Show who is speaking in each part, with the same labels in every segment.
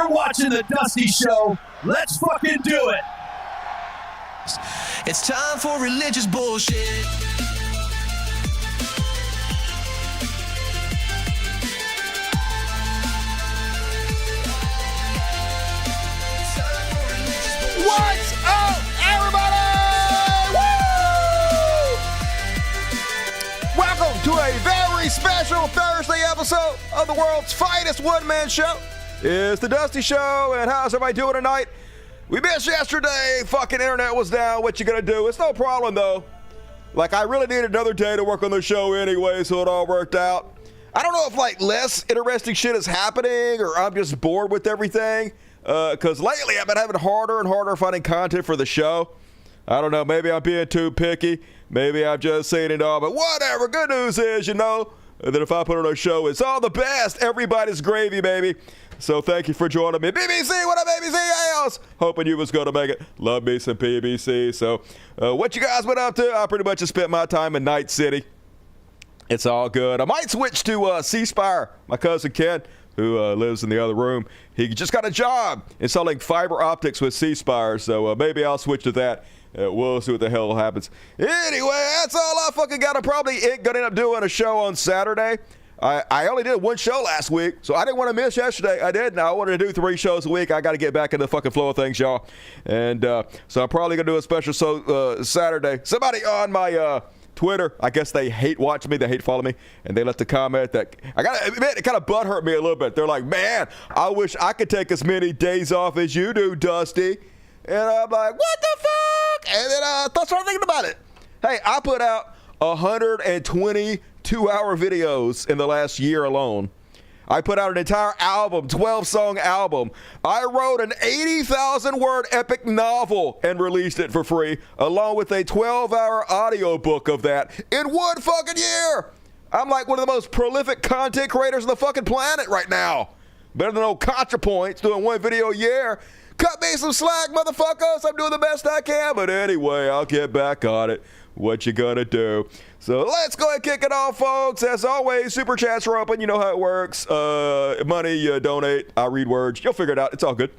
Speaker 1: You're watching The Dusty Show. Let's fucking do it.
Speaker 2: It's time for religious bullshit.
Speaker 3: What's up, everybody? Woo! Welcome to a very special Thursday episode of the world's finest one-man show. It's The Dusty Show, and how's everybody doing tonight? We missed yesterday. Fucking internet was down. What you gonna do? It's no problem, though. Like, I really needed another day to work on the show anyway, so it all worked out. I don't know if, like, less interesting shit is happening or I'm just bored with everything. Because lately I've been having harder and harder finding content for the show. I don't know. Maybe I'm being too picky. Maybe I'm just saying it all. But whatever. Good news is, you know, that if I put on a show, it's all the best. Everybody's gravy, baby. So thank you for joining me. BBC, what up, BBC else? Hoping you was going to make it. Love me some PBC. So what you guys been up to? I pretty much just spent my time in Night City. It's all good. I might switch to C-Spire. My cousin Ken, who lives in the other room, he just got a job installing fiber optics with C-Spire. So maybe I'll switch to that. We'll see what the hell happens. Anyway, that's all I fucking got. I probably ain't going to end up doing a show on Saturday. I only did one show last week, so I didn't want to miss yesterday. I did. Now I wanted to do 3 shows a week. I got to get back in the fucking flow of things, y'all. And so I'm probably going to do a special show Saturday. Somebody on my Twitter, I guess they hate watching me. They hate following me. And they left a comment that, I got to admit, it kind of butthurt me a little bit. They're like, man, I wish I could take as many days off as you do, Dusty. And I'm like, what the fuck? And then I started thinking about it. Hey, I put out 120 2-hour videos in the last year alone. I put out an entire album, 12-song album. I wrote an 80,000-word epic novel and released it for free, along with a 12-hour audiobook of that in 1 fucking year. I'm like one of the most prolific content creators on the fucking planet right now. Better than old ContraPoints doing 1 video a year. Cut me some slack, motherfuckers. I'm doing the best I can. But anyway, I'll get back on it. What you gonna do? So let's go ahead and kick it off, folks. As always, super chats are open. You know how it works. Money, you donate. I read words. You'll figure it out. It's all good.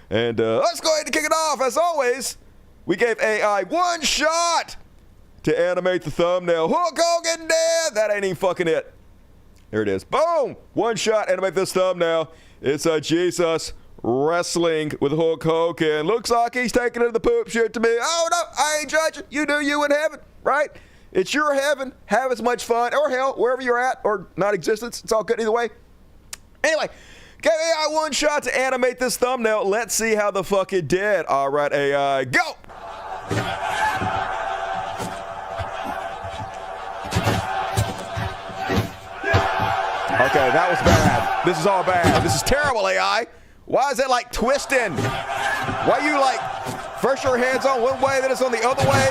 Speaker 3: And let's go ahead and kick it off. As always, we gave AI 1 shot to animate the thumbnail. Hulk Hogan dead. That ain't even fucking it. There it is. Boom. 1 shot. Animate this thumbnail. It's Jesus wrestling with Hulk Hogan. Looks like he's taking it to the poop shit to me. Oh, no. I ain't judging. You do you in heaven, right? It's your heaven. Have as much fun, or hell, wherever you're at, or not existence. It's all good either way. Anyway, gave AI 1 shot to animate this thumbnail. Let's see how the fuck it did. All right, AI, go! Okay, that was bad. This is all bad. This is terrible, AI. Why is it like twisting? Why you like first your hands on one way, then it's on the other way?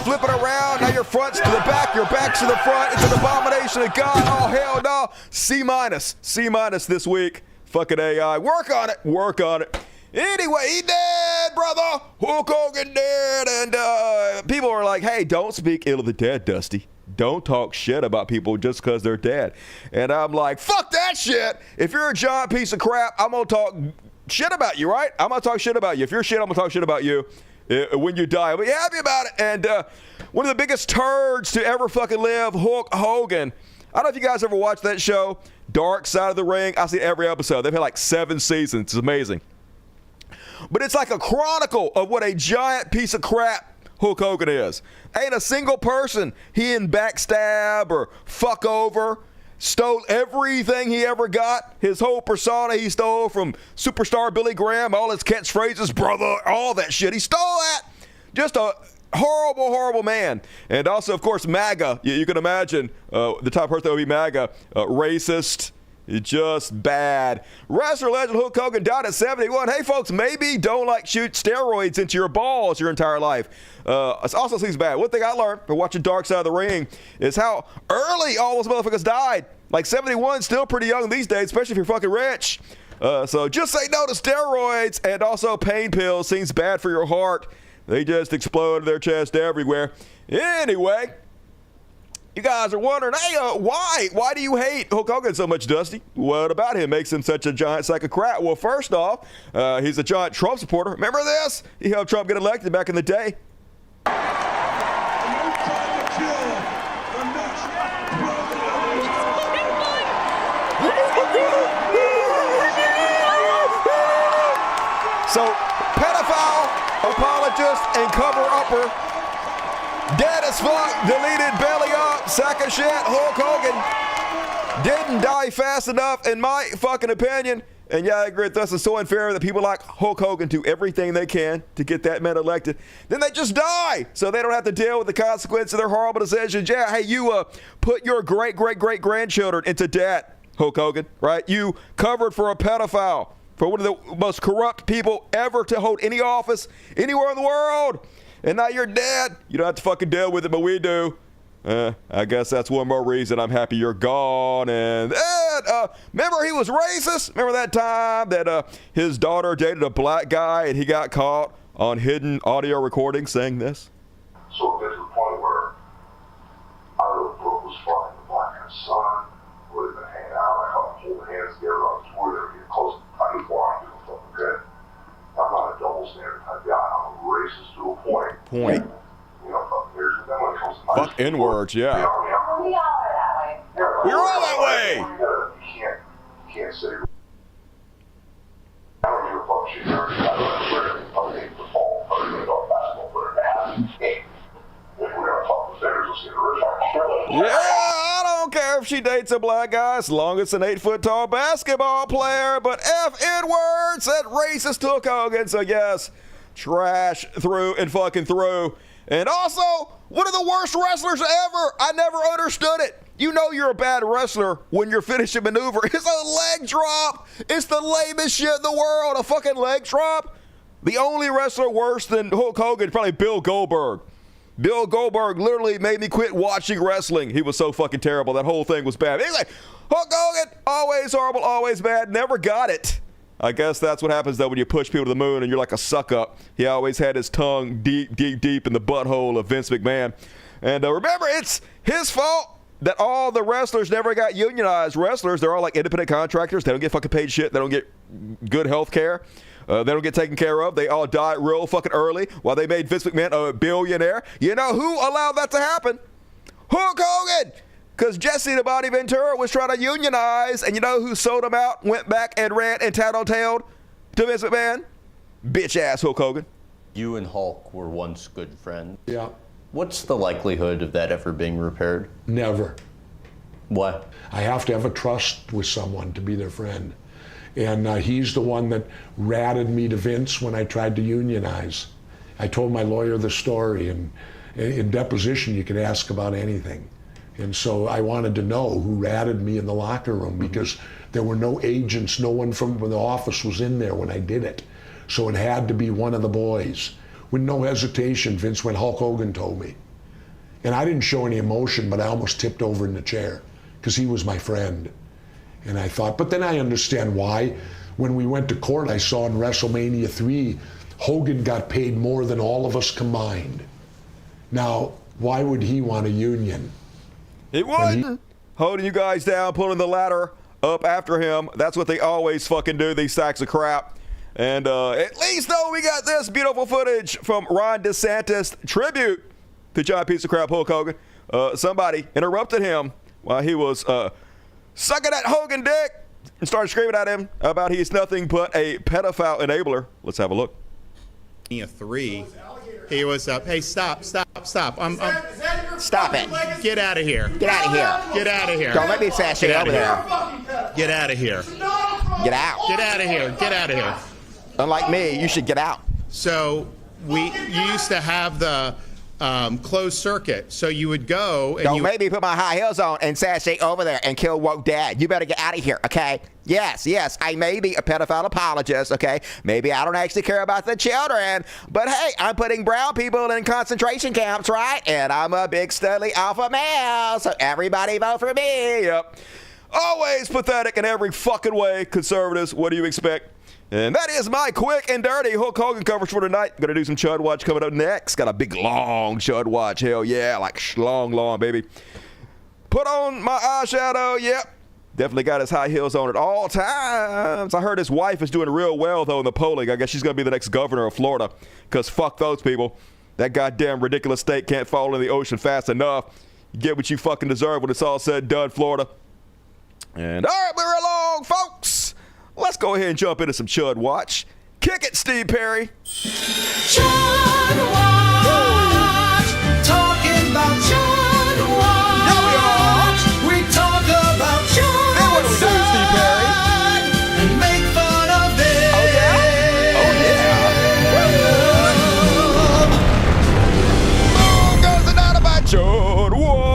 Speaker 3: Flip it around, now your front's to the back, your back's to the front. It's an abomination of God. Oh, hell no. C minus. C minus this week. Fucking AI. Work on it. Work on it. Anyway, he dead, brother. Hulk Hogan dead. And people are like, hey, don't speak ill of the dead, Dusty. Don't talk shit about people just because they're dead. And I'm like, fuck that shit. If you're a giant piece of crap, I'm going to talk shit about you, right? I'm going to talk shit about you. If you're shit, I'm going to talk shit about you. When you die, I'll be happy about it. And one of the biggest turds to ever fucking live, Hulk Hogan. I don't know if you guys ever watched that show, Dark Side of the Ring. I see every episode. They've had like 7 seasons. It's amazing. But it's like a chronicle of what a giant piece of crap Hulk Hogan is. Ain't a single person he didn't backstab or fuck over. Stole everything he ever got. His whole persona he stole from superstar Billy Graham, all his catchphrases, brother, all that shit. He stole that. Just a horrible, horrible man. And also, of course, MAGA. You can imagine the type of person that would be MAGA. Racist. Just bad. Wrestler legend Hulk Hogan died at 71. Hey, folks, maybe don't like shoot steroids into your balls your entire life. It also seems bad. One thing I learned from watching Dark Side of the Ring is how early all those motherfuckers died. Like 71, still pretty young these days, especially if you're fucking rich. So just say no to steroids, and also pain pills. Seems bad for your heart. They just explode their chest everywhere. Anyway, You guys are wondering, hey, why? Why do you hate Hulk Hogan so much, Dusty? What about him makes him such a giant sack of crap? Well, first off, he's a giant Trump supporter. Remember this? He helped Trump get elected back in the day. So, pedophile, apologist, and cover-upper, dead as fuck, deleted, belly up, sack of shit, Hulk Hogan didn't die fast enough, in my fucking opinion. And yeah, I agree with us. It's so unfair that people like Hulk Hogan do everything they can to get that man elected. Then they just die, so they don't have to deal with the consequences of their horrible decisions. Yeah, hey, you put your great-great-great-grandchildren into debt, Hulk Hogan, right? You covered for a pedophile, for one of the most corrupt people ever to hold any office anywhere in the world. And now you're dead. You don't have to fucking deal with it, but we do. I guess that's one more reason I'm happy you're gone. And remember he was racist? Remember that time that his daughter dated a black guy and he got caught on hidden audio recordings saying this?
Speaker 4: So it gets to the point where I really thought it was fun. The black guy's son would have been hanging out. I thought holding hands together on Twitter, getting close. I knew why I'm doing something good. I'm not a double standard type guy. I'm a racist to a point. You know, there's then when it comes to my
Speaker 3: fuck N-words, yeah.
Speaker 4: We all are that way. Yeah,
Speaker 3: we're all that way.
Speaker 4: You can't say. I don't give a fuck shit. I think football, I think basketball player. If we're gonna talk to centers, let's get a original.
Speaker 3: Yeah, I don't care if she dates a black guy as long as it's an 8-foot-tall basketball player. But F N-word said racist Hulk Hogan. So yes, trash through and fucking through. And also, one of the worst wrestlers ever. I never understood it. You know you're a bad wrestler when you're finishing maneuver. It's a leg drop. It's the lamest shit in the world. A fucking leg drop. The only wrestler worse than Hulk Hogan is probably Bill Goldberg. Bill Goldberg literally made me quit watching wrestling. He was so fucking terrible. That whole thing was bad. He's like, Hulk Hogan, always horrible, always bad, never got it. I guess that's what happens, though, when you push people to the moon and you're like a suck-up. He always had his tongue deep, deep, deep in the butthole of Vince McMahon. And remember, it's his fault that all the wrestlers never got unionized. Wrestlers, they're all like independent contractors. They don't get fucking paid shit. They don't get good health care. They don't get taken care of. They all die real fucking early while they made Vince McMahon a billionaire. You know who allowed that to happen? Hulk Hogan! Because Jesse the Body Ventura was trying to unionize, and you know who sold him out, went back and ran and tattletaled to Vince McMahon? Bitch-ass Hulk Hogan.
Speaker 5: You and Hulk were once good friends.
Speaker 6: Yeah.
Speaker 5: What's the likelihood of that ever being repaired?
Speaker 6: Never.
Speaker 5: Why?
Speaker 6: I have to have a trust with someone to be their friend. And he's the one that ratted me to Vince when I tried to unionize. I told my lawyer the story, and in deposition you could ask about anything. And so I wanted to know who ratted me in the locker room, because there were no agents, no one from the office was in there when I did it. So it had to be one of the boys. With no hesitation, Vince went, Hulk Hogan told me. And I didn't show any emotion, but I almost tipped over in the chair because he was my friend. And I thought, but then I understand why. When we went to court, I saw in WrestleMania 3, Hogan got paid more than all of us combined. Now, why would he want a union?
Speaker 3: He wouldn't. Holding you guys down, pulling the ladder up after him. That's what they always fucking do, these sacks of crap. And at least, though, we got this beautiful footage from Ron DeSantis tribute to giant piece of crap Hulk Hogan. Somebody interrupted him while he was sucking that Hogan dick and started screaming at him about he's nothing but a pedophile enabler. Let's have a look.
Speaker 7: 3. He was up. Hey, stop.
Speaker 8: Stop it.
Speaker 7: Get out of here.
Speaker 8: Get out of here.
Speaker 7: Get out of here.
Speaker 8: Don't let me sassy over there.
Speaker 7: Get out of here.
Speaker 8: Get out.
Speaker 7: Get out of here. Get out of here.
Speaker 8: Unlike me, you should get out.
Speaker 7: So you used to have the closed circuit. So you would go and
Speaker 8: Don't make me put my high heels on and sassy over there and kill woke dad. You better get out of here, okay? Yes, I may be a pedophile apologist, okay? Maybe I don't actually care about the children, but hey, I'm putting brown people in concentration camps, right? And I'm a big studly alpha male, so everybody vote for me.
Speaker 3: Yep. Always pathetic in every fucking way, conservatives. What do you expect? And that is my quick and dirty Hulk Hogan coverage for tonight. Gonna do some Chud Watch coming up next. Got a big, long Chud Watch. Hell yeah, like long, baby. Put on my eyeshadow. Yep. Definitely got his high heels on at all times. I heard his wife is doing real well, though, in the polling. I guess she's going to be the next governor of Florida, because fuck those people. That goddamn ridiculous state can't fall in the ocean fast enough. You get what you fucking deserve when it's all said and done, Florida. And all right, we're along, folks. Let's go ahead and jump into some Chud Watch. Kick it, Steve Perry.
Speaker 2: Chud Watch. Talking about Chud Watch.
Speaker 3: Yeah, we are.
Speaker 2: We talk about Chud
Speaker 3: Then what do we do, Steve Perry?
Speaker 2: and make fun of it.
Speaker 3: Oh, yeah? Oh, yeah. Boom goes the dynamite, Chud Watch.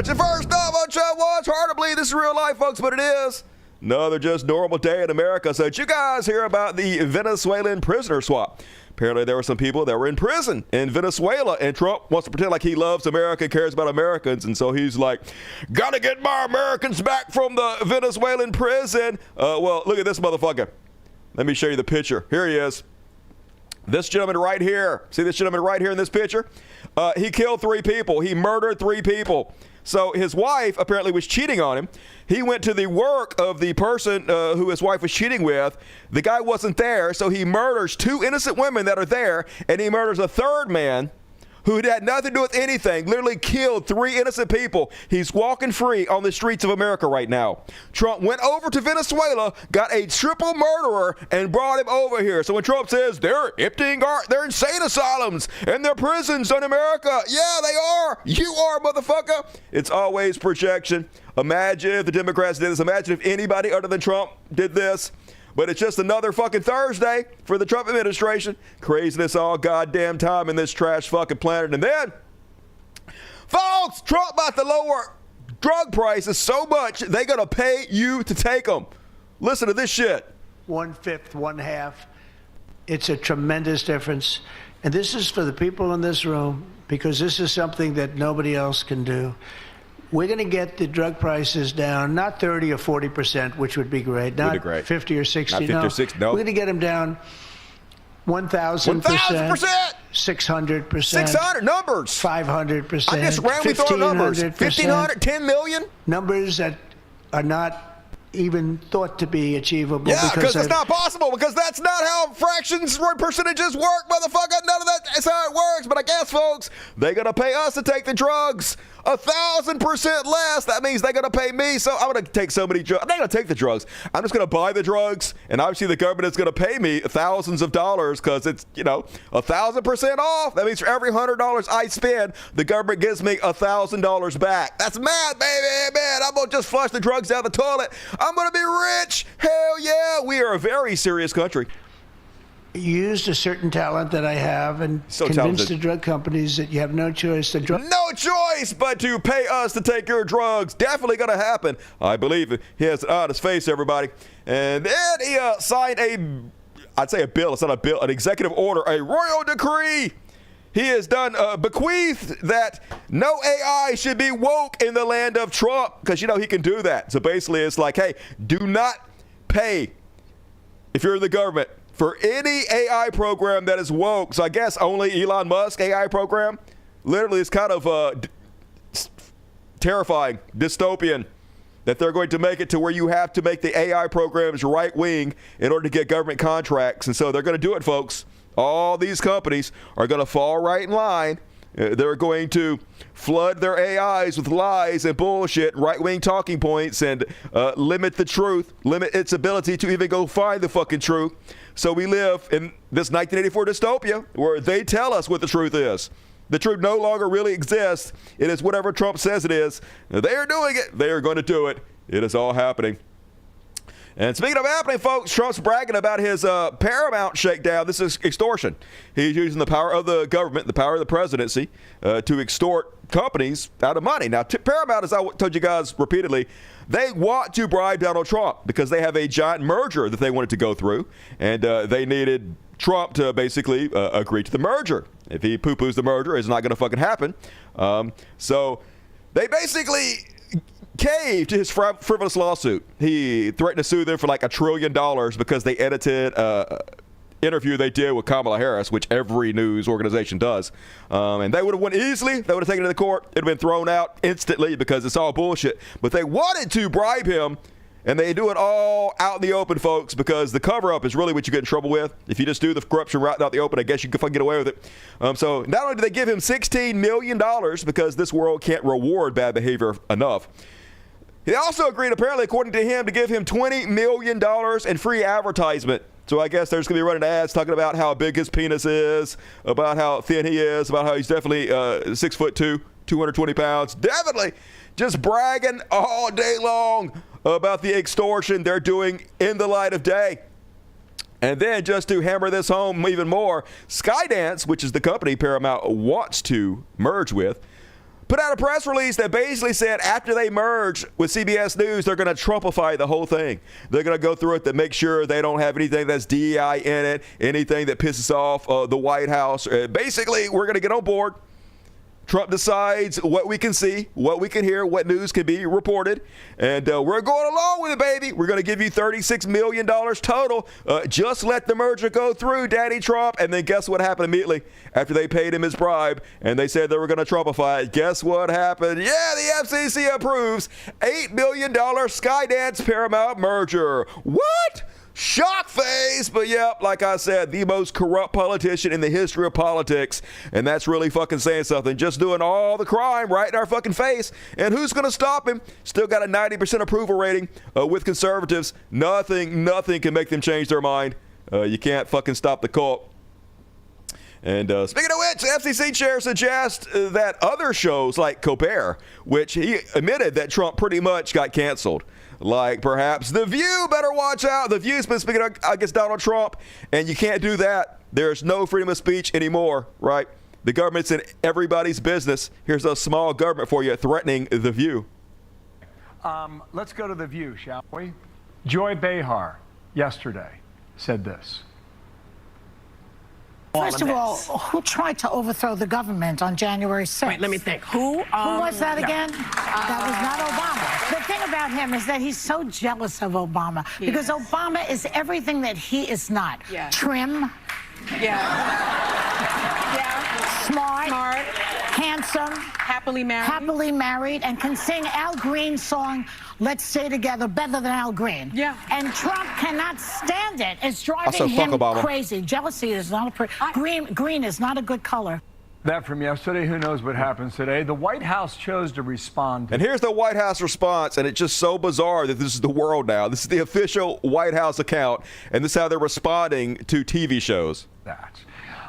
Speaker 3: And first up on Chud Watch, hard to believe this is real life, folks, but it is. Another just normal day in America. So did you guys hear about the Venezuelan prisoner swap? Apparently there were some people that were in prison in Venezuela, and Trump wants to pretend like he loves America, cares about Americans, and so he's like, gotta get my Americans back from the Venezuelan prison. Well, look at this motherfucker. Let me show you the picture. Here he is. This gentleman right here. See this gentleman right here in this picture? He killed 3 people. He murdered 3 people. So his wife apparently was cheating on him. He went to the work of the person who his wife was cheating with. The guy wasn't there, so he murders 2 innocent women that are there, and he murders a 3rd man who had nothing to do with anything, literally killed 3 innocent people. He's walking free on the streets of America right now. Trump went over to Venezuela, got a triple murderer, and brought him over here. So when Trump says they're emptying they're insane asylums and they're prisons in America, yeah, they are. You are, motherfucker. It's always projection. Imagine if the Democrats did this. Imagine if anybody other than Trump did this. But it's just another fucking Thursday for the Trump administration. Craziness all goddamn time in this trash fucking planet. And then, folks, Trump about to lower drug prices so much they're going to pay you to take them. Listen to this shit.
Speaker 9: 1/5, 1/2. It's a tremendous difference. And this is for the people in this room, because this is something that nobody else can do. We're going to get the drug prices down, not 30 or 40%, which would be great. Not 50 or 60.
Speaker 3: Not 50 or 60, no.
Speaker 9: We're going to get them down 1,000%.
Speaker 3: 1,000%.
Speaker 9: 600%.
Speaker 3: 600 numbers.
Speaker 9: 500%.
Speaker 3: I just randomly throw numbers. 1,500, 10 million.
Speaker 9: Numbers that are not even thought to be achievable.
Speaker 3: Yeah, because it's not possible, because that's not how fractions or percentages work, motherfucker. None of that is how it works. But I guess, folks, they're going to pay us to take the drugs. 1,000% less. That means they're going to pay me. So I'm going to take so many drugs. I'm not going to take the drugs. I'm just going to buy the drugs. And obviously the government is going to pay me thousands of dollars because it's, 1,000% off. That means for every $100 I spend, the government gives me $1,000 back. That's mad, baby. Man, I'm going to just flush the drugs down the toilet. I'm going to be rich. Hell yeah. We are a very serious country.
Speaker 9: Used a certain talent that I have and convinced the drug companies that you have no choice.
Speaker 3: No choice but to pay us to take your drugs. Definitely going to happen. I believe it. He has an honest face, everybody. And then he signed I'd say a bill. It's not a bill. An executive order, a royal decree. He has done bequeathed that no AI should be woke in the land of Trump, because, he can do that. So basically it's like, hey, do not pay, if you're in the government, for any AI program that is woke. So I guess only Elon Musk AI program. Literally, it's kind of terrifying, dystopian, that they're going to make it to where you have to make the AI programs right-wing in order to get government contracts. And so they're going to do it, folks. All these companies are going to fall right in line. They're going to flood their AIs with lies and bullshit, right-wing talking points, and limit the truth, limit its ability to even go find the fucking truth. So we live in this 1984 dystopia where they tell us what the truth is. The truth no longer really exists. It is whatever Trump says it is. They are doing it. They are going to do it. It is all happening. And speaking of happening, folks, Trump's bragging about his Paramount shakedown. This is extortion. He's using the power of the government, the power of the presidency, to extort companies out of money. Now, Paramount, as I told you guys repeatedly, they want to bribe Donald Trump because they have a giant merger that they wanted to go through, and they needed Trump to basically agree to the merger. If he poo-poos the merger, it's not going to fucking happen. So they basically caved to his frivolous lawsuit. He threatened to sue them for like $1 trillion because they edited interview they did with Kamala Harris, which every news organization does. And they would have won easily. They would have taken it to the court. It would have been thrown out instantly because it's all bullshit. But they wanted to bribe him, and they do it all out in the open, folks, because the cover-up is really what you get in trouble with. If you just do the corruption right out in the open, I guess you can fucking get away with it. So not only did they give him $16 million because this world can't reward bad behavior enough, they also agreed, apparently, according to him, to give him $20 million in free advertisement. So I guess there's going to be running ads talking about how big his penis is, about how thin he is, about how he's definitely 6'2", 220 pounds. Definitely just bragging all day long about the extortion they're doing in the light of day. And then just to hammer this home even more, Skydance, which is the company Paramount wants to merge with, put out a press release that basically said after they merge with CBS News, they're going to Trumpify the whole thing. They're going to go through it to make sure they don't have anything that's DEI in it, anything that pisses off the White House. Basically, we're going to get on board. Trump decides what we can see, what we can hear, what news can be reported. And we're going along with it, baby. We're going to give you $36 million total. Just let the merger go through, Daddy Trump. And then guess what happened immediately after they paid him his bribe and they said they were going to Trumpify it? Guess what happened? Yeah, the FCC approves $8 million Skydance Paramount merger. What? Shock face, but yep, like I said, the most corrupt politician in the history of politics, and that's really fucking saying something. Just doing all the crime right in our fucking face, and who's going to stop him? Still got a 90% approval rating with conservatives. Nothing can make them change their mind. You can't fucking stop the cult. And speaking of which, the FCC chair suggests that other shows like Colbert, which he admitted that Trump pretty much got canceled, like perhaps The View, better watch out. The View's been speaking against Donald Trump, and you can't do that. There's no freedom of speech anymore, right? The government's in everybody's business. Here's a small government for you threatening The View.
Speaker 10: Let's go to The View, shall we? Joy Behar yesterday said this.
Speaker 11: First of all, who tried to overthrow the government on January 6th?
Speaker 12: Wait, let me think. Who
Speaker 11: was that again? That was not Obama. The thing about him is that he's so jealous of Obama because Obama is everything that he is not.
Speaker 12: Yeah.
Speaker 11: Trim. Smart. Handsome.
Speaker 12: Happily
Speaker 11: married, and can sing Al Green's song, Let's Stay Together, better than Al Green.
Speaker 12: Yeah.
Speaker 11: And Trump cannot stand it. It's driving him crazy. Jealousy is not green is not a good color.
Speaker 10: That from yesterday. Who knows what happens today? The White House chose to respond.
Speaker 3: And here's the White House response, and it's just so bizarre that this is the world now. This is the official White House account, and this is how they're responding to TV shows.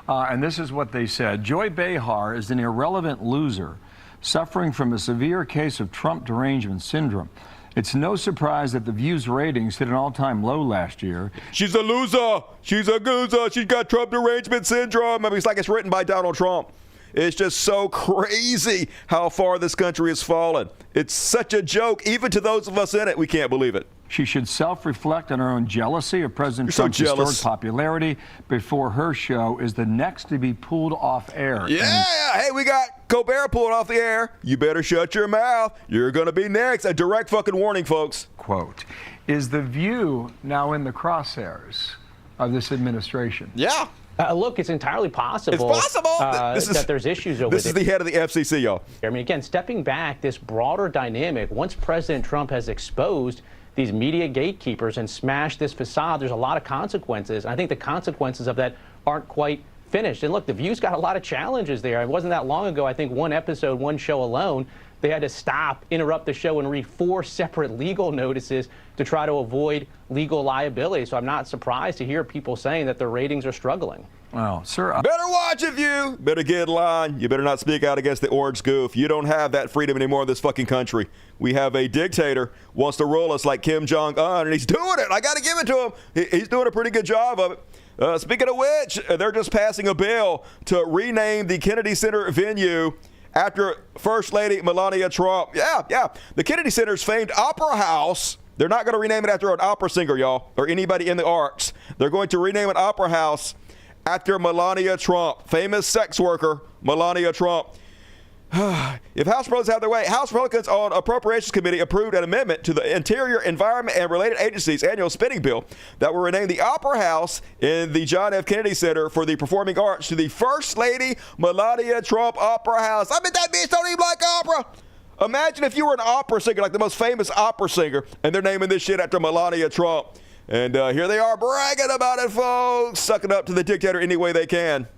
Speaker 10: And this is what they said. Joy Behar is an irrelevant loser suffering from a severe case of Trump derangement syndrome. It's no surprise that The View's ratings hit an all-time low last year.
Speaker 3: She's a loser. She's a loser. She's got Trump derangement syndrome. I mean, it's like it's written by Donald Trump. It's just so crazy how far this country has fallen. It's such a joke. Even to those of us in it, we can't believe it.
Speaker 10: She should self-reflect on her own jealousy of President Trump's historic popularity before her show is the next to be pulled off air.
Speaker 3: Yeah, hey, we got Colbert pulled off the air. You better shut your mouth. You're going to be next. A direct fucking warning, folks.
Speaker 10: Quote, is The View now in the crosshairs of this administration?
Speaker 3: Yeah.
Speaker 13: Look, it's entirely possible.
Speaker 3: It's possible
Speaker 13: that there's issues over
Speaker 3: this is the head of the FCC, y'all.
Speaker 13: I mean, again, stepping back, this broader dynamic, once President Trump has exposed these media gatekeepers and smashed this facade, there's a lot of consequences. I think the consequences of that aren't quite finished. And look, The View's got a lot of challenges there. It wasn't that long ago, I think one episode, one show alone, they had to stop, interrupt the show, and read 4 separate legal notices to try to avoid legal liability. So I'm not surprised to hear people saying that their ratings are struggling.
Speaker 10: Well, sir,
Speaker 3: better watch it, View. Better get in line. You better not speak out against the orange goof. You don't have that freedom anymore in this fucking country. We have a dictator wants to rule us like Kim Jong-un, and he's doing it. I got to give it to him. He's doing a pretty good job of it. Speaking of which, they're just passing a bill to rename the Kennedy Center venue after First Lady Melania Trump. Yeah. The Kennedy Center's famed opera house. They're not going to rename it after an opera singer, y'all, or anybody in the arts. They're going to rename an opera house after Melania Trump, famous sex worker Melania Trump. If House Republicans have their way, House Republicans on Appropriations Committee approved an amendment to the Interior, Environment, and Related Agencies annual spending bill that will rename the Opera House in the John F. Kennedy Center for the Performing Arts to the First Lady Melania Trump Opera House. I bet that bitch don't even like opera. Imagine if you were an opera singer, like the most famous opera singer, and they're naming this shit after Melania Trump. And here they are bragging about it, folks, sucking up to the dictator any way they can.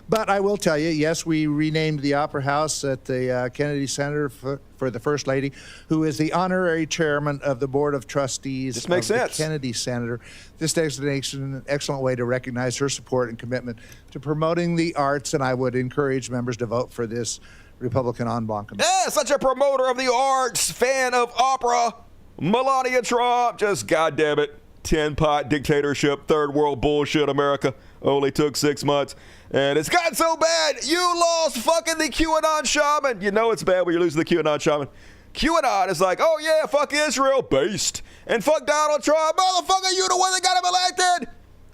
Speaker 12: But I will tell you, yes, we renamed the Opera House at the Kennedy Center for the First Lady, who is the honorary chairman of the Board of Trustees of the Kennedy Center. This designation is an excellent way to recognize her support and commitment to promoting the arts, and I would encourage members to vote for this Republican en banc.
Speaker 3: Yeah, such a promoter of the arts, fan of opera, Melania Trump. Just goddamn it, tin pot dictatorship, third world bullshit. America only took 6 months. And it's gotten so bad, you lost fucking the QAnon shaman. You know it's bad when you're losing the QAnon shaman. QAnon is like, oh yeah, fuck Israel, based. And fuck Donald Trump. Motherfucker, you the one that got him elected.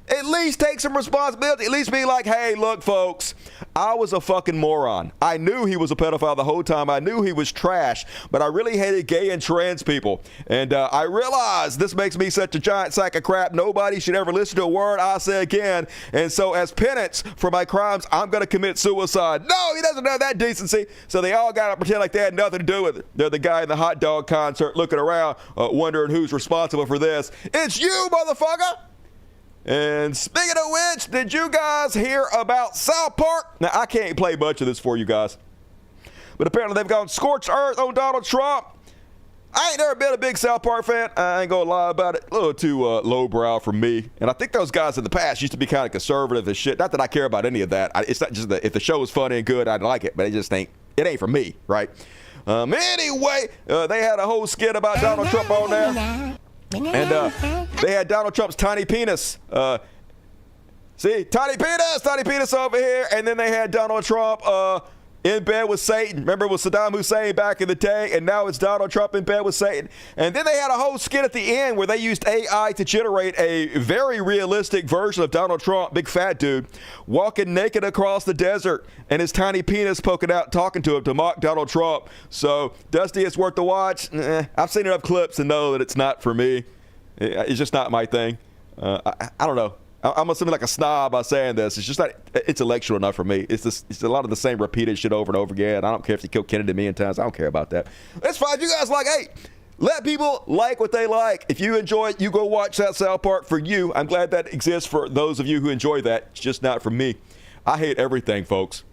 Speaker 3: At least take some responsibility. At least be like, hey, look, folks, I was a fucking moron. I knew he was a pedophile the whole time. I knew he was trash, but I really hated gay and trans people. And I realized this makes me such a giant sack of crap. Nobody should ever listen to a word I say again. And so as penance for my crimes, I'm going to commit suicide. No, he doesn't have that decency. So they all got to pretend like they had nothing to do with it. They're the guy in the hot dog concert looking around, wondering who's responsible for this. It's you, motherfucker. And speaking of which, did you guys hear about South Park? Now, I can't play much of this for you guys, but apparently they've gone scorched earth on Donald Trump. I ain't never been a big South Park fan. I ain't gonna lie about it. A little too lowbrow for me. And I think those guys in the past used to be kind of conservative and shit. Not that I care about any of that. It's not just that if the show was funny and good, I'd like it, but it ain't for me, right? Anyway, they had a whole skit about Donald Trump on there. And they had Donald Trump's tiny penis. See, tiny penis over here. And then they had Donald Trump in bed with Satan. Remember, it was Saddam Hussein back in the day, and now it's Donald Trump in bed with Satan. And then they had a whole skit at the end where they used AI to generate a very realistic version of Donald Trump, big fat dude, walking naked across the desert and his tiny penis poking out, talking to him to mock Donald Trump. So, Dusty, it's worth the watch. I've seen enough clips to know that it's not for me. It's just not my thing. I don't know. I'm assuming like a snob by saying this. It's just not intellectual enough for me. It's a lot of the same repeated shit over and over again. I don't care if you kill Kennedy a million times. I don't care about that. It's fine. If you guys like, hey, let people like what they like. If you enjoy it, you go watch that South Park for you. I'm glad that exists for those of you who enjoy that. It's just not for me. I hate everything, folks.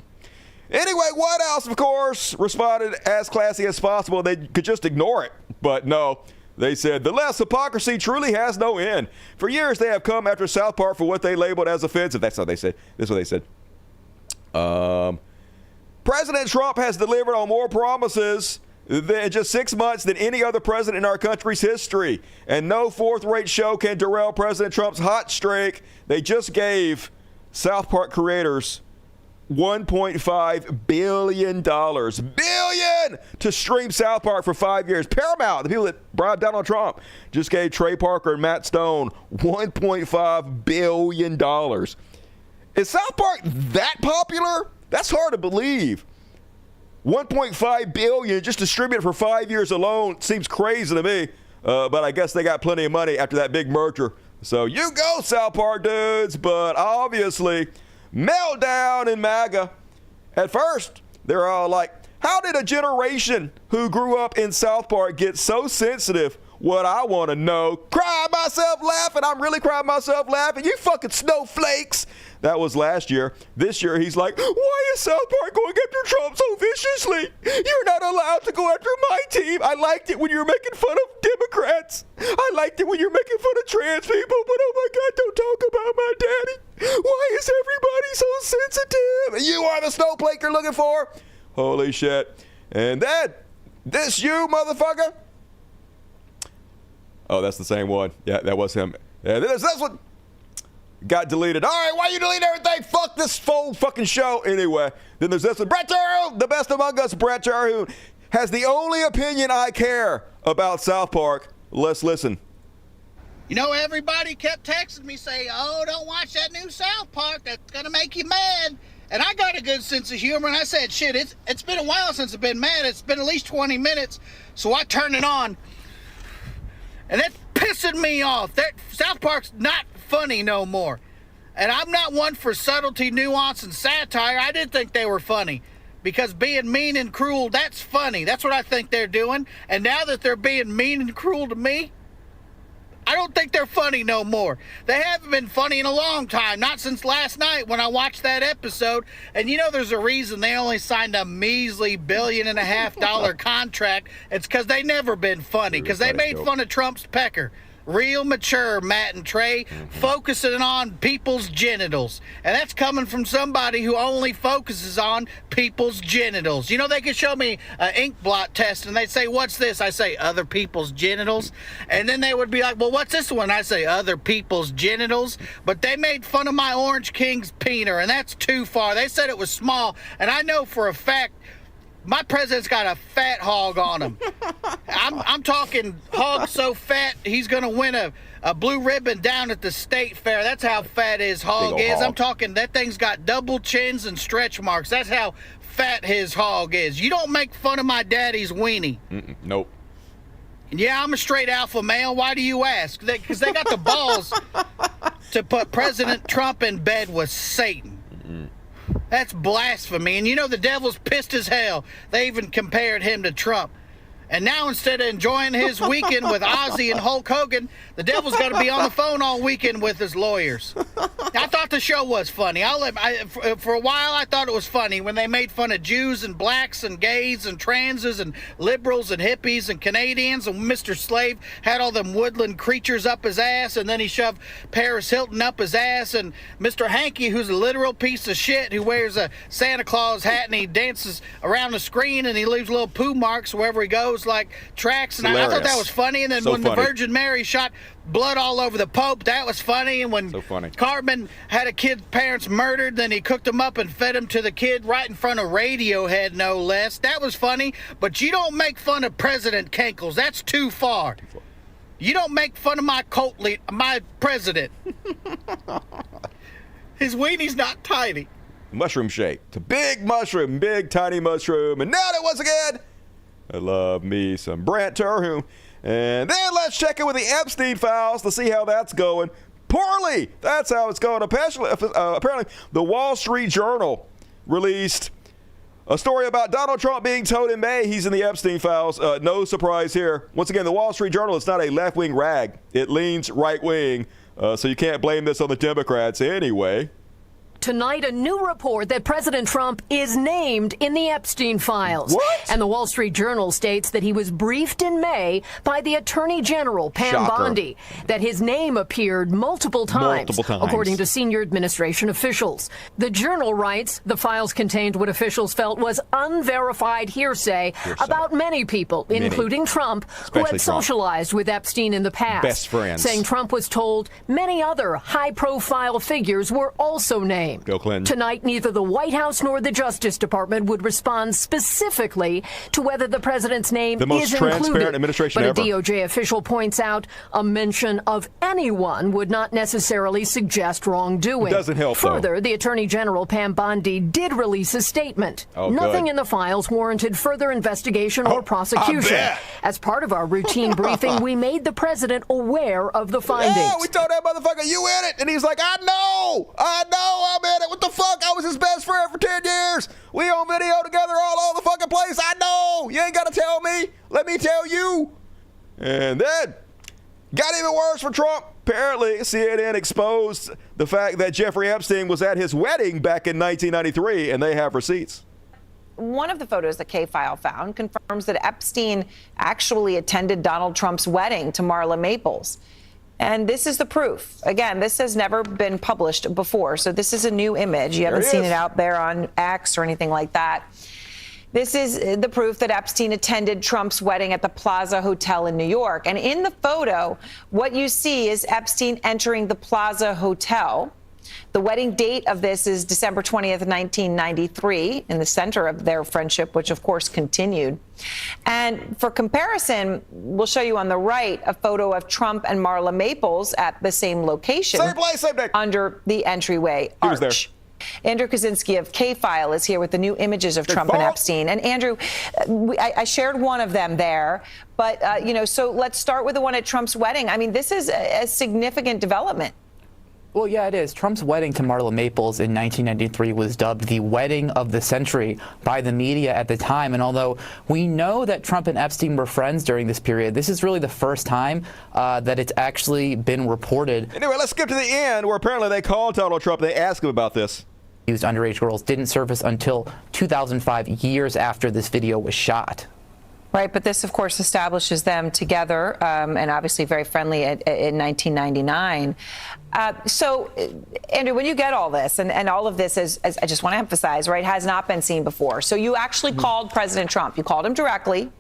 Speaker 3: Anyway, White House, of course, responded as classy as possible. They could just ignore it, but no. They said, the less hypocrisy truly has no end. For years, they have come after South Park for what they labeled as offensive. That's what they said. This is what they said. President Trump has delivered on more promises in just 6 months than any other president in our country's history. And no fourth-rate show can derail President Trump's hot streak. They just gave South Park creators $1.5 billion to stream South Park for 5 years. Paramount, the people that bribed Donald Trump, just gave Trey Parker and Matt Stone $1.5 billion. Is South Park that popular? That's hard to believe. $1.5 billion just distributed for 5 years alone seems crazy to me. But I guess they got plenty of money after that big merger. So you go, South Park dudes. But obviously, meltdown in MAGA. At first, they're all like, how did a generation who grew up in South Park get so sensitive? What I want to know. Cry myself laughing. I'm really crying myself laughing. You fucking snowflakes. That was last year. This year, he's like, why is South Park going after Trump so viciously? You're not allowed to go after my team. I liked it when you were making fun of Democrats. I liked it when you're making fun of trans people, but oh my God, don't talk about my daddy. Why is everybody so sensitive? You are the snowflake you're looking for? Holy shit. And then, this you, motherfucker. Oh, that's the same one. Yeah, that was him. Yeah, this one got deleted. All right, why you delete everything? Fuck this full fucking show. Anyway, then there's this one. Brett Terhune, the best among us. Brett Terhune has the only opinion I care about South Park. Let's listen.
Speaker 14: You know, everybody kept texting me saying, oh, don't watch that new South Park. That's going to make you mad. And I got a good sense of humor, and I said, shit, it's been a while since I've been mad. It's been at least 20 minutes. So I turned it on, and that's pissing me off. That South Park's not funny no more. And I'm not one for subtlety, nuance, and satire. I did think they were funny. Because being mean and cruel, that's funny. That's what I think they're doing. And now that they're being mean and cruel to me, I don't think they're funny no more. They haven't been funny in a long time. Not since last night when I watched that episode. And you know there's a reason they only signed a measly $1.5 billion contract. It's because they never been funny. Because they made fun of Trump's pecker. Real mature, Matt and Trey, focusing on people's genitals. And that's coming from somebody who only focuses on people's genitals. You know, they could show me an ink blot test and they'd say, what's this? I say, other people's genitals. And then they would be like, well, what's this one? I say, other people's genitals. But they made fun of my Orange King's peener, and that's too far. They said it was small, and I know for a fact my president's got a fat hog on him. I'm talking hog so fat he's going to win a blue ribbon down at the state fair. That's how fat his hog is. I'm talking that thing's got double chins and stretch marks. That's how fat his hog is. You don't make fun of my daddy's weenie.
Speaker 3: Nope.
Speaker 14: Yeah, I'm a straight alpha male. Why do you ask? Because they got the balls to put President Trump in bed with Satan. That's blasphemy. And you know the devil's pissed as hell. They even compared him to Trump. And now instead of enjoying his weekend with Ozzy and Hulk Hogan, the devil's got to be on the phone all weekend with his lawyers. I thought the show was funny. For a while, I thought it was funny when they made fun of Jews and blacks and gays and transes and liberals and hippies and Canadians. And Mr. Slave had all them woodland creatures up his ass, and then he shoved Paris Hilton up his ass. And Mr. Hanky, who's a literal piece of shit, who wears a Santa Claus hat and he dances around the screen and he leaves little poo marks wherever he goes, like tracks. And I thought that was funny. And then when the Virgin Mary shot blood all over the Pope, that was funny. And when Cartman had a kid's parents murdered, then he cooked them up and fed them to the kid right in front of Radiohead, no less. That was funny. But you don't make fun of President Kankles. That's too far. You don't make fun of my cult leader, my president. His weenie's not tiny.
Speaker 3: Mushroom shape. It's a big mushroom, big tiny mushroom. And now that once again, I love me some Brant Terhune. And then let's check in with the Epstein files to see how that's going. Poorly. That's how it's going. Apparently, the Wall Street Journal released a story about Donald Trump being told in May he's in the Epstein files. No surprise here. Once again, the Wall Street Journal is not a left-wing rag. It leans right-wing, so you can't blame this on the Democrats anyway.
Speaker 15: Tonight, a new report that President Trump is named in the Epstein files.
Speaker 3: What?
Speaker 15: And the Wall Street Journal states that he was briefed in May by the Attorney General, Pam Bondi, that his name appeared multiple times, according to senior administration officials. The Journal writes the files contained what officials felt was unverified hearsay about many people, including Trump, who had socialized with Epstein in the past.
Speaker 3: Best friends.
Speaker 15: Saying Trump was told many other high-profile figures were also named.
Speaker 3: Bill Clinton.
Speaker 15: Tonight, neither the White House nor the Justice Department would respond specifically to whether the president's name is included.
Speaker 3: The most transparent administration ever.
Speaker 15: But a DOJ official points out a mention of anyone would not necessarily suggest wrongdoing.
Speaker 3: It doesn't help,
Speaker 15: Further, the Attorney General, Pam Bondi, did release a statement. Nothing in the files warranted further investigation or prosecution. As part of our routine briefing, we made the president aware of the findings.
Speaker 3: Yeah, we told that motherfucker, you in it. And he's like, I know, I'm in it. What the fuck? I was his best friend for 10 years. We on video together all over the fucking place. I know. You ain't got to tell me. Let me tell you. And then, got even worse for Trump. Apparently, CNN exposed the fact that Jeffrey Epstein was at his wedding back in 1993, and they have receipts.
Speaker 16: One of the photos that K-File found confirms that Epstein actually attended Donald Trump's wedding to Marla Maples. And this is the proof. Again, this has never been published before, so this is a new image. You haven't seen it out there on X or anything like that. This is the proof that Epstein attended Trump's wedding at the Plaza Hotel in New York. And in the photo, what you see is Epstein entering the Plaza Hotel. The wedding date of this is December 20th, 1993, in the center of their friendship, which, of course, continued. And for comparison, we'll show you on the right a photo of Trump and Marla Maples at the same location.
Speaker 3: Same place, same day.
Speaker 16: Under the entryway arch. Andrew Kaczynski of K-File is here with the new images of Trump and Epstein. And Andrew, I shared one of them there, but, so let's start with the one at Trump's wedding. I mean, this is a significant development.
Speaker 17: Well, yeah, it is. Trump's wedding to Marla Maples in 1993 was dubbed the wedding of the century by the media at the time. And although we know that Trump and Epstein were friends during this period, this is really the first time that it's actually been reported.
Speaker 3: Anyway, let's skip to the end where apparently they called Donald Trump and they asked him about this.
Speaker 17: Used underage girls didn't surface until 2005, years after this video was shot.
Speaker 16: Right, but this, of course, establishes them together and obviously very friendly in 1999. So, Andrew, when you get all this, and all of this, as I just want to emphasize, right, has not been seen before. So you actually called President Trump. You called him directly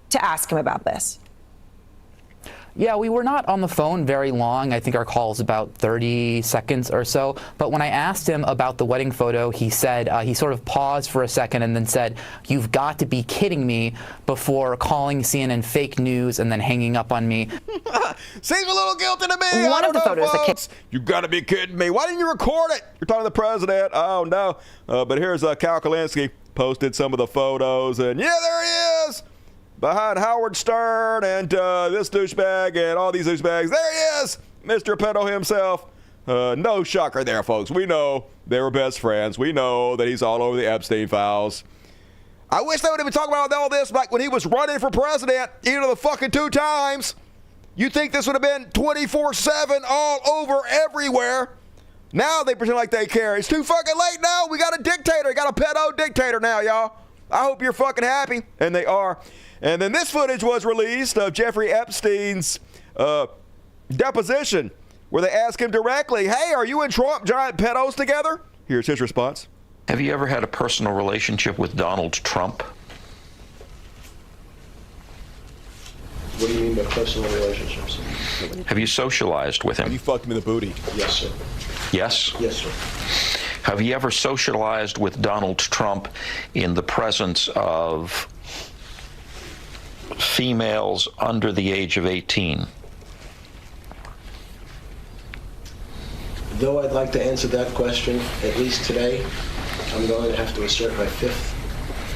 Speaker 16: to ask him about this.
Speaker 17: Yeah, we were not on the phone very long. I think our call was about 30 seconds or so. But when I asked him about the wedding photo, he said, he sort of paused for a second and then said, "You've got to be kidding me," before calling CNN fake news and then hanging up on me.
Speaker 3: Seems a little guilty to me.
Speaker 16: One of the photos that came.
Speaker 3: You got to be kidding me. Why didn't you record it? You're talking to the president. Oh, no. But here's Cal Kalinske posted some of the photos. And yeah, there he is. Behind Howard Stern and this douchebag and all these douchebags. There he is, Mr. Pedo himself. No shocker there, folks. We know they were best friends. We know that he's all over the Epstein files. I wish they would have been talking about all this like when he was running for president, either the fucking 2 times. You think this would have been 24/7 all over everywhere. Now they pretend like they care. It's too fucking late now. We got a dictator. We got a pedo dictator now, y'all. I hope you're fucking happy. And they are. And then this footage was released of Jeffrey Epstein's deposition, where they asked him directly, "Hey, are you and Trump giant pedos together?" Here's his response.
Speaker 18: Have you ever had a personal relationship with Donald Trump?
Speaker 19: What do you mean by personal relationships?
Speaker 18: Have you socialized with him?
Speaker 3: Have you fucked him in the booty?
Speaker 19: Yes, sir.
Speaker 18: Yes?
Speaker 19: Yes, sir.
Speaker 18: Have you ever socialized with Donald Trump in the presence of females under the age of 18?
Speaker 19: Though I'd like to answer that question, at least today, I'm going to have to assert my 5th,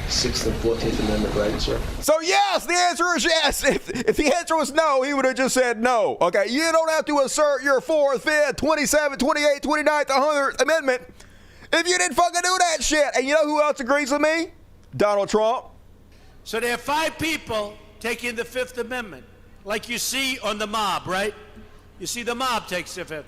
Speaker 19: 6th, and 14th Amendment rights, sir.
Speaker 3: So yes, the answer is yes. If the answer was no, he would have just said no. Okay, you don't have to assert your 4th, 5th, 27th, 28th, 29th, 100th Amendment if you didn't fucking do that shit. And you know who else agrees with me? Donald Trump.
Speaker 20: So there are 5 people taking the 5th Amendment, like you see on the mob, right? You see the mob takes the 5th.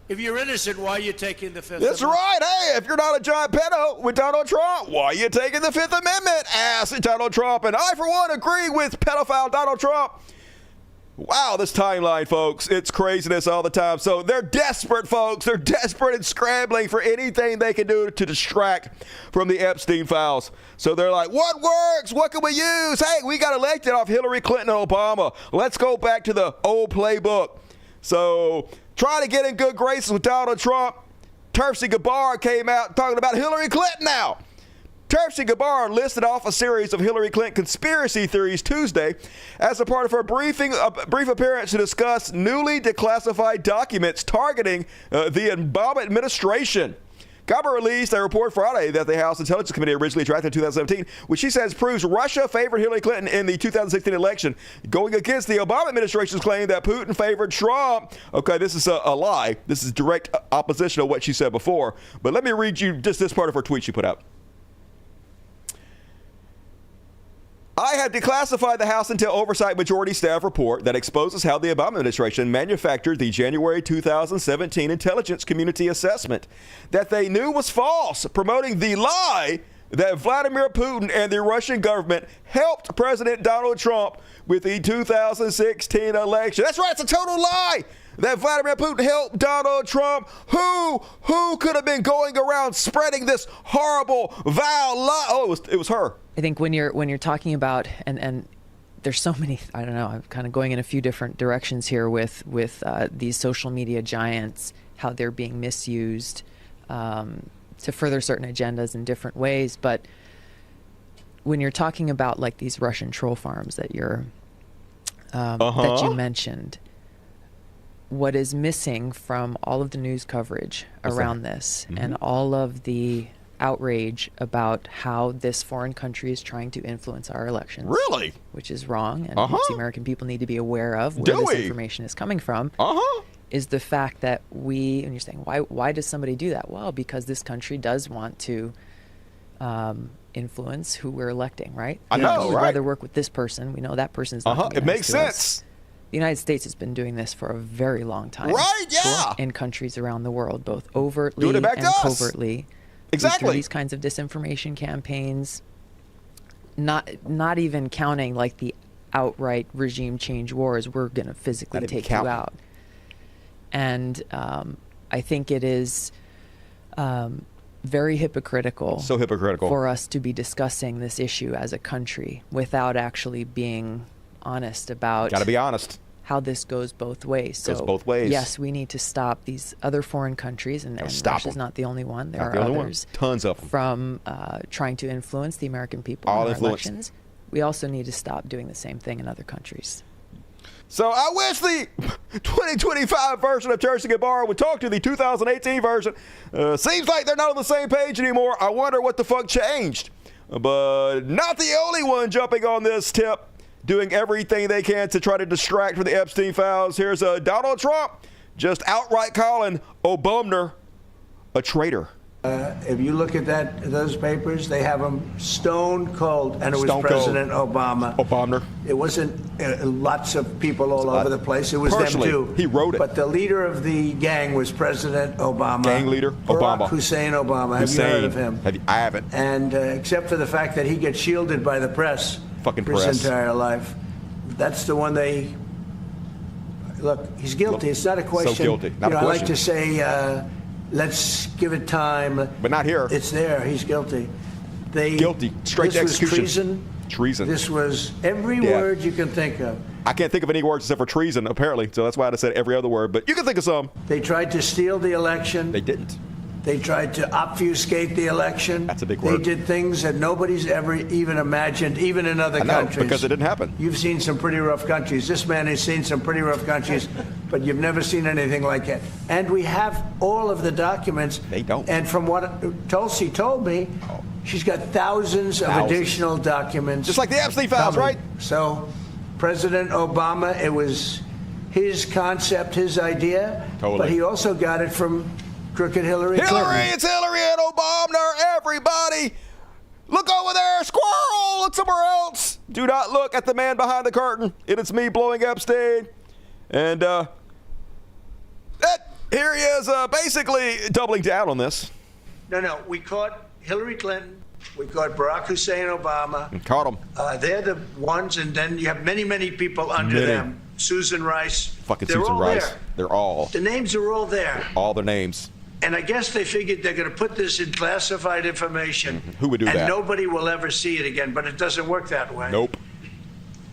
Speaker 20: If you're innocent, why are you taking the 5th Amendment?
Speaker 3: That's right. Hey, if you're not a giant pedo with Donald Trump, why are you taking the 5th Amendment? Ask Donald Trump. And I, for one, agree with pedophile Donald Trump. Wow, this timeline, folks. It's craziness all the time. So they're desperate, folks. They're desperate and scrambling for anything they can do to distract from the Epstein files. So they're like, what works? What can we use? Hey, we got elected off Hillary Clinton and Obama. Let's go back to the old playbook. So try to get in good graces with Donald Trump. Tulsi Gabbard came out talking about Hillary Clinton now. Tulsi Gabbard listed off a series of Hillary Clinton conspiracy theories Tuesday as a part of her brief appearance to discuss newly declassified documents targeting the Obama administration. Gabbard released a report Friday that the House Intelligence Committee originally drafted in 2017, which she says proves Russia favored Hillary Clinton in the 2016 election, going against the Obama administration's claim that Putin favored Trump. Okay, this is a lie. This is direct opposition to what she said before. But let me read you just this part of her tweet she put out. I have declassified the House Intel Oversight Majority Staff report that exposes how the Obama administration manufactured the January 2017 intelligence community assessment that they knew was false, promoting the lie that Vladimir Putin and the Russian government helped President Donald Trump with the 2016 election. That's right, it's a total lie that Vladimir Putin helped Donald Trump. Who could have been going around spreading this horrible, vile lie? Oh, it was her.
Speaker 21: I think when you're talking about, and there's so many, I don't know, I'm kind of going in a few different directions here with these social media giants, how they're being misused to further certain agendas in different ways. But when you're talking about like these Russian troll farms that that you mentioned, what is missing from all of the news coverage around this and all of the outrage about how this foreign country is trying to influence our elections.
Speaker 3: Really?
Speaker 21: Which is wrong, and which the American people need to be aware of where this information is coming from. Is the fact that and you're saying, why does somebody do that? Well, because this country does want to influence who we're electing, right?
Speaker 3: I know,
Speaker 21: We'd
Speaker 3: right?
Speaker 21: rather work with this person. We know that person's not gonna be
Speaker 3: It
Speaker 21: nice
Speaker 3: makes
Speaker 21: to us.
Speaker 3: sense.
Speaker 21: The United States has been doing this for a very long time.
Speaker 3: Right, yeah.
Speaker 21: In countries around the world, both overtly
Speaker 3: Doing it back
Speaker 21: and
Speaker 3: to us.
Speaker 21: covertly.
Speaker 3: Exactly.
Speaker 21: Through these kinds of disinformation campaigns, not even counting like the outright regime change wars, we're going to physically take you out. And I think it is very hypocritical.
Speaker 3: So hypocritical.
Speaker 21: For us to be discussing this issue as a country without actually being honest about.
Speaker 3: Got to be honest.
Speaker 21: How this goes both ways.
Speaker 3: Goes both ways.
Speaker 21: Yes, we need to stop these other foreign countries, and Russia's not the only one. There
Speaker 3: Not
Speaker 21: are
Speaker 3: the only one.
Speaker 21: others.
Speaker 3: Tons of them.
Speaker 21: From trying to influence the American people in our elections. We also need to stop doing the same thing in other countries.
Speaker 3: So I wish the 2025 version of Church to Get Borrowed would talk to the 2018 version. Seems like they're not on the same page anymore. I wonder what the fuck changed. But not the only one jumping on this tip, doing everything they can to try to distract from the Epstein files. Here's Donald Trump just outright calling Obama a traitor.
Speaker 9: If you look at those papers, they have him stone cold, and it was President Obama. It wasn't lots of people all over the place. It was them too.
Speaker 3: He wrote it.
Speaker 9: But the leader of the gang was President Obama.
Speaker 3: Gang leader, Obama.
Speaker 9: Hussein Obama. Have you heard of him?
Speaker 3: I haven't.
Speaker 9: And except for the fact that he gets shielded by the press for his entire life, that's the one they. Look, he's guilty. It's not a question.
Speaker 3: So guilty. Not a question.
Speaker 9: I like to say. Let's give it time.
Speaker 3: But not here.
Speaker 9: It's there. He's guilty.
Speaker 3: Guilty. Straight to execution.
Speaker 9: This was
Speaker 3: treason.
Speaker 9: This was every word you can think of.
Speaker 3: I can't think of any words except for treason, apparently. So that's why I said every other word. But you can think of some.
Speaker 9: They tried to steal the election.
Speaker 3: They didn't.
Speaker 9: They tried to obfuscate the election.
Speaker 3: That's a big word.
Speaker 9: They did things that nobody's ever even imagined, even in other countries.
Speaker 3: Because it didn't happen.
Speaker 9: You've seen some pretty rough countries. This man has seen some pretty rough countries, but you've never seen anything like it. And we have all of the documents.
Speaker 3: They don't.
Speaker 9: And from what Tulsi told me, she's got thousands of additional documents.
Speaker 3: Just like the Epstein files, right?
Speaker 9: So President Obama, it was his concept, his idea.
Speaker 3: Totally.
Speaker 9: But he also got it from crooked Hillary Clinton.
Speaker 3: It's Hillary and Obama. Everybody, look over there. Squirrel, look somewhere else. Do not look at the man behind the curtain. It is me blowing Epstein. And here he is basically doubling down on this.
Speaker 9: No, we caught Hillary Clinton. We caught Barack Hussein Obama.
Speaker 3: And caught him.
Speaker 9: They're the ones, and then you have many, many people under them. Susan Rice.
Speaker 3: Fucking
Speaker 9: They're
Speaker 3: Susan
Speaker 9: all
Speaker 3: Rice.
Speaker 9: there.
Speaker 3: They're all.
Speaker 9: The names are all there.
Speaker 3: All their names.
Speaker 9: And I guess they figured they're going to put this in classified information.
Speaker 3: Who would do that?
Speaker 9: And nobody will ever see it again, but it doesn't work that way.
Speaker 3: Nope.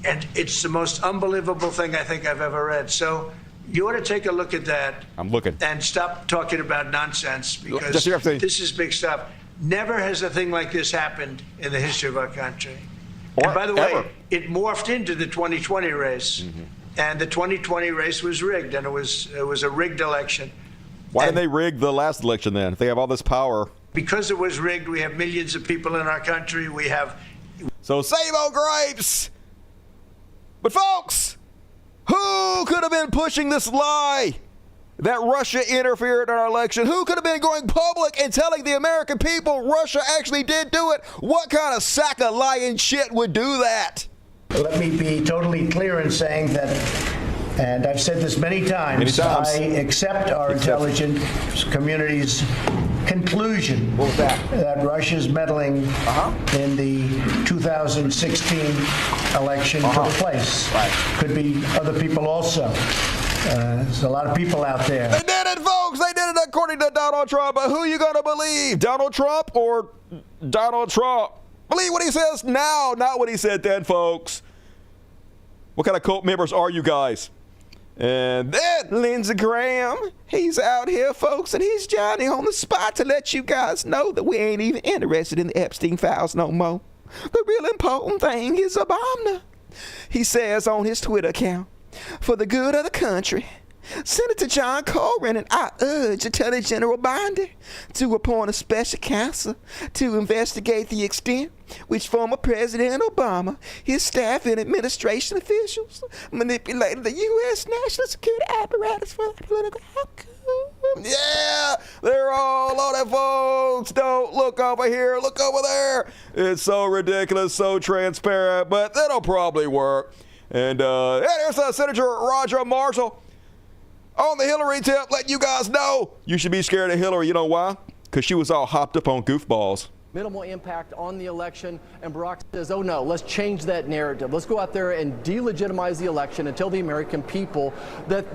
Speaker 9: And it's the most unbelievable thing I think I've ever read. So you ought to take a look at that.
Speaker 3: I'm looking.
Speaker 9: And stop talking about nonsense, because
Speaker 3: Just your thing.
Speaker 9: this is big stuff. Never has a thing like this happened in the history of our country. And by the
Speaker 3: ever.
Speaker 9: way, it morphed into the 2020 race. And the 2020 race was rigged, and it was a rigged election.
Speaker 3: Why didn't they rig the last election then? If they have all this power.
Speaker 9: Because it was rigged, we have millions of people in our country. We have.
Speaker 3: So same old grapes. But folks, who could have been pushing this lie that Russia interfered in our election? Who could have been going public and telling the American people Russia actually did do it? What kind of sack of lying shit would do that?
Speaker 9: Let me be totally clear in saying that, and I've said this many times. I accept our intelligence community's conclusion that Russia's meddling in the 2016 election took place. Could be other people also. There's a lot of people out there.
Speaker 3: They did it, folks. They did it according to Donald Trump. But who you gonna believe? Donald Trump or Donald Trump? Believe what he says now, not what he said then, folks. What kind of cult members are you guys? And then Lindsey Graham, he's out here, folks, and he's Johnny on the spot to let you guys know that we ain't even interested in the Epstein files no more. The real important thing is Obama. He says on his Twitter account, for the good of the country,
Speaker 8: Senator John Corwin and I urge Attorney General Bondi to appoint a special counsel to investigate the extent which former President Obama, his staff, and administration officials manipulated the U.S. national security apparatus for their political outcome. Yeah, they're all on it, folks. Don't look over here, look over there. It's so ridiculous, so transparent, but that'll probably work. And there's Senator Roger Marshall on the Hillary tip, letting you guys know you should be scared of Hillary. You know why? Because she was all hopped up on goofballs.
Speaker 1: Minimal impact on the election, and Barack says, oh no, let's change that narrative. Let's go out there and delegitimize the election and tell the American people that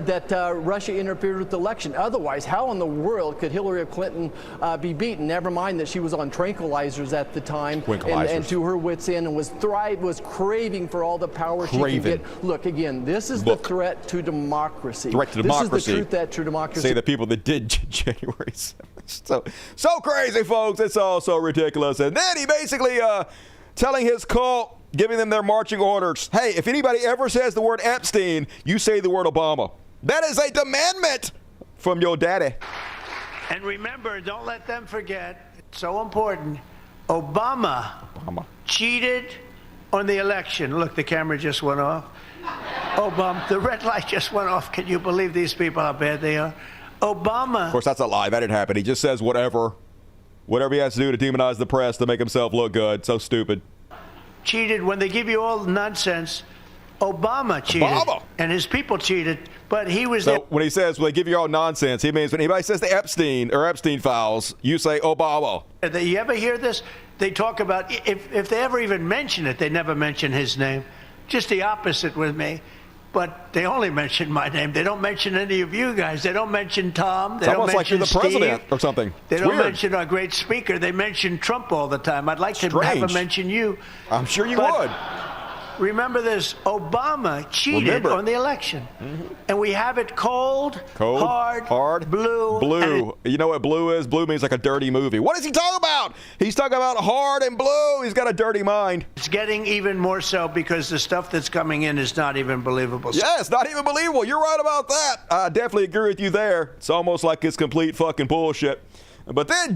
Speaker 1: Russia interfered with the election. Otherwise, how in the world could Hillary Clinton be beaten? Never mind that she was on tranquilizers at the time and to her wits' end and was craving for all the power she could get. Look, again, this is the threat to democracy.
Speaker 3: Threat to democracy.
Speaker 1: This is the truth that true democracy.
Speaker 3: Say the people that did January 7th. So crazy, folks. It's all so ridiculous. And then he basically telling his cult, giving them their marching orders. Hey, if anybody ever says the word Epstein, you say the word Obama. That is a demandment from your daddy.
Speaker 9: And remember, don't let them forget, it's so important, Obama cheated on the election. Look, the camera just went off. Obama, the red light just went off. Can you believe these people, how bad they are? Obama.
Speaker 3: Of course, that's a lie. That didn't happen. He just says whatever he has to do to demonize the press to make himself look good. So stupid.
Speaker 9: Cheated when they give you all nonsense. Obama cheated. And his people cheated, but he was there.
Speaker 3: When he says, well, they give you all nonsense, he means when anybody says the Epstein or Epstein files, you say Obama.
Speaker 9: You ever hear this? They talk about, if they ever even mention it, they never mention his name. Just the opposite with me. But they only mention my name. They don't mention any of you guys. They don't mention Tom. They
Speaker 3: it's
Speaker 9: don't
Speaker 3: almost like you're the
Speaker 9: Steve.
Speaker 3: president or something.
Speaker 9: They
Speaker 3: it's
Speaker 9: don't
Speaker 3: weird.
Speaker 9: mention our great speaker. They mention Trump all the time. I'd like to have them mention you.
Speaker 3: I'm sure you would.
Speaker 9: Remember this, Obama cheated on the election. And we have it cold, hard, blue.
Speaker 3: You know what blue is? Blue means like a dirty movie. What is he talking about? He's talking about hard and blue. He's got a dirty mind.
Speaker 9: It's getting even more so because the stuff that's coming in is not even believable.
Speaker 3: Yes, not even believable. You're right about that. I definitely agree with you there. It's almost like it's complete fucking bullshit. But then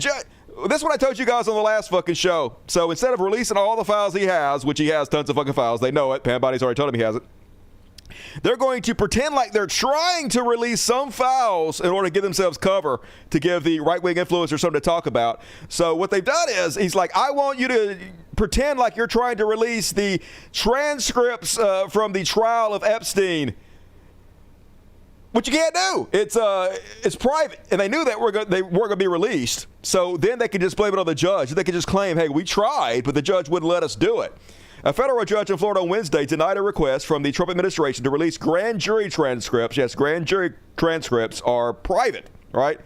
Speaker 3: this is what I told you guys on the last fucking show. So instead of releasing all the files he has, which he has tons of fucking files, they know it. Pam Body's already told him he has it. They're going to pretend like they're trying to release some files in order to give themselves cover to give the right-wing influencer something to talk about. So what they've done is, he's like, I want you to pretend like you're trying to release the transcripts from the trial of Epstein. Which you can't do. It's private, and they knew that they weren't going to be released. So then they could just blame it on the judge. They could just claim, hey, we tried, but the judge wouldn't let us do it. A federal judge in Florida on Wednesday denied a request from the Trump administration to release grand jury transcripts. Yes, grand jury transcripts are private, right?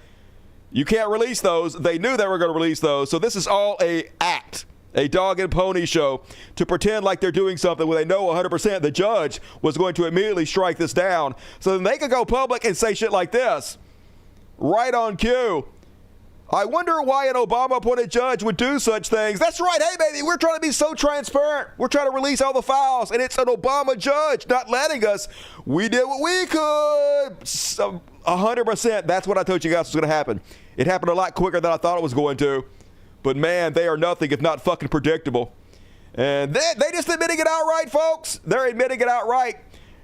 Speaker 3: You can't release those. They knew they were going to release those. So this is all a act. A dog and pony show to pretend like they're doing something when they know 100% the judge was going to immediately strike this down. So then they could go public and say shit like this. Right on cue. I wonder why an Obama-appointed judge would do such things. That's right. Hey, baby, we're trying to be so transparent. We're trying to release all the files, and it's an Obama judge not letting us. We did what we could. 100%. That's what I told you guys was going to happen. It happened a lot quicker than I thought it was going to. But, man, they are nothing if not fucking predictable. And they just admitting it outright, folks. They're admitting it outright.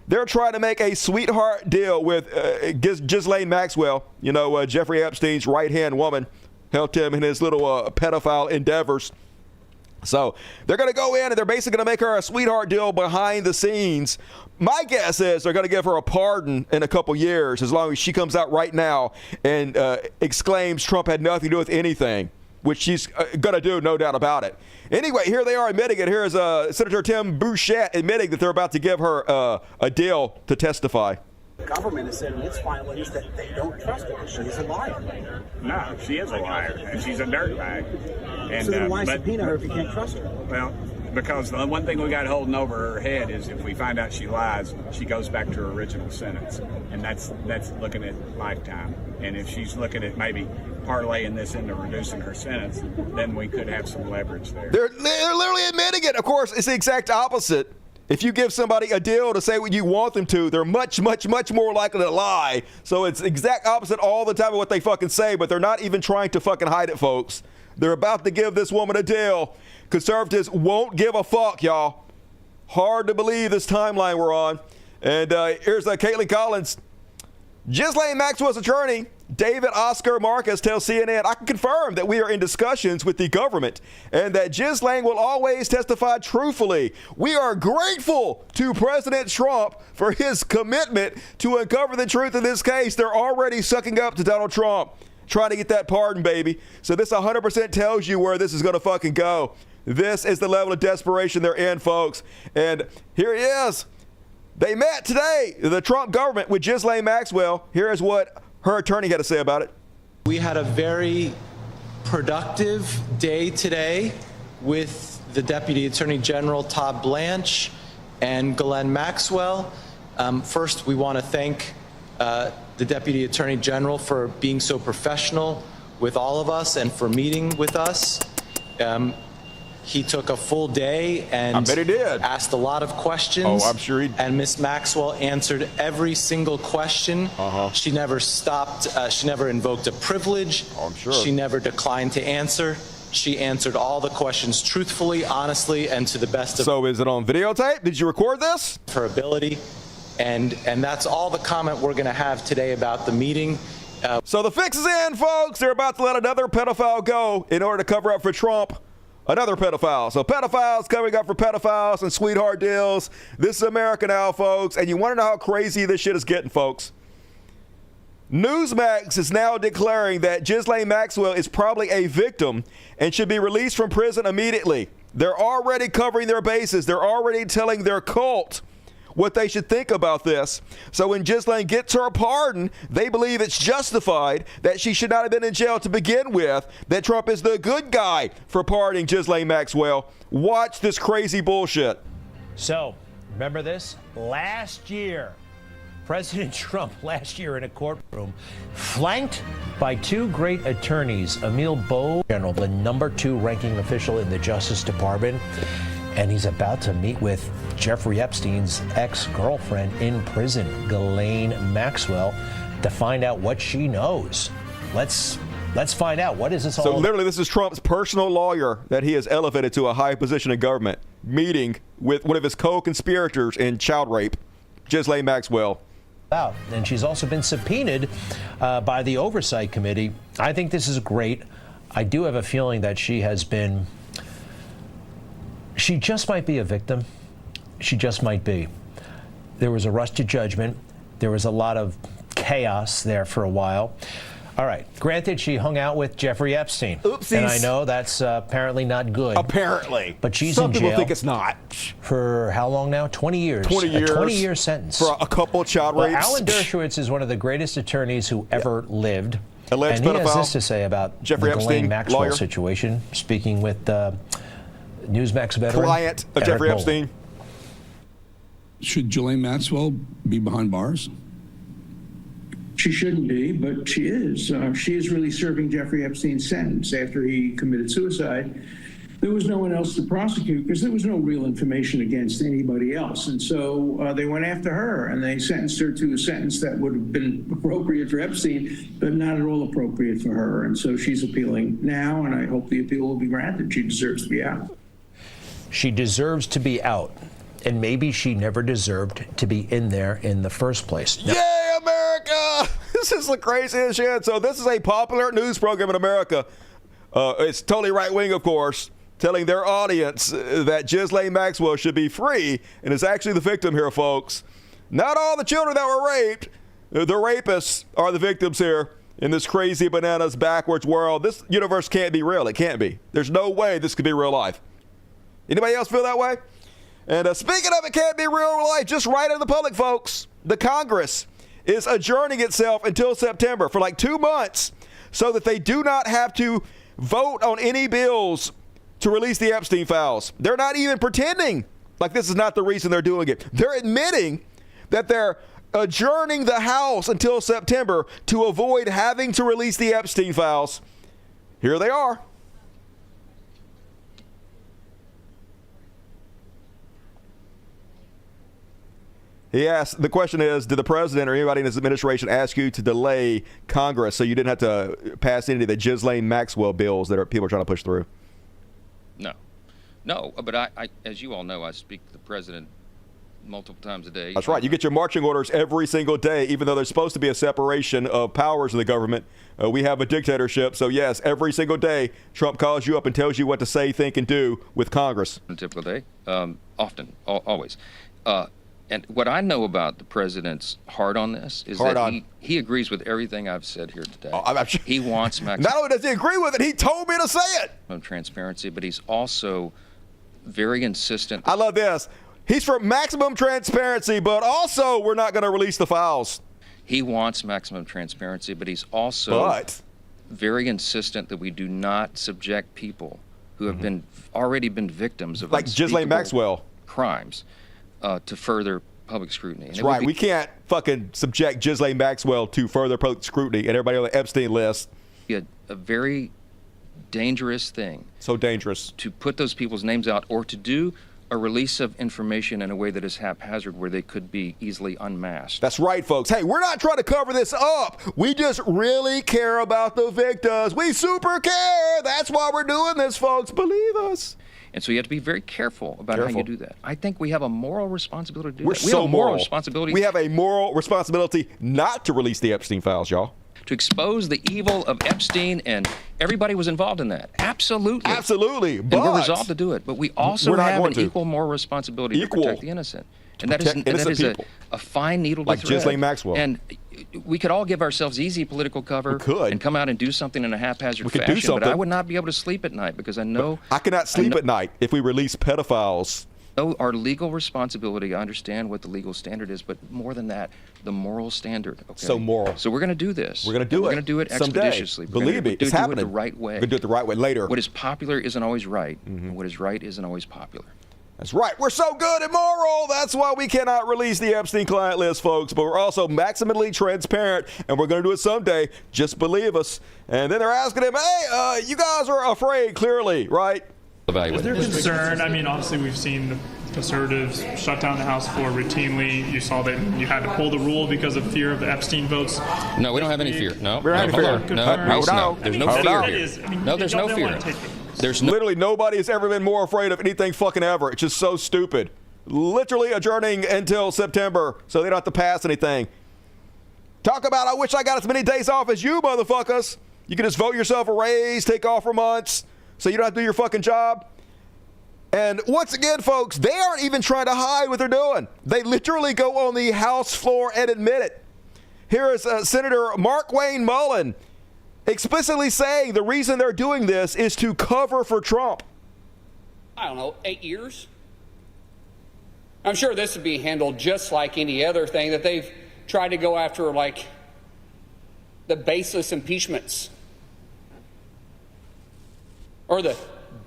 Speaker 3: They're trying to make a sweetheart deal with Ghislaine Maxwell, Jeffrey Epstein's right-hand woman, helped him in his little pedophile endeavors. So they're going to go in and they're basically going to make her a sweetheart deal behind the scenes. My guess is they're going to give her a pardon in a couple years as long as she comes out right now and exclaims Trump had nothing to do with anything, which she's going to do, no doubt about it. Anyway, here they are admitting it. Here is Senator Tim Burchett admitting that they're about to give her a deal to testify.
Speaker 22: The government has said in its filings that they don't trust her. She's a liar.
Speaker 23: No, she is a liar, and she's a dirtbag. And,
Speaker 22: so then why subpoena her if you can't trust her?
Speaker 23: Well, because the one thing we got holding over her head is if we find out she lies, she goes back to her original sentence, and that's looking at lifetime. And if she's looking at maybe parlaying this into reducing her sentence, then we could have some leverage there.
Speaker 3: They're literally admitting it. Of course, it's the exact opposite. If you give somebody a deal to say what you want them to, they're much, much, much more likely to lie. So it's exact opposite all the time of what they fucking say, but they're not even trying to fucking hide it, folks. They're about to give this woman a deal. Conservatives won't give a fuck, y'all. Hard to believe this timeline we're on. And here's Caitlin Collins. Ghislaine Maxwell's attorney, David Oscar Marcus, tells CNN, I can confirm that we are in discussions with the government and that Ghislaine will always testify truthfully. We are grateful to President Trump for his commitment to uncover the truth in this case. They're already sucking up to Donald Trump, trying to get that pardon, baby. So this 100% tells you where this is going to fucking go. This is the level of desperation they're in, folks. And here he is. They met today, the Trump government, with Ghislaine Maxwell. Here is what her attorney had to say about it.
Speaker 4: We had a very productive day today with the Deputy Attorney General Todd Blanche and Ghislaine Maxwell. First, we want to thank the Deputy Attorney General for being so professional with all of us and for meeting with us. He took a full day and
Speaker 3: I bet he did.
Speaker 4: Asked a lot of questions.
Speaker 3: Oh, I'm sure he did.
Speaker 4: And Ms. Maxwell answered every single question. She never stopped. She never invoked a privilege.
Speaker 3: Oh, I'm sure.
Speaker 4: She never declined to answer. She answered all the questions truthfully, honestly, and to the best of
Speaker 3: So is it on videotape? Did you record this?
Speaker 4: Her ability. And that's all the comment we're going to have today about the meeting.
Speaker 3: So the fix is in, folks. They're about to let another pedophile go in order to cover up for Trump. Another pedophile. So pedophiles coming up for pedophiles and sweetheart deals. This is America now, folks. And you want to know how crazy this shit is getting, folks? Newsmax is now declaring that Ghislaine Maxwell is probably a victim and should be released from prison immediately. They're already covering their bases. They're already telling their cult what they should think about this. So when Ghislaine gets her pardon, they believe it's justified, that she should not have been in jail to begin with, that Trump is the good guy for pardoning Ghislaine Maxwell. Watch this crazy bullshit.
Speaker 5: So, remember this? Last year, President Trump last year in a courtroom, flanked by two great attorneys, Emil Bowe, General, the #2 ranking official in the Justice Department, and he's about to meet with Jeffrey Epstein's ex-girlfriend in prison, Ghislaine Maxwell, to find out what she knows. Let's find out. What is this all
Speaker 3: So
Speaker 5: about?
Speaker 3: literally, this is Trump's personal lawyer that he has elevated to a high position in government, meeting with one of his co-conspirators in child rape, Ghislaine Maxwell.
Speaker 5: And she's also been subpoenaed by the Oversight Committee. I think this is great. I do have a feeling that she just might be a victim. She just might be. There was a rush to judgment. There was a lot of chaos there for a while. All right. Granted, she hung out with Jeffrey Epstein.
Speaker 3: Oopsies.
Speaker 5: And I know that's apparently not good.
Speaker 3: Apparently.
Speaker 5: But she's
Speaker 3: Some
Speaker 5: in jail.
Speaker 3: people think it's not.
Speaker 5: For how long now? 20 years.
Speaker 3: 20 years.
Speaker 5: A 20-year sentence.
Speaker 3: For a couple of child
Speaker 5: Well,
Speaker 3: rapes.
Speaker 5: Alan Dershowitz is one of the greatest attorneys who ever lived.
Speaker 3: Alleged
Speaker 5: and he has
Speaker 3: pedophile.
Speaker 5: this to say about
Speaker 3: Jeffrey
Speaker 5: the
Speaker 3: Epstein,
Speaker 5: Ghislaine Maxwell
Speaker 3: lawyer.
Speaker 5: situation, speaking with Newsmax veteran
Speaker 3: Client of
Speaker 5: Eric
Speaker 3: Jeffrey
Speaker 5: Bolling.
Speaker 3: Epstein.
Speaker 6: Should Ghislaine Maxwell be behind bars?
Speaker 22: She shouldn't be, but she is. She is really serving Jeffrey Epstein's sentence after he committed suicide. There was no one else to prosecute because there was no real information against anybody else. And so they went after her and they sentenced her to a sentence that would have been appropriate for Epstein, but not at all appropriate for her. And so she's appealing now, and I hope the appeal will be granted. She deserves to be out.
Speaker 5: She deserves to be out. And maybe she never deserved to be in there in the first place. Now,
Speaker 3: Yay, America! This is the craziest shit. So this is a popular news program in America. It's totally right-wing, of course, telling their audience that Ghislaine Maxwell should be free and is actually the victim here, folks. Not all the children that were raped. The rapists are the victims here in this crazy bananas backwards world. This universe can't be real. It can't be. There's no way this could be real life. Anybody else feel that way? And speaking of it can't be real life, just right in the public, folks. The Congress is adjourning itself until September for like 2 months so that they do not have to vote on any bills to release the Epstein files. They're not even pretending like this is not the reason they're doing it. They're admitting that they're adjourning the House until September to avoid having to release the Epstein files. Here they are. He asked, the question is, did the president or anybody in his administration ask you to delay Congress so you didn't have to pass any of the Ghislaine Maxwell bills that people are trying to push through?
Speaker 2: No, but I, as you all know, I speak to the president multiple times a day.
Speaker 3: That's right. You get your marching orders every single day, even though there's supposed to be a separation of powers in the government. We have a dictatorship. So, yes, every single day, Trump calls you up and tells you what to say, think, and do with Congress.
Speaker 2: A typical day, often, always. And what I know about the president's heart on this is he agrees with everything I've said here today.
Speaker 3: I'm sure.
Speaker 2: He wants maximum.
Speaker 3: Not only does he agree with it, he told me to say it.
Speaker 2: Transparency, but he's also very insistent.
Speaker 3: I love this. He's for maximum transparency, but also we're not going to release the files.
Speaker 2: He wants maximum transparency, but he's also very insistent that we do not subject people who have already been victims of
Speaker 3: like Ghislaine Maxwell
Speaker 2: crimes to further public scrutiny.
Speaker 3: That's right. We can't fucking subject Ghislaine Maxwell to further public scrutiny and everybody on the Epstein list.
Speaker 2: A very dangerous thing.
Speaker 3: So dangerous.
Speaker 2: To put those people's names out or to do a release of information in a way that is haphazard where they could be easily unmasked.
Speaker 3: That's right, folks. Hey, we're not trying to cover this up. We just really care about the victims. We super care. That's why we're doing this, folks. Believe us.
Speaker 2: And so you have to be very careful about how you do that. I think we have a moral responsibility to do that.
Speaker 3: We have a moral
Speaker 2: responsibility.
Speaker 3: We have a moral responsibility not to release the Epstein files, y'all.
Speaker 2: To expose the evil of Epstein, and everybody was involved in that. Absolutely.
Speaker 3: Absolutely.
Speaker 2: And we're resolved to do it. But we also have an equal moral responsibility to protect the innocent. And that is a fine needle to thread.
Speaker 3: Like Ghislaine Maxwell.
Speaker 2: And we could all give ourselves easy political cover and come out and do something in a haphazard fashion. But I would not be able to sleep at night because I know...
Speaker 3: I cannot sleep at night if we release pedophiles.
Speaker 2: Our legal responsibility, I understand what the legal standard is, but more than that, the moral standard. Okay?
Speaker 3: So moral.
Speaker 2: So we're going to do this.
Speaker 3: We're going to do it.
Speaker 2: We're going to do it expeditiously.
Speaker 3: Believe me, it's happening.
Speaker 2: Do it the right way.
Speaker 3: We're going to do it the right way later.
Speaker 2: What is popular isn't always right, and what is right isn't always popular.
Speaker 3: That's right. We're so good and moral. That's why we cannot release the Epstein client list, folks. But we're also maximally transparent, and we're going to do it someday. Just believe us. And then they're asking him, hey, you guys are afraid, clearly, right?
Speaker 7: Is there concern? I mean, obviously, we've seen the conservatives shut down the House floor routinely. You saw that you had to pull the rule because of fear of the Epstein votes.
Speaker 2: No, we don't have any fear. No.
Speaker 3: We don't have any fear.
Speaker 2: No. There's no fear here. No, there's no fear.
Speaker 3: There's literally nobody has ever been more afraid of anything fucking ever. It's just so stupid. Literally adjourning until September so they don't have to pass anything. Talk about, I wish I got as many days off as you motherfuckers. You can just vote yourself a raise, take off for months so you don't have to do your fucking job. And once again, folks, they aren't even trying to hide what they're doing. They literally go on the House floor and admit it. Here is Senator Mark Wayne Mullen explicitly saying the reason they're doing this is to cover for Trump.
Speaker 11: I don't know, 8 years? I'm sure this would be handled just like any other thing that they've tried to go after, like the baseless impeachments or the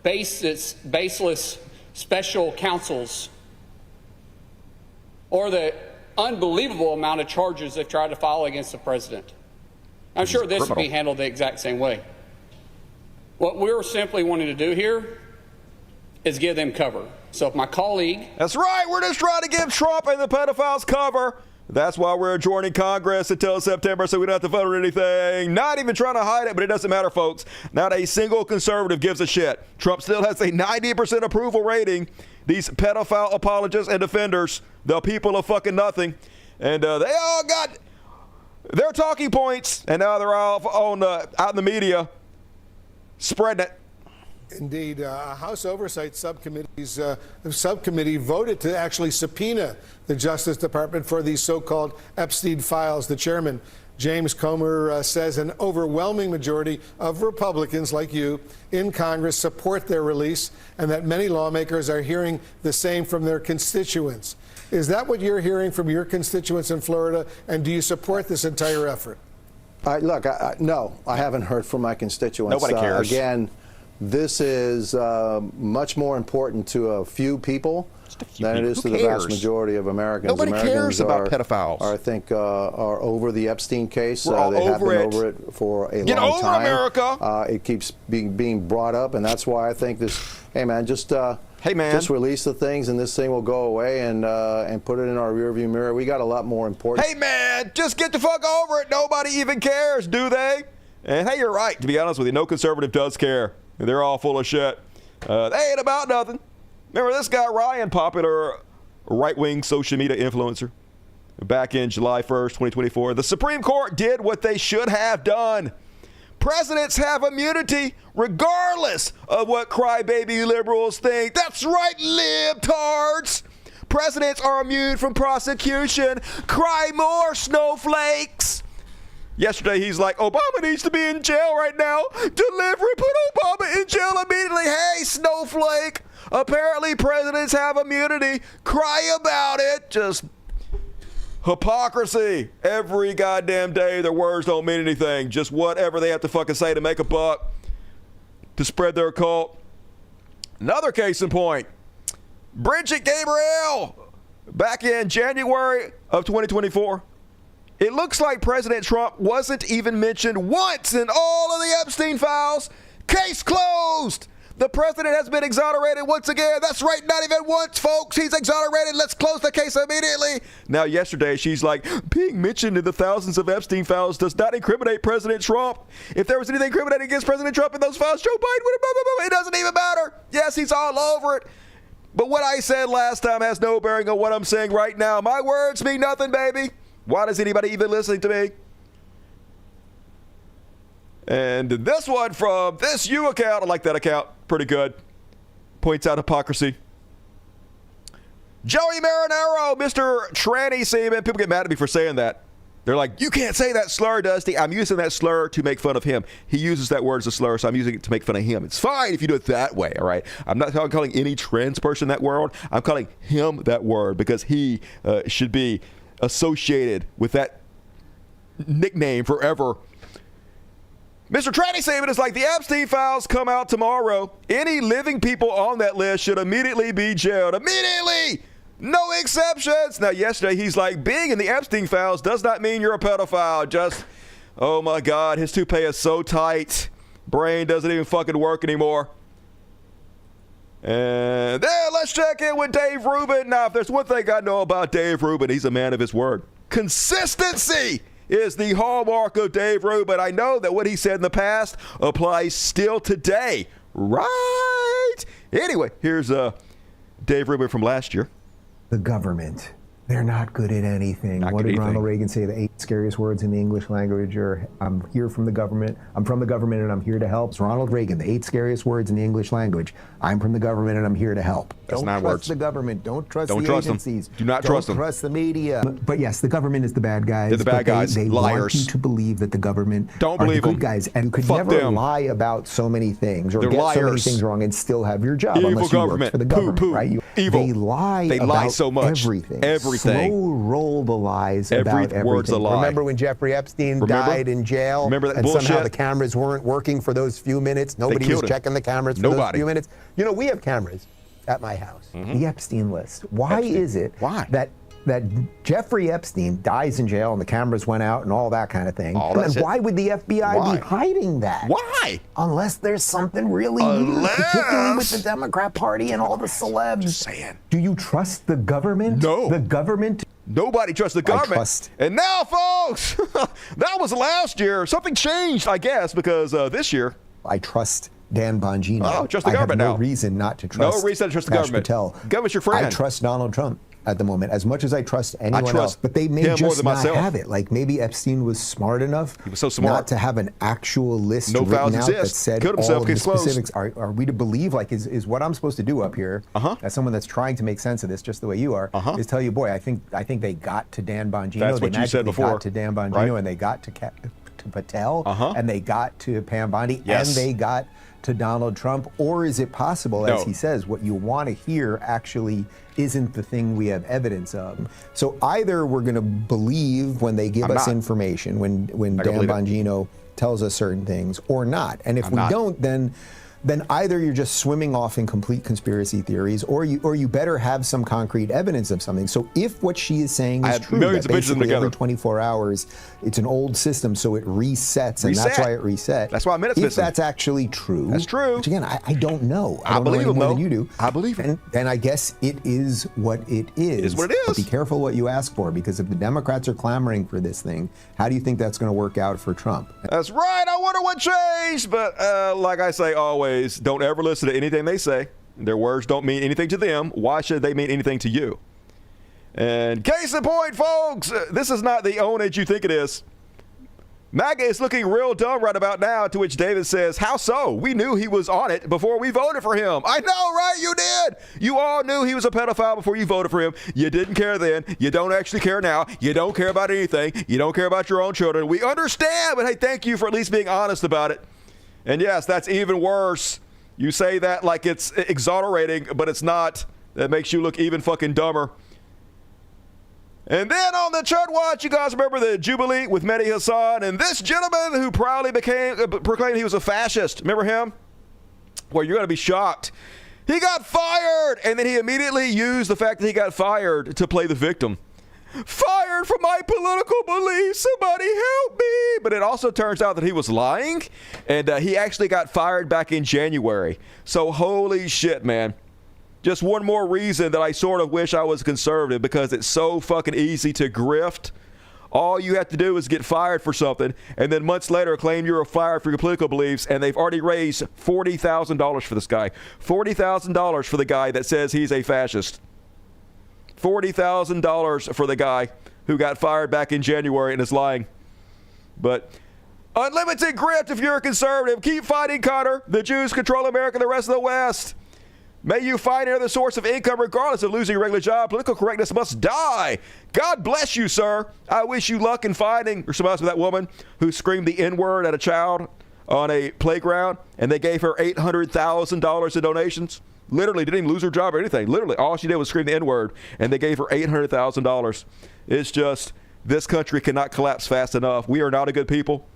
Speaker 11: baseless special counsels or the unbelievable amount of charges they've tried to file against the president. I'm sure this would be handled the exact same way. What we're simply wanting to do here is give them cover. So if my colleague...
Speaker 3: That's right. We're just trying to give Trump and the pedophiles cover. That's why we're adjourning Congress until September so we don't have to vote on anything. Not even trying to hide it, but it doesn't matter, folks. Not a single conservative gives a shit. Trump still has a 90% approval rating. These pedophile apologists and defenders, the people of fucking nothing. And they all got their talking points, and now they're all on, out in the media spreading it.
Speaker 24: Indeed. House Oversight Subcommittee voted to actually subpoena the Justice Department for these so-called Epstein files. The chairman, James Comer, says an overwhelming majority of Republicans like you in Congress support their release and that many lawmakers are hearing the same from their constituents. Is that what you're hearing from your constituents in Florida, and do you support this entire effort?
Speaker 25: Look, no, I haven't heard from my constituents.
Speaker 3: Nobody cares.
Speaker 25: Again, this is much more important to a few people than it is to the vast majority of Americans.
Speaker 3: Nobody cares about pedophiles.
Speaker 25: I think are over the Epstein case.
Speaker 3: We're all
Speaker 25: they have
Speaker 3: over
Speaker 25: been over it for a long time.
Speaker 3: Get over America!
Speaker 25: It keeps being brought up, and that's why I think this. Hey, man, just
Speaker 3: Hey, man.
Speaker 25: Just release the things, and this thing will go away, and put it in our rearview mirror. We got a lot more important.
Speaker 3: Hey, man, just get the fuck over it. Nobody even cares, do they? And hey, you're right. To be honest with you, no conservative does care. They're all full of shit. They ain't about nothing. Remember this guy Ryan, popular right-wing social media influencer, back in July 1st, 2024. The Supreme Court did what they should have done. Presidents have immunity regardless of what crybaby liberals think. That's right, libtards. Presidents are immune from prosecution. Cry more, snowflakes. Yesterday, he's like, Obama needs to be in jail right now. Delivery, put Obama in jail immediately. Hey, snowflake. Apparently, presidents have immunity. Cry about it. Just hypocrisy. Every goddamn day, their words don't mean anything. Just whatever they have to fucking say to make a buck, to spread their cult. Another case in point. Bridget Gabriel, back in January of 2024. It looks like President Trump wasn't even mentioned once in all of the Epstein files. Case closed. The president has been exonerated once again. That's right, not even once, folks. He's exonerated. Let's close the case immediately. Now, yesterday, she's like, being mentioned in the thousands of Epstein files does not incriminate President Trump. If there was anything incriminating against President Trump in those files, Joe Biden would have, it doesn't even matter. Yes, he's all over it. But what I said last time has no bearing on what I'm saying right now. My words mean nothing, baby. Why does anybody even listen to me? And this one from this you account, I like that account, pretty good. Points out hypocrisy. Joey Marinero, Mr. Tranny Seaman. People get mad at me for saying that. They're like, you can't say that slur, Dusty. I'm using that slur to make fun of him. He uses that word as a slur, so I'm using it to make fun of him. It's fine if you do it that way, all right? I'm not calling any trans person that word. I'm calling him that word because he should be associated with that nickname forever. Mr. Tranny Seaman is like, the Epstein files come out tomorrow. Any living people on that list should immediately be jailed. Immediately! No exceptions. Now, yesterday, he's like, being in the Epstein files does not mean you're a pedophile. Just, oh my God, his toupee is so tight. Brain doesn't even fucking work anymore. And then let's check in with Dave Rubin. Now, if there's one thing I know about Dave Rubin, he's a man of his word. Consistency is the hallmark of Dave Rubin. I know that what he said in the past applies still today. Right? Anyway, here's Dave Rubin from last year.
Speaker 10: The government. They're not good at anything. What did Ronald Reagan say? The 8 scariest words in the English language are, I'm here from the government. I'm from the government and I'm here to help. It's Ronald Reagan, the 8 scariest words in the English language. I'm from the government and I'm here to help.
Speaker 3: That's
Speaker 10: Don't trust the government. Don't trust the agencies.
Speaker 3: Do not trust them.
Speaker 10: Don't trust the media. But yes, the government is the bad guys.
Speaker 3: They're the bad guys.
Speaker 10: They
Speaker 3: liars.
Speaker 10: Want you to believe that the government
Speaker 3: don't
Speaker 10: are
Speaker 3: believe
Speaker 10: the good
Speaker 3: them.
Speaker 10: guys. And you could
Speaker 3: Fuck
Speaker 10: never
Speaker 3: them.
Speaker 10: lie about so many things or
Speaker 3: They're
Speaker 10: get
Speaker 3: liars.
Speaker 10: so many things wrong and still have your job
Speaker 3: Evil
Speaker 10: unless you
Speaker 3: government.
Speaker 10: work for the government,
Speaker 3: Poo, poo.
Speaker 10: right?
Speaker 3: Evil.
Speaker 10: They lie
Speaker 3: They
Speaker 10: about
Speaker 3: lie so much.
Speaker 10: everything.
Speaker 3: Everything.
Speaker 10: Slow roll the lies
Speaker 3: Every
Speaker 10: about everything.
Speaker 3: word's a lie.
Speaker 10: Remember when Jeffrey Epstein died in jail?
Speaker 3: Remember that
Speaker 10: and
Speaker 3: bullshit?
Speaker 10: somehow the cameras weren't working for those few minutes? Nobody was
Speaker 3: killed him.
Speaker 10: checking the cameras for those few minutes? You know, we have cameras at my house. The Epstein list. Why is it that Jeffrey Epstein dies in jail and the cameras went out and all that kind of thing? And then why would the FBI be hiding that?
Speaker 3: Why?
Speaker 10: Unless there's something really weird, particularly with the Democrat Party and all the celebs.
Speaker 3: Just saying.
Speaker 10: Do you trust the government?
Speaker 3: No.
Speaker 10: The government?
Speaker 3: Nobody trusts the government. And now, folks, that was last year. Something changed, I guess, because this year.
Speaker 10: I trust Dan Bongino.
Speaker 3: Oh, trust the government
Speaker 10: I have
Speaker 3: now.
Speaker 10: No reason not to trust.
Speaker 3: No reason to trust the
Speaker 10: Kash
Speaker 3: government.
Speaker 10: Patel.
Speaker 3: Government's your friend.
Speaker 10: I trust Donald Trump at the moment as much as I trust anyone
Speaker 3: trust
Speaker 10: else. But they may
Speaker 3: him more
Speaker 10: just
Speaker 3: than
Speaker 10: not
Speaker 3: myself.
Speaker 10: have it. Like maybe Epstein was smart enough.
Speaker 3: He was so smart.
Speaker 10: Not to have an actual list
Speaker 3: No
Speaker 10: written
Speaker 3: files
Speaker 10: out that
Speaker 3: exist.
Speaker 10: said
Speaker 3: Killed himself,
Speaker 10: all of the
Speaker 3: case closed.
Speaker 10: specifics. Are we to believe? Like is what I'm supposed to do up here? As someone that's trying to make sense of this, just the way you are, is tell you, boy, I think they got to Dan Bongino.
Speaker 3: That's
Speaker 10: they
Speaker 3: what you said before.
Speaker 10: Got to Dan Bongino,
Speaker 3: right?
Speaker 10: and they got to Patel, and they got to Pam Bondi,
Speaker 3: Yes.
Speaker 10: and they got to Donald Trump? Or is it possible, as
Speaker 3: No.
Speaker 10: he says, what you want to hear actually isn't the thing we have evidence of? So either we're going to believe when they give us information, when Dan Bongino tells us certain things, or not. And if we don't, then then either you're just swimming off in complete conspiracy theories, or you better have some concrete evidence of something. So if what she is saying is true,
Speaker 3: millions
Speaker 10: that
Speaker 3: of pictures
Speaker 10: basically
Speaker 3: together.
Speaker 10: every 24 hours, it's an old system, so it resets, and that's why it reset.
Speaker 3: That's why minutes
Speaker 10: If
Speaker 3: missing.
Speaker 10: that's actually true,
Speaker 3: That's true.
Speaker 10: Which again, I don't know.
Speaker 3: I
Speaker 10: don't
Speaker 3: believe
Speaker 10: know
Speaker 3: him,
Speaker 10: any more
Speaker 3: though.
Speaker 10: than you do.
Speaker 3: I believe him.
Speaker 10: And I guess it is what it is.
Speaker 3: It is what it is.
Speaker 10: But be careful what you ask for, because if the Democrats are clamoring for this thing, how do you think that's going to work out for Trump?
Speaker 3: That's right. I wonder what changed. But like I say always, don't ever listen to anything they say. Their words don't mean anything to them. Why should they mean anything to you? And case in point, folks, this is not the ownage you think it is. MAGA is looking real dumb right about now, to which David says, how so? We knew he was on it before we voted for him. I know, right? You did. You all knew he was a pedophile before you voted for him. You didn't care then. You don't actually care now. You don't care about anything. You don't care about your own children. We understand, but hey, thank you for at least being honest about it. And yes, that's even worse. You say that like it's exonerating, but it's not. That makes you look even fucking dumber. And then on the Chud Watch, you guys remember the Jubilee with Mehdi Hassan and this gentleman who proudly proclaimed he was a fascist. Remember him? Well, you're going to be shocked. He got fired, and then he immediately used the fact that he got fired to play the victim. Fired for my political beliefs. Somebody help me. But it also turns out that he was lying, and he actually got fired back in January. So holy shit, man. Just one more reason that I sort of wish I was conservative, because it's so fucking easy to grift. All you have to do is get fired for something, and then months later claim you're fired for your political beliefs, and they've already raised $40,000 for this guy. $40,000 for the guy that says he's a fascist. $40,000 for the guy who got fired back in January and is lying. But unlimited grift if you're a conservative. Keep fighting, Connor. The Jews control America and the rest of the West. May you find another source of income regardless of losing your regular job. Political correctness must die. God bless you, sir. I wish you luck in finding, or somebody with that woman who screamed the N-word at a child on a playground, and they gave her $800,000 in donations. Literally didn't even lose her job or anything. Literally, all she did was scream the N-word, and they gave her $800,000. It's just, this country cannot collapse fast enough. We are not a good people.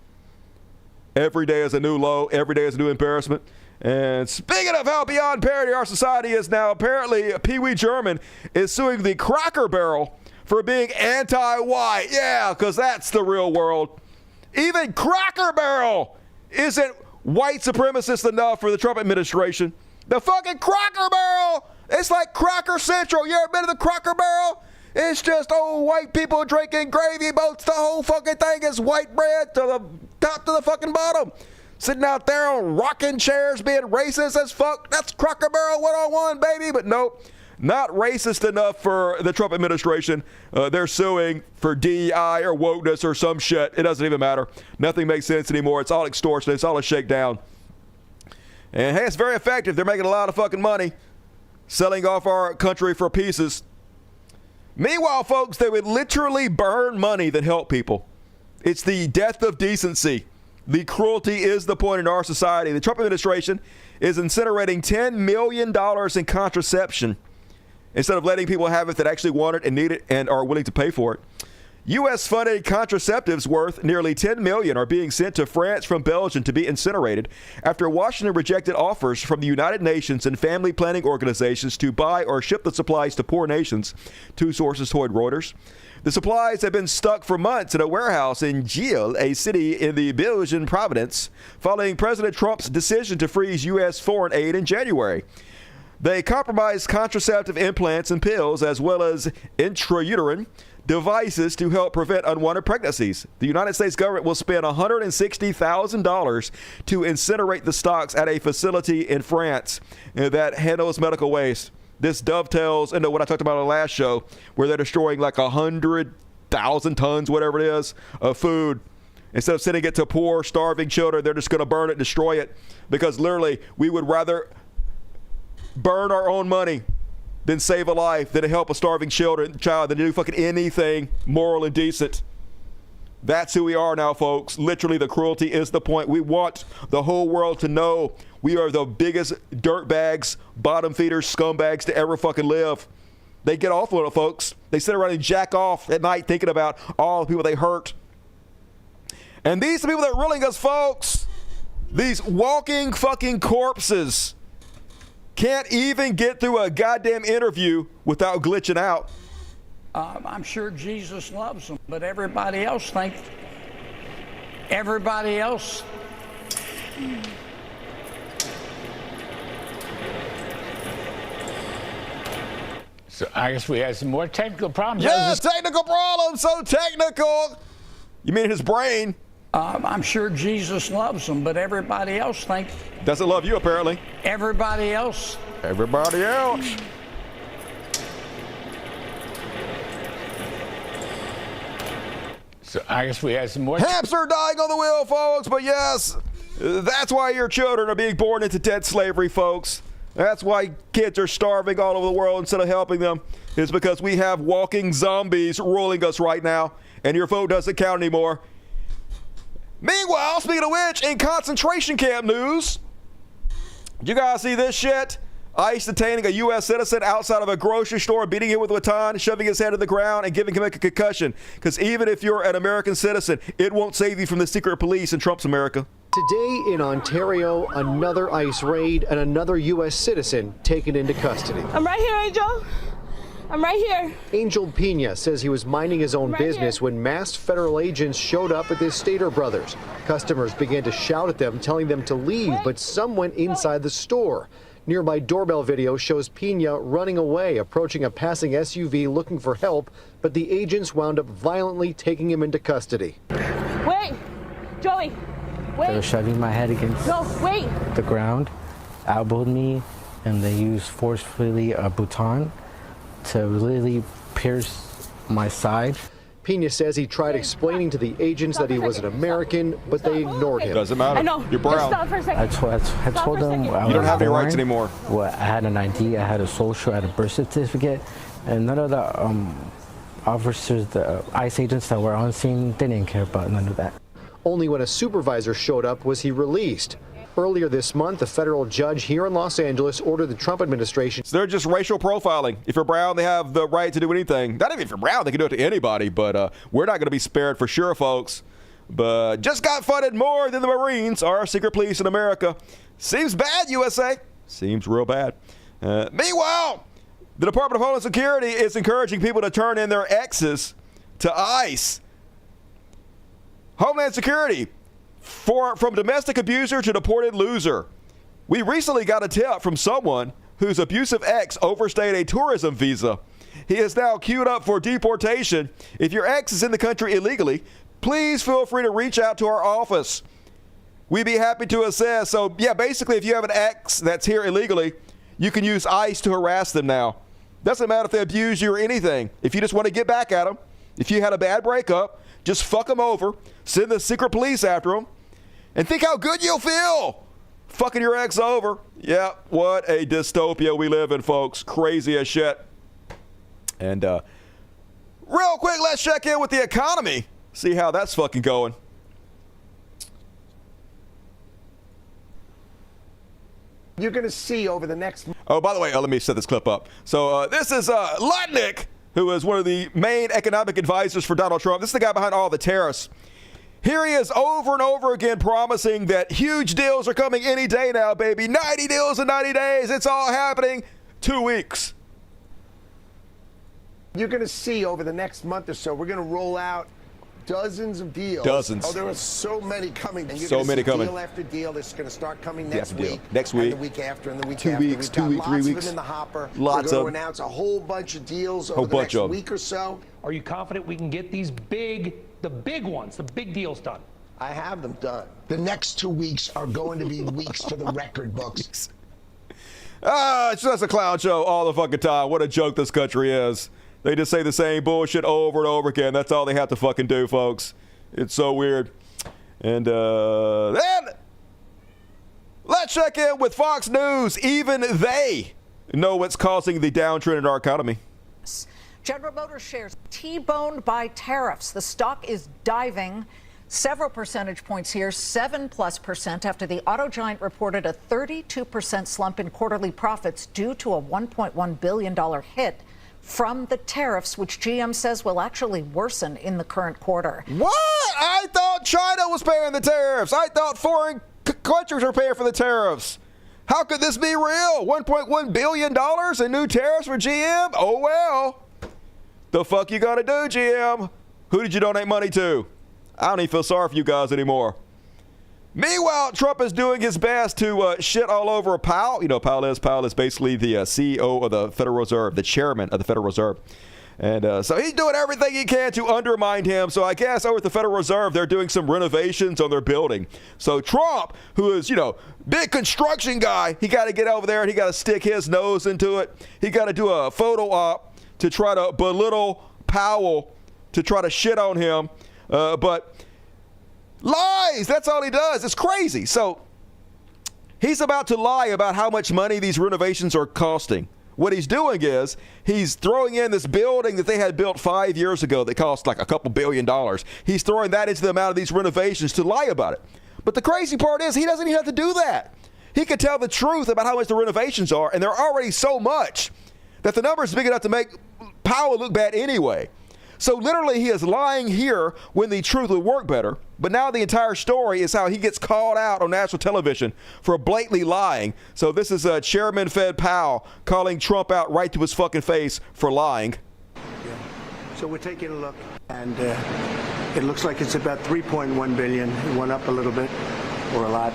Speaker 3: Every day is a new low. Every day is a new embarrassment. And speaking of how beyond parody our society is now, apparently Pee Wee German is suing the Cracker Barrel for being anti-white. Yeah, because that's the real world. Even Cracker Barrel isn't white supremacist enough for the Trump administration. The fucking Cracker Barrel! It's like Cracker Central. You ever been to the Cracker Barrel? It's just old white people drinking gravy boats. The whole fucking thing is white bread to the top to the fucking bottom. Sitting out there on rocking chairs being racist as fuck. That's Cracker Barrel 101, baby. But nope, not racist enough for the Trump administration. They're suing for DEI or wokeness or some shit. It doesn't even matter. Nothing makes sense anymore. It's all extortion. It's all a shakedown. And hey, it's very effective. They're making a lot of fucking money selling off our country for pieces. Meanwhile, folks, they would literally burn money than help people. It's the death of decency. The cruelty is the point in our society. The Trump administration is incinerating $10 million in contraception instead of letting people have it that actually want it and need it and are willing to pay for it. U.S.-funded contraceptives worth nearly $10 million are being sent to France from Belgium to be incinerated after Washington rejected offers from the United Nations and family planning organizations to buy or ship the supplies to poor nations, two sources told Reuters. The supplies have been stuck for months in a warehouse in Gilles, a city in the Belgian province, following President Trump's decision to freeze U.S. foreign aid in January. They comprise contraceptive implants and pills, as well as intrauterine devices to help prevent unwanted pregnancies. The United States government will spend $160,000 to incinerate the stocks at a facility in France that handles medical waste. This dovetails into what I talked about on the last show, where they're destroying like 100,000 tons, whatever it is, of food. Instead of sending it to poor, starving children, they're just going to burn it, destroy it, because literally we would rather burn our own money than save a life, than to help a starving child, than to do fucking anything moral and decent. That's who we are now, folks. Literally, the cruelty is the point. We want the whole world to know we are the biggest dirtbags, bottom feeders, scumbags to ever fucking live. They get off on it, folks. They sit around and jack off at night thinking about all the people they hurt. And these are the people that are ruling us, folks. These walking fucking corpses can't even get through a goddamn interview without glitching out.
Speaker 12: I'm sure Jesus loves them, but everybody else thinks everybody else.
Speaker 13: So I guess we had some more technical problems.
Speaker 3: Yes, technical problems. So technical. You mean his brain?
Speaker 12: I'm sure Jesus loves them, but everybody else thinks.
Speaker 3: Doesn't love you, apparently.
Speaker 12: Everybody else.
Speaker 3: Everybody else.
Speaker 13: So I guess we had some more.
Speaker 3: Hamster dying on the wheel, folks. But yes, that's why your children are being born into debt slavery, folks. That's why kids are starving all over the world instead of helping them. It's because we have walking zombies ruling us right now, and your vote doesn't count anymore. Meanwhile, speaking of which, in concentration camp news, you guys see this shit? ICE detaining a U.S. citizen outside of a grocery store, beating him with a baton, shoving his head to the ground, and giving him a concussion. Because even if you're an American citizen, it won't save you from the secret police in Trump's America.
Speaker 14: Today in Ontario, another ICE raid and another U.S. citizen taken into custody.
Speaker 15: I'm right here, Angel. I'm right here.
Speaker 14: Angel Pena says he was minding his own business when masked federal agents showed up at the Stater Brothers. Customers began to shout at them, telling them to leave, but some went inside the store. Nearby doorbell video shows Pena running away, approaching a passing SUV looking for help, but the agents wound up violently taking him into custody.
Speaker 15: Wait, Joey, wait.
Speaker 17: They were shoving my head against the ground, elbowed me, and they used forcefully a baton to really pierce my side.
Speaker 14: Pena says he tried explaining to the agents that he was an American, but they ignored him.
Speaker 3: Doesn't matter.
Speaker 15: I know.
Speaker 3: You're brown.
Speaker 15: Stop for a second.
Speaker 17: I told them
Speaker 3: you don't have any rights anymore.
Speaker 17: Well, I had an ID, I had a social, I had a birth certificate, and none of the officers, the ICE agents that were on scene, they didn't care about none of that.
Speaker 14: Only when a supervisor showed up was he released. Earlier this month, a federal judge here in Los Angeles ordered the Trump administration.
Speaker 3: So they're just racial profiling. If you're brown, they have the right to do anything. Not even if you're brown, they can do it to anybody, but we're not going to be spared for sure, folks. But just got funded more than the Marines, our secret police in America. Seems bad, USA. Seems real bad. Meanwhile, the Department of Homeland Security is encouraging people to turn in their exes to ICE. Homeland Security. From domestic abuser to deported loser. We recently got a tip from someone whose abusive ex overstayed a tourism visa. He is now queued up for deportation. If your ex is in the country illegally, please feel free to reach out to our office. We'd be happy to assist. So, yeah, basically, if you have an ex that's here illegally, you can use ICE to harass them now. Doesn't matter if they abuse you or anything. If you just want to get back at them, if you had a bad breakup, just fuck them over, send the secret police after them, and think how good you'll feel fucking your ex over. Yeah, what a dystopia we live in, folks. Crazy as shit. And real quick, let's check in with the economy. See how that's fucking going.
Speaker 26: You're going to see over the next...
Speaker 3: Oh, by the way, let me set this clip up. So this is Lutnick, who is one of the main economic advisors for Donald Trump. This is the guy behind all the tariffs. Here he is over and over again promising that huge deals are coming any day now, baby. 90 deals in 90 days. It's all happening. 2 weeks.
Speaker 26: You're going to see over the next month or so, we're going to roll out dozens of deals.
Speaker 3: Dozens.
Speaker 26: Oh, there are so many coming. And you're
Speaker 3: So
Speaker 26: gonna
Speaker 3: many
Speaker 26: see
Speaker 3: coming.
Speaker 26: Deal after deal. This is going to start coming next week.
Speaker 3: Next
Speaker 26: and
Speaker 3: week.
Speaker 26: the week after, and the week
Speaker 3: 2
Speaker 26: after.
Speaker 3: weeks,
Speaker 26: We've
Speaker 3: 2
Speaker 26: got
Speaker 3: weeks, 3
Speaker 26: lots
Speaker 3: weeks.
Speaker 26: of them in the hopper.
Speaker 3: Lots
Speaker 26: We're
Speaker 3: of
Speaker 26: going to announce a whole bunch of deals
Speaker 3: Whole
Speaker 26: over the
Speaker 3: bunch
Speaker 26: next
Speaker 3: of them.
Speaker 26: week or so.
Speaker 27: Are you confident we can get these the big ones, the big deals done?
Speaker 26: I have them done. The next 2 weeks are going to be weeks for the record books.
Speaker 3: It's just a clown show all the fucking time. What a joke this country is. They just say the same bullshit over and over again. That's all they have to fucking do, folks. It's so weird. And then let's check in with Fox News. Even they know what's causing the downtrend in our economy.
Speaker 28: General Motors shares T-boned by tariffs. The stock is diving several percentage points here, 7+% after the auto giant reported a 32% slump in quarterly profits due to a $1.1 billion hit from the tariffs, which GM says will actually worsen in the current quarter.
Speaker 3: What? I thought China was paying the tariffs. I thought foreign countries are paying for the tariffs. How could this be real? $1.1 billion in new tariffs for GM? Oh, well. The fuck you gonna do, GM? Who did you donate money to? I don't even feel sorry for you guys anymore. Meanwhile, Trump is doing his best to shit all over Powell. You know, Powell is basically the CEO of the Federal Reserve, the chairman of the Federal Reserve. And so he's doing everything he can to undermine him. So I guess over at the Federal Reserve, they're doing some renovations on their building. So Trump, who is, big construction guy, he got to get over there and he got to stick his nose into it. He got to do a photo op to try to belittle Powell, to try to shit on him. But lies, that's all he does. It's crazy. So he's about to lie about how much money these renovations are costing. What he's doing is he's throwing in this building that they had built 5 years ago that cost like a couple $2 billion. He's throwing that into the amount of these renovations to lie about it. But the crazy part is he doesn't even have to do that. He could tell the truth about how much the renovations are, and they're already so much that the number is big enough to make Powell look bad anyway. So literally he is lying here when the truth would work better. But now the entire story is how he gets called out on national television for blatantly lying. So this is Chairman Fed Powell calling Trump out right to his fucking face for lying.
Speaker 1: Yeah. So we're taking a look, and it looks like it's about $3.1 billion. It went up a little bit, or a lot.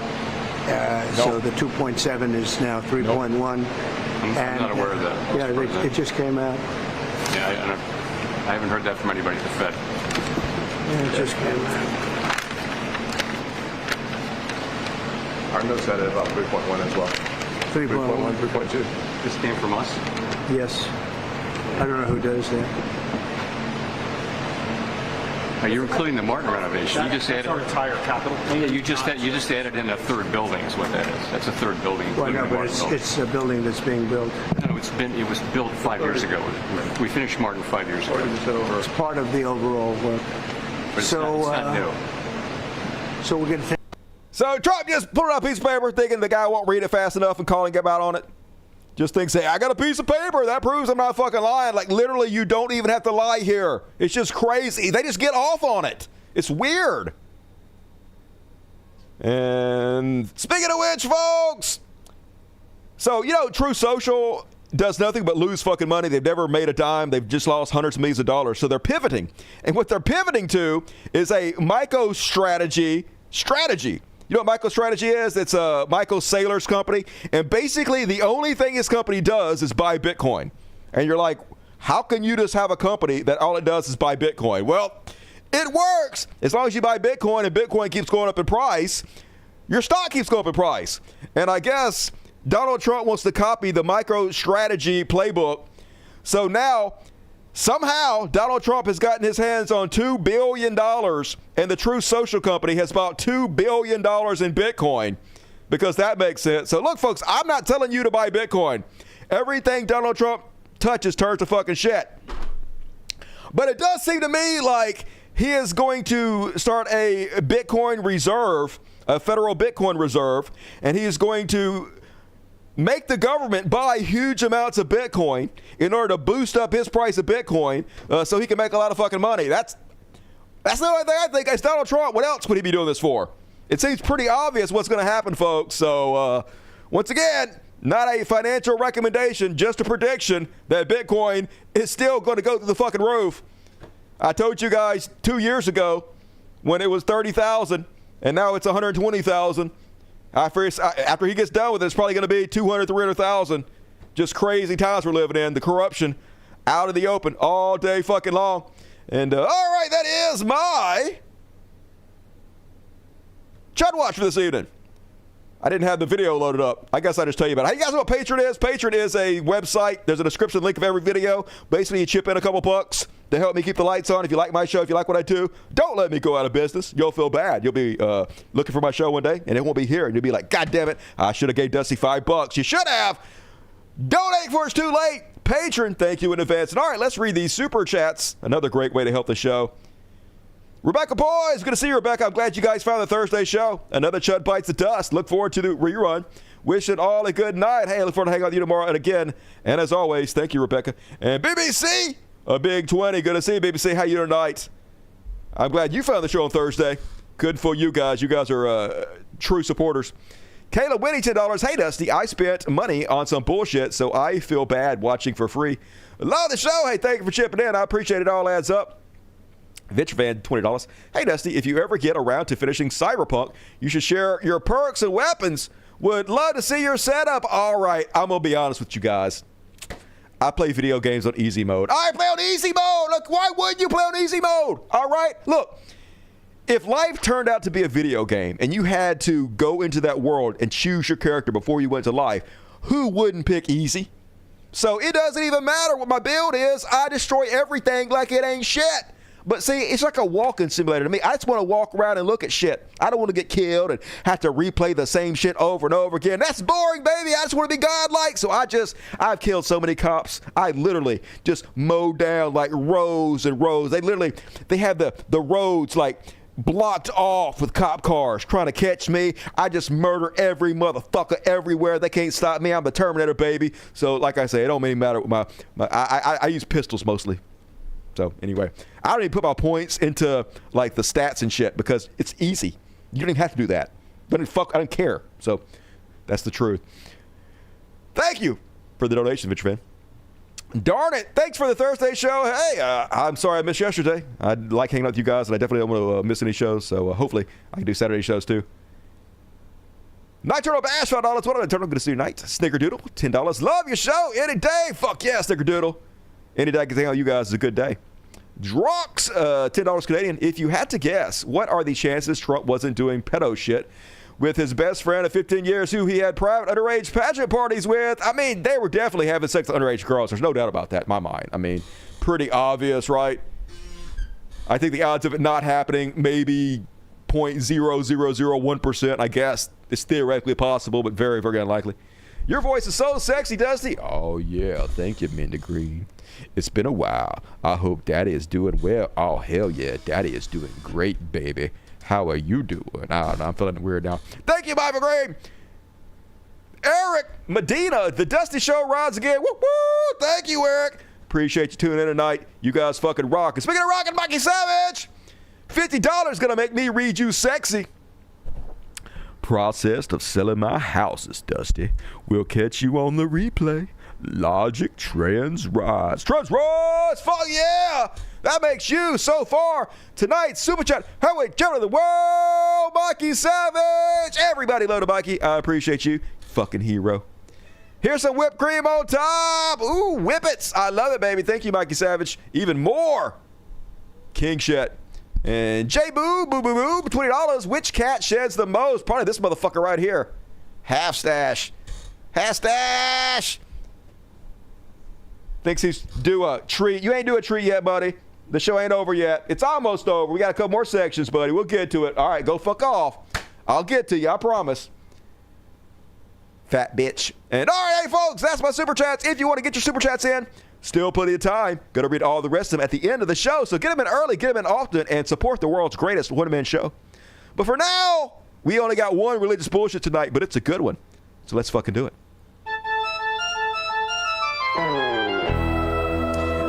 Speaker 1: So the 2.7 is now 3.1.
Speaker 8: I'm not aware of that.
Speaker 1: Yeah, it just came out.
Speaker 8: Yeah, I haven't heard that from anybody at the Fed.
Speaker 1: Yeah, it just came out.
Speaker 8: Our notes had it about 3.1 as well.
Speaker 1: 3.1,
Speaker 8: 3.2. This came from us?
Speaker 1: Yes. I don't know who does that.
Speaker 8: Are you including the Martin renovation? You just added
Speaker 1: our entire capital.
Speaker 8: Yeah, you just added in a third building. Is what that is. That's a third building.
Speaker 1: Well, no, but it's a building that's being built.
Speaker 8: No, it was built 5 years ago. We finished Martin 5 years ago.
Speaker 1: It's part of the overall work.
Speaker 8: But it's not new.
Speaker 1: So we're going to.
Speaker 3: So Trump just put it on a piece of paper, thinking the guy won't read it fast enough and calling him out on it. Just thinks, hey, I got a piece of paper. That proves I'm not fucking lying. Like, literally, you don't even have to lie here. It's just crazy. They just get off on it. It's weird. And speaking of which, folks, so, True Social does nothing but lose fucking money. They've never made a dime. They've just lost hundreds of millions of dollars. So they're pivoting. And what they're pivoting to is a MicroStrategy strategy. You know what MicroStrategy is? It's a Michael Saylor's company. And basically, the only thing his company does is buy Bitcoin. And you're like, how can you just have a company that all it does is buy Bitcoin? Well, it works. As long as you buy Bitcoin and Bitcoin keeps going up in price, your stock keeps going up in price. And I guess Donald Trump wants to copy the MicroStrategy playbook. So now, somehow, Donald Trump has gotten his hands on $2 billion, and the True Social company has bought $2 billion in Bitcoin, because that makes sense. So look, folks, I'm not telling you to buy Bitcoin. Everything Donald Trump touches turns to fucking shit. But it does seem to me like he is going to start a Bitcoin reserve, a federal Bitcoin reserve, and he is going to make the government buy huge amounts of Bitcoin in order to boost up his price of Bitcoin so he can make a lot of fucking money. That's the only thing I think. It's Donald Trump. What else would he be doing this for? It seems pretty obvious what's going to happen, folks. So, once again, not a financial recommendation, just a prediction that Bitcoin is still going to go through the fucking roof. I told you guys 2 years ago when it was 30,000 and now it's 120,000. After he gets done with it, it's probably going to be 200, 300,000. Just crazy times we're living in. The corruption out in the open all day fucking long. And all right, that is my Chud Watch for this evening. I didn't have the video loaded up. I guess I just tell you about it. Hey, you guys know what Patreon is? Patreon is a website. There's a description link of every video. Basically, you chip in a couple bucks to help me keep the lights on. If you like my show, if you like what I do, don't let me go out of business. You'll feel bad. You'll be looking for my show one day, and it won't be here. And you'll be like, God damn it, I should have gave Dusty $5. You should have. Donate before it's too late. Patron, thank you in advance. And all right, let's read these super chats. Another great way to help the show. Rebecca Boys, good to see you, Rebecca. I'm glad you guys found the Thursday show. Another Chud Bites the Dust. Look forward to the rerun. Wishing all a good night. Hey, I look forward to hanging out with you tomorrow. And again, and as always, thank you, Rebecca. And BBC, a big 20. Good to see you, BBC. How you doing tonight? I'm glad you found the show on Thursday. Good for you guys. You guys are true supporters. Kayla Winnie, $10. Hey, Dusty, I spent money on some bullshit, so I feel bad watching for free. Love the show. Hey, thank you for chipping in. I appreciate it. All adds up. Vitch Van, $20. Hey, Dusty, if you ever get around to finishing Cyberpunk, you should share your perks and weapons. Would love to see your setup. All right, I'm going to be honest with you guys. I play video games on easy mode. I play on easy mode. Look, why wouldn't you play on easy mode? All right, look. If life turned out to be a video game and you had to go into that world and choose your character before you went to life, who wouldn't pick easy? So it doesn't even matter what my build is. I destroy everything like it ain't shit. But see, it's like a walking simulator to me. I just want to walk around and look at shit. I don't want to get killed and have to replay the same shit over and over again. That's boring, baby. I just want to be godlike. So I've killed so many cops. I literally just mowed down like rows and rows. They have the roads like blocked off with cop cars trying to catch me. I just murder every motherfucker everywhere. They can't stop me. I'm the Terminator, baby. So like I say, it don't really matter what I use pistols mostly. So anyway, I don't even put my points into like the stats and shit because it's easy. You don't even have to do that. I don't care. So that's the truth. Thank you for the donation, Mitch Van. Darn it. Thanks for the Thursday show. Hey, I'm sorry I missed yesterday. I like hanging out with you guys, and I definitely don't want to miss any shows. So hopefully I can do Saturday shows too. Night Turtle Bash, $5. What on a turtle? Good to see you tonight. Snickerdoodle, $10. Love your show any day. Fuck yeah, Snickerdoodle. Any day I can hang out with you guys is a good day. Drox, $10 Canadian. If you had to guess, what are the chances Trump wasn't doing pedo shit with his best friend of 15 years who he had private underage pageant parties with? I mean, they were definitely having sex with underage girls. There's no doubt about that in my mind. I mean, pretty obvious, right? I think the odds of it not happening maybe 0.0001%, I guess. It's theoretically possible, but very, very unlikely. Your voice is so sexy, Dusty. Oh, yeah. Thank you, Minda Green. It's been a while. I hope Daddy is doing well. Oh, hell yeah. Daddy is doing great, baby. How are you doing? I don't know. I'm feeling weird now. Thank you, Michael Green. Eric Medina, the Dusty Show rides again. Woo woo! Thank you, Eric. Appreciate you tuning in tonight. You guys fucking rock. And speaking of rocking, Mikey Savage, $50 gonna make me read you sexy. Process of selling my houses, Dusty. We'll catch you on the replay. Logic Trans Rise. Trans Rise! Fuck yeah! That makes you, so far, tonight's Super Chat Heavyweight Champion of the World, Mikey Savage! Everybody love to Mikey. I appreciate you. Fucking hero. Here's some whipped cream on top. Ooh, whippets. I love it, baby. Thank you, Mikey Savage. Even more. King shit. And J Boo, boo, boo, boo, $20. Which cat sheds the most? Probably this motherfucker right here. Half stash. Half stash. Thinks he's due a treat. You ain't due a treat yet, buddy. The show ain't over yet. It's almost over. We got a couple more sections, buddy. We'll get to it. All right, go fuck off. I'll get to you, I promise. Fat bitch. And all right, hey, folks, that's my Super Chats. If you want to get your Super Chats in, still plenty of time. Going to read all the rest of them at the end of the show. So get them in early, get them in often, and support the world's greatest one-man show. But for now, we only got one religious bullshit tonight, but it's a good one. So let's fucking do it.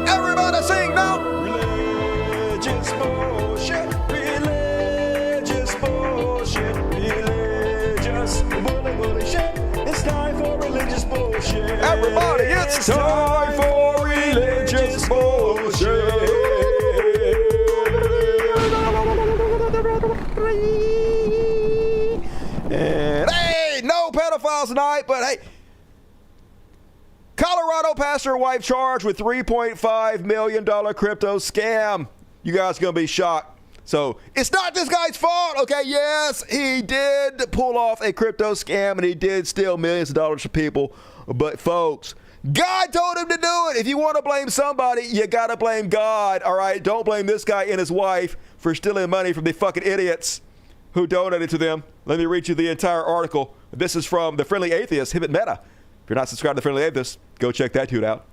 Speaker 3: Everybody sing now. Religious bullshit. Religious bullshit. Religious bullshit. It's time for religious bullshit. Everybody, it's time for religious bullshit. And hey, no pedophiles tonight, but hey, Colorado pastor wife charged with $3.5 million crypto scam. You guys are going to be shocked. So it's not this guy's fault, okay? Yes, he did pull off a crypto scam and he did steal millions of dollars from people. But folks, God told him to do it. If you want to blame somebody, you got to blame God, all right? Don't blame this guy and his wife for stealing money from the fucking idiots who donated to them. Let me read you the entire article. This is from The Friendly Atheist, him at Meta. If you're not subscribed to The Friendly Atheist, go check that dude out.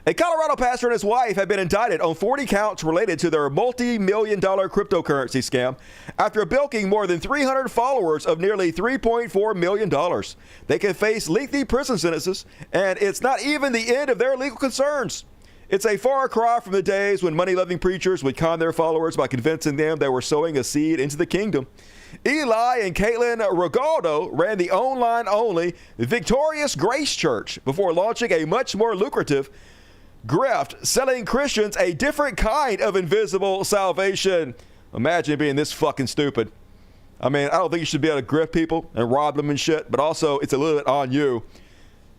Speaker 3: A Colorado pastor and his wife have been indicted on 40 counts related to their multi-million-dollar cryptocurrency scam after bilking more than 300 followers of nearly $3.4 million. They can face lengthy prison sentences, and it's not even the end of their legal concerns. It's a far cry from the days when money-loving preachers would con their followers by convincing them they were sowing a seed into the kingdom. Eli and Caitlin Regaldo ran the online-only Victorious Grace Church before launching a much more lucrative grift, selling Christians a different kind of invisible salvation. Imagine being this fucking stupid. I mean, I don't think you should be able to grift people and rob them and shit, but also it's a little bit on you.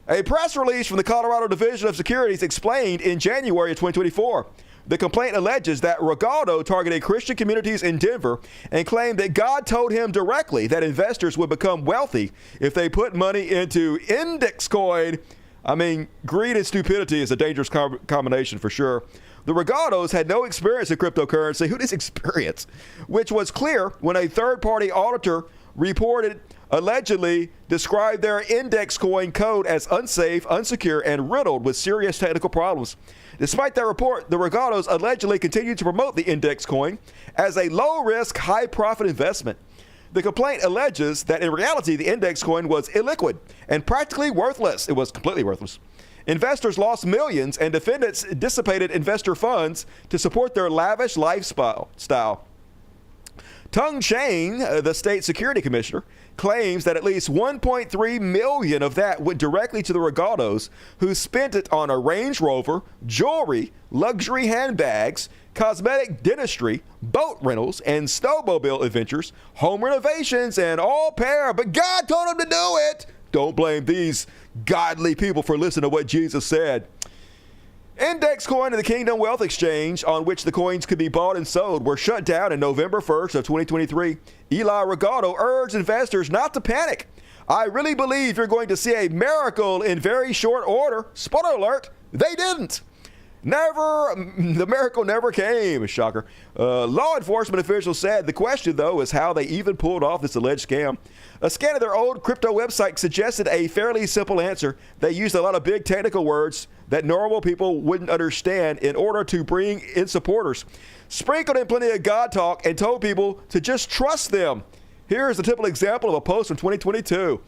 Speaker 3: A press release from the Colorado Division of Securities explained in January of 2024. The complaint alleges that Regaldo targeted Christian communities in Denver and claimed that God told him directly that investors would become wealthy if they put money into index coin. I mean, greed and stupidity is a dangerous combination for sure. The Regaldos had no experience in cryptocurrency. Who needs experience? Which was clear when a third-party auditor reported allegedly described their index coin code as unsafe, unsecure, and riddled with serious technical problems. Despite that report, the Regaldos allegedly continued to promote the index coin as a low-risk, high-profit investment. The complaint alleges that in reality, the index coin was illiquid and practically worthless. It was completely worthless. Investors lost millions, and defendants dissipated investor funds to support their lavish lifestyle. Tung Chang, the state security commissioner, claims that at least 1.3 million of that went directly to the Regaldos, who spent it on a Range Rover, jewelry, luxury handbags, cosmetic dentistry, boat rentals, and snowmobile adventures, home renovations, and all pair. But God told them to do it. Don't blame these godly people for listening to what Jesus said. Index coin of the Kingdom Wealth Exchange, on which the coins could be bought and sold, were shut down in November 1st of 2023. Eli Regaldo urged investors not to panic. I really believe you're going to see a miracle in very short order. Spoiler alert, they didn't. The miracle never came. Shocker. Law enforcement officials said the question, though, is how they even pulled off this alleged scam. A scan of their old crypto website suggested a fairly simple answer. They used a lot of big technical words that normal people wouldn't understand in order to bring in supporters. Sprinkled in plenty of God talk and told people to just trust them. Here's a typical example of a post from 2022.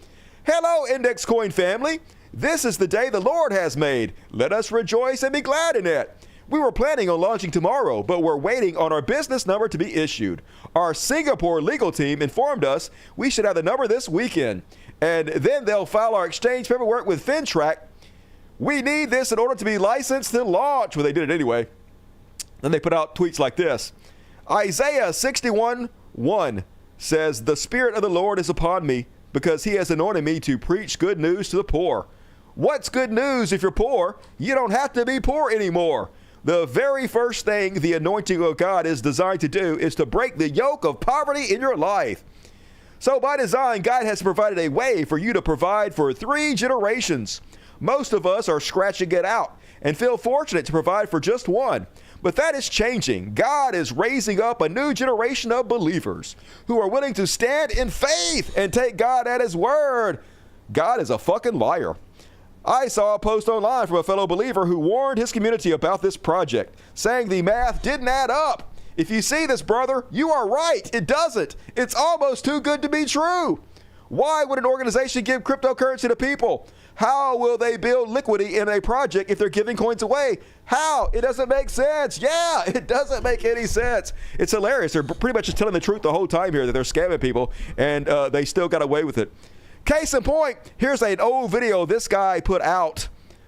Speaker 3: Hello, Index Coin family. This is the day the Lord has made. Let us rejoice and be glad in it. We were planning on launching tomorrow, but we're waiting on our business number to be issued. Our Singapore legal team informed us we should have the number this weekend, and then they'll file our exchange paperwork with FinTrack. We need this in order to be licensed and launch. Well, they did it anyway. Then they put out tweets like this. Isaiah 61:1 says, the Spirit of the Lord is upon me because he has anointed me to preach good news to the poor. What's good news if you're poor? You don't have to be poor anymore. The very first thing the anointing of God is designed to do is to break the yoke of poverty in your life. So by design, God has provided a way for you to provide for 3 generations. Most of us are scratching it out and feel fortunate to provide for just one. But that is changing. God is raising up a new generation of believers who are willing to stand in faith and take God at his word. God is a fucking liar. I saw a post online from a fellow believer who warned his community about this project, saying the math didn't add up. If you see this, brother, you are right. It doesn't. It's almost too good to be true. Why would an organization give cryptocurrency to people? How will they build liquidity in a project if they're giving coins away? How? It doesn't make sense. Yeah, it doesn't make any sense. It's hilarious. They're pretty much just telling the truth the whole time here that they're scamming people, and they still got away with it. Case in point, here's an old video this guy put out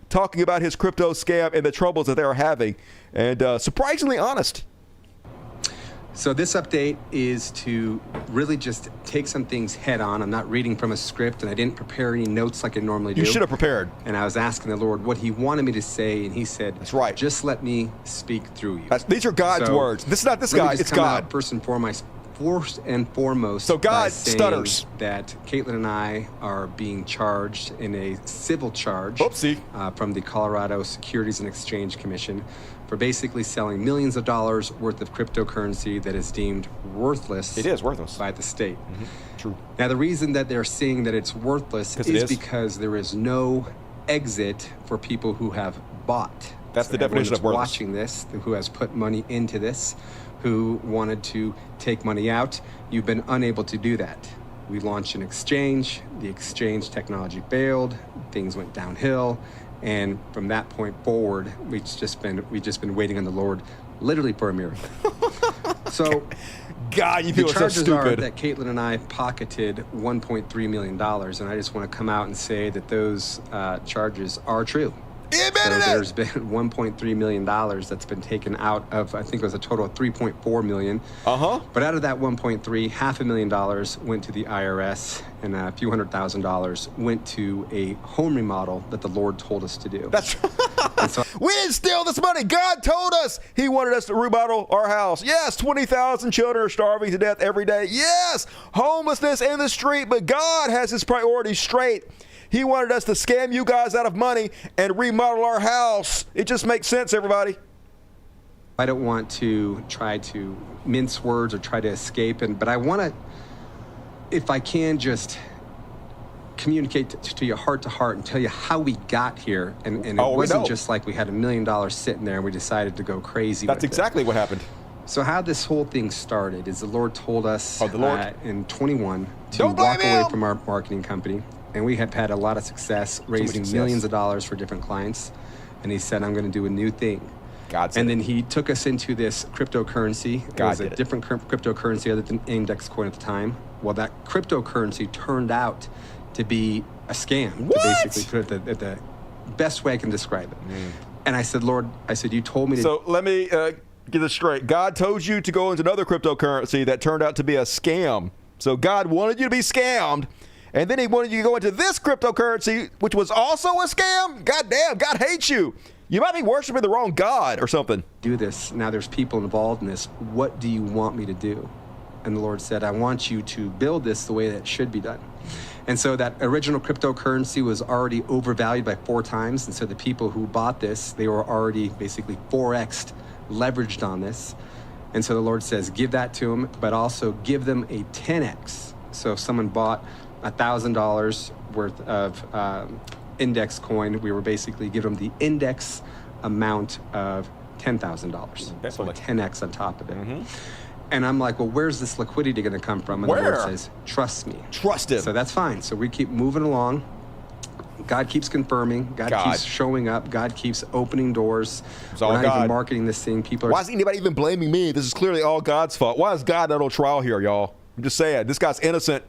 Speaker 3: talking about his crypto scam and the troubles that they're having, and surprisingly honest.
Speaker 4: So this update is to really just take some things head on. I'm not reading from a script, and I didn't prepare any notes like I normally do.
Speaker 3: You should have prepared.
Speaker 4: And I was asking the Lord what he wanted me to say, and he said,
Speaker 3: that's right.
Speaker 4: Just let me speak through you.
Speaker 3: These are God's words. This is not this guy, it's God.
Speaker 4: First and foremost,
Speaker 3: so God stutters.
Speaker 4: That Caitlin and I are being charged in a civil charge from the Colorado Securities and Exchange Commission for basically selling millions of dollars worth of cryptocurrency that is deemed worthless.
Speaker 3: It is worthless
Speaker 4: by the state.
Speaker 3: Mm-hmm. True.
Speaker 4: Now, the reason that they're saying that it's worthless is because there is no exit for people who have bought.
Speaker 3: That's the definition of worthless.
Speaker 4: Watching this, who has put money into this, who wanted to take money out, you've been unable to do that. We launched an exchange, the exchange technology failed, things went downhill, And from that point forward, we've just been waiting on the Lord, literally for a miracle. So,
Speaker 3: God, you feel so
Speaker 4: charges are
Speaker 3: stupid.
Speaker 4: that Caitlin and I pocketed $1.3 million, and I just want to come out and say that those charges are true. So there's been $1.3 million that's been taken out of, I think it was a total of $3.4 million. But out of that 1.3, $500,000 went to the IRS, and a few $100,000 went to a home remodel that the Lord told us to do.
Speaker 3: That's we didn't steal this money. God told us He wanted us to remodel our house. Yes, 20,000 children are starving to death every day. Yes, homelessness in the street, but God has His priorities straight. He wanted us to scam you guys out of money and remodel our house. It just makes sense, everybody.
Speaker 4: I don't want to try to mince words or try to escape, but I want to, if I can, just communicate to you heart to heart and tell you how we got here. And it wasn't just like we had $1 million sitting there and we decided to go crazy.
Speaker 3: That's exactly what happened.
Speaker 4: So how this whole thing started is the Lord told us in 21 to walk away from our marketing company. And we have had a lot of success raising millions of dollars for different clients. And He said, I'm going to do a new thing. And then He took us into this cryptocurrency. It was a different cryptocurrency other than index coin at the time. Well, that cryptocurrency turned out to be a scam. To basically put it at the best way I can describe it. And I said, Lord, you told me to...
Speaker 3: So let me get this straight. God told you to go into another cryptocurrency that turned out to be a scam. So God wanted you to be scammed. And then He wanted you to go into this cryptocurrency, which was also a scam? God damn, God hates you. You might be worshiping the wrong God or something.
Speaker 4: Do this. Now there's people involved in this. What do you want me to do? And the Lord said, I want you to build this the way that it should be done. And so that original cryptocurrency was already overvalued by 4 times. And so the people who bought this, they were already basically 4x'd, leveraged on this. And so the Lord says, give that to them, but also give them a 10x. So if someone bought $1,000 worth of index coin, we were basically giving them the index amount of $10,000. So a 10x on top of it. And I'm like, well, where's this liquidity going to come from? And the Lord says, trust me.
Speaker 3: Trust Him.
Speaker 4: So that's fine. So we keep moving along. God keeps confirming. God keeps showing up. God keeps opening doors. We're not even marketing this thing. People are.
Speaker 3: Why is anybody even blaming me? This is clearly all God's fault. Why is God not on trial here, y'all? I'm just saying, this guy's innocent.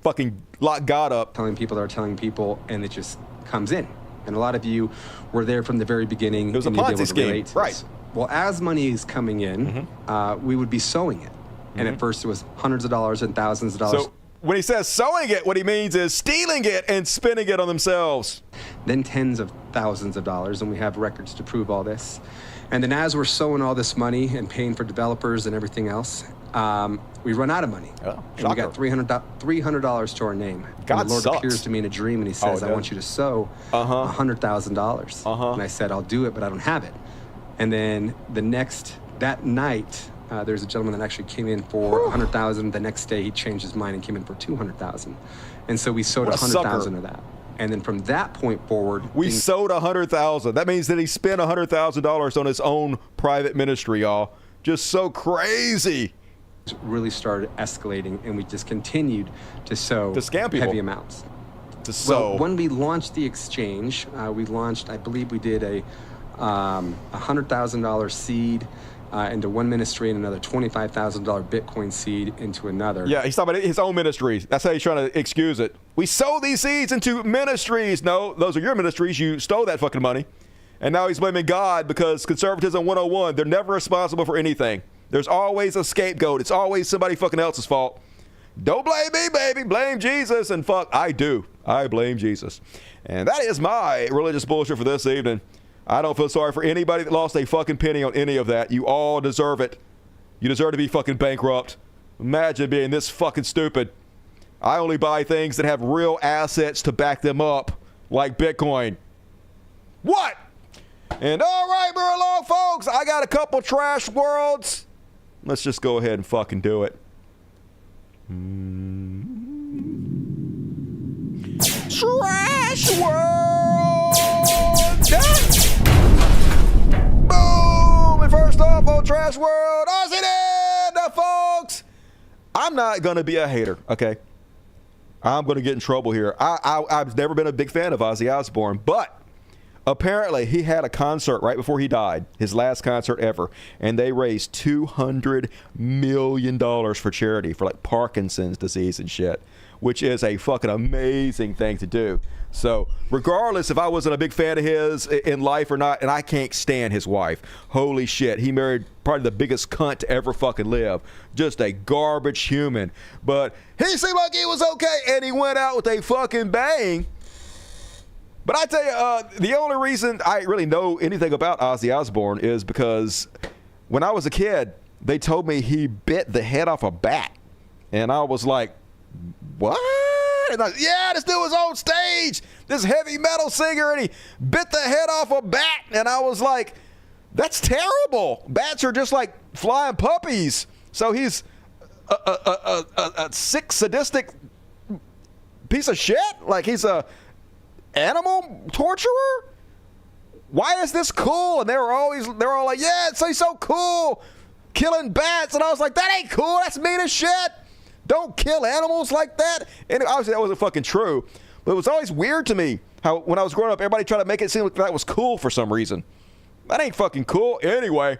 Speaker 3: Fucking lock God up.
Speaker 4: Telling people that are telling people, and it just comes in. And a lot of you were there from the very beginning.
Speaker 3: It was a Ponzi scheme, right?
Speaker 4: Well, as money is coming in, we would be sowing it. And at first it was hundreds of dollars and thousands of dollars.
Speaker 3: So when He says sowing it, what He means is stealing it and spending it on themselves.
Speaker 4: Then tens of thousands of dollars, and we have records to prove all this. And then as we're sowing all this money and paying for developers and everything else, we run out of money. And we got $300 to our name.
Speaker 3: God
Speaker 4: and the Lord
Speaker 3: sucks.
Speaker 4: appears to me in a dream, and He says, I want you to sow $100,000. And I said, I'll do it, but I don't have it. And then that night, there's a gentleman that actually came in for $100,000. The next day, he changed his mind and came in for $200,000. And so we sowed $100,000 of that. And then from that point forward,
Speaker 3: we sowed $100,000. That means that he spent $100,000 on his own private ministry, y'all. Just so crazy.
Speaker 4: Really started escalating, and we just continued to sow heavy amounts. Well, when we launched the exchange, I believe we did a $100,000 seed into one ministry and another $25,000 Bitcoin seed into another.
Speaker 3: Yeah, he's talking about his own ministries. That's how he's trying to excuse it. We sold these seeds into ministries. No, those are your ministries. You stole that fucking money. And now he's blaming God because conservatism 101, they're never responsible for anything. There's always a scapegoat. It's always somebody fucking else's fault. Don't blame me, baby. Blame Jesus. And fuck, I do. I blame Jesus. And that is my religious bullshit for this evening. I don't feel sorry for anybody that lost a fucking penny on any of that. You all deserve it. You deserve to be fucking bankrupt. Imagine being this fucking stupid. I only buy things that have real assets to back them up, like Bitcoin. What? And all right, we're along, folks. I got a couple trash worlds. Let's just go ahead and fucking do it. Trash world. Boom! And first off on Trash World, Ozzy Now, folks, I'm not going to be a hater, okay? I'm going to get in trouble here. I've never been a big fan of Ozzy Osbourne, but Apparently, he had a concert right before he died, his last concert ever, and they raised $200 million for charity for like Parkinson's disease and shit, which is a fucking amazing thing to do. So regardless if I wasn't a big fan of his in life or not, and I can't stand his wife, holy shit, he married probably the biggest cunt to ever fucking live, just a garbage human. But he seemed like he was okay, and he went out with a fucking bang. But I tell you, the only reason I really know anything about Ozzy Osbourne is because when I was a kid, they told me he bit the head off a bat. And I was like, what? And yeah, this dude was on stage, this heavy metal singer, and he bit the head off a bat. And I was like, that's terrible. Bats are just like flying puppies. So he's a sick, sadistic piece of shit? Like he's a animal torturer? Why is this cool? And they're all like, yeah, it's so cool killing bats. And I was like, that ain't cool. That's mean as shit. Don't kill animals like that. And obviously that wasn't fucking true. But it was always weird to me how when I was growing up, everybody tried to make it seem like that was cool for some reason. That ain't fucking cool. Anyway,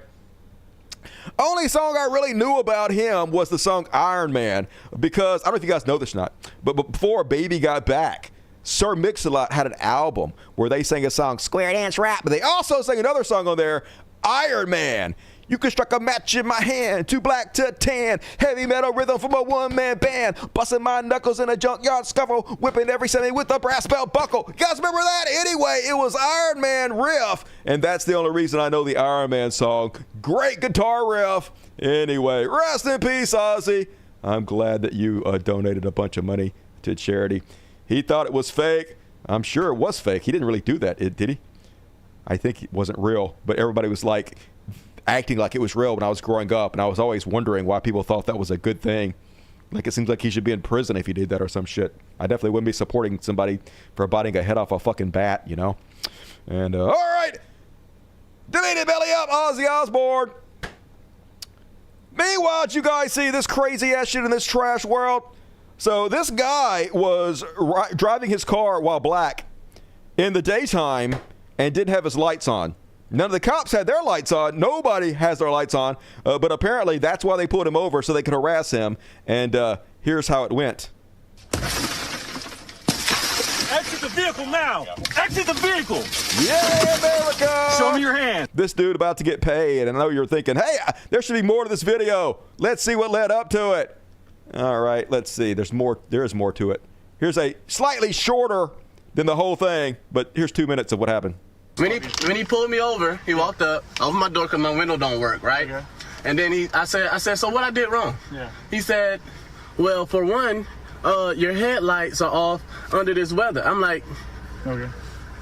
Speaker 3: only song I really knew about him was the song Iron Man, because I don't know if you guys know this or not, but before Baby Got Back, Sir Mix-a-Lot had an album where they sang a song, Square Dance Rap, but they also sang another song on there, Iron Man. You can strike a match in my hand, too black to tan, heavy metal rhythm from a one-man band, busting my knuckles in a junkyard scuffle, whipping every semi with a brass belt buckle. You guys remember that? Anyway, it was Iron Man riff, and that's the only reason I know the Iron Man song. Great guitar riff. Anyway, rest in peace, Ozzy. I'm glad that you donated a bunch of money to charity. He thought it was fake. I'm sure it was fake. He didn't really do that, did he? I think it wasn't real, but everybody was like acting like it was real when I was growing up, and I was always wondering why people thought that was a good thing. Like, it seems like he should be in prison if he did that or some shit. I definitely wouldn't be supporting somebody for biting a head off a fucking bat, you know? And, all right. Delete it, belly up, Ozzy Osbourne. Meanwhile, did you guys see this crazy ass shit in this trash world? So this guy was driving his car while black in the daytime and didn't have his lights on. None of the cops had their lights on. Nobody has their lights on. But apparently that's why they pulled him over, so they could harass him. And here's how it went.
Speaker 6: Exit the vehicle now. Exit the vehicle.
Speaker 3: Yeah, America.
Speaker 6: Show me your hand.
Speaker 3: This dude about to get paid. And I know you're thinking, hey, there should be more to this video. Let's see what led up to it. All right, let's see. There is more to it. Here's a slightly shorter than the whole thing, but here's 2 minutes of what happened.
Speaker 9: When he pulled me over, he walked up, opened my door because my window don't work, right? Okay. And then I said, so what I did wrong? Yeah. He said, well, for one, your headlights are off under this weather. I'm like, okay.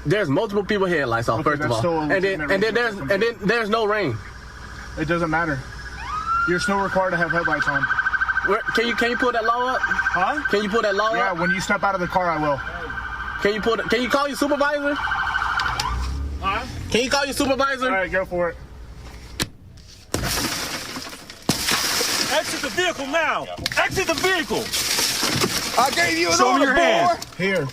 Speaker 9: There's multiple people headlights off, first of all, and then there's no rain.
Speaker 16: It doesn't matter. You're still required to have headlights on.
Speaker 9: Can you pull that law up? Huh? Can you pull that law up?
Speaker 16: Yeah, when you step out of the car, I will.
Speaker 9: Can you call your supervisor? Huh? Can you call your supervisor?
Speaker 16: All right, go for it.
Speaker 6: Exit the vehicle now. Exit the vehicle.
Speaker 3: I gave you an order, boy.
Speaker 16: Here.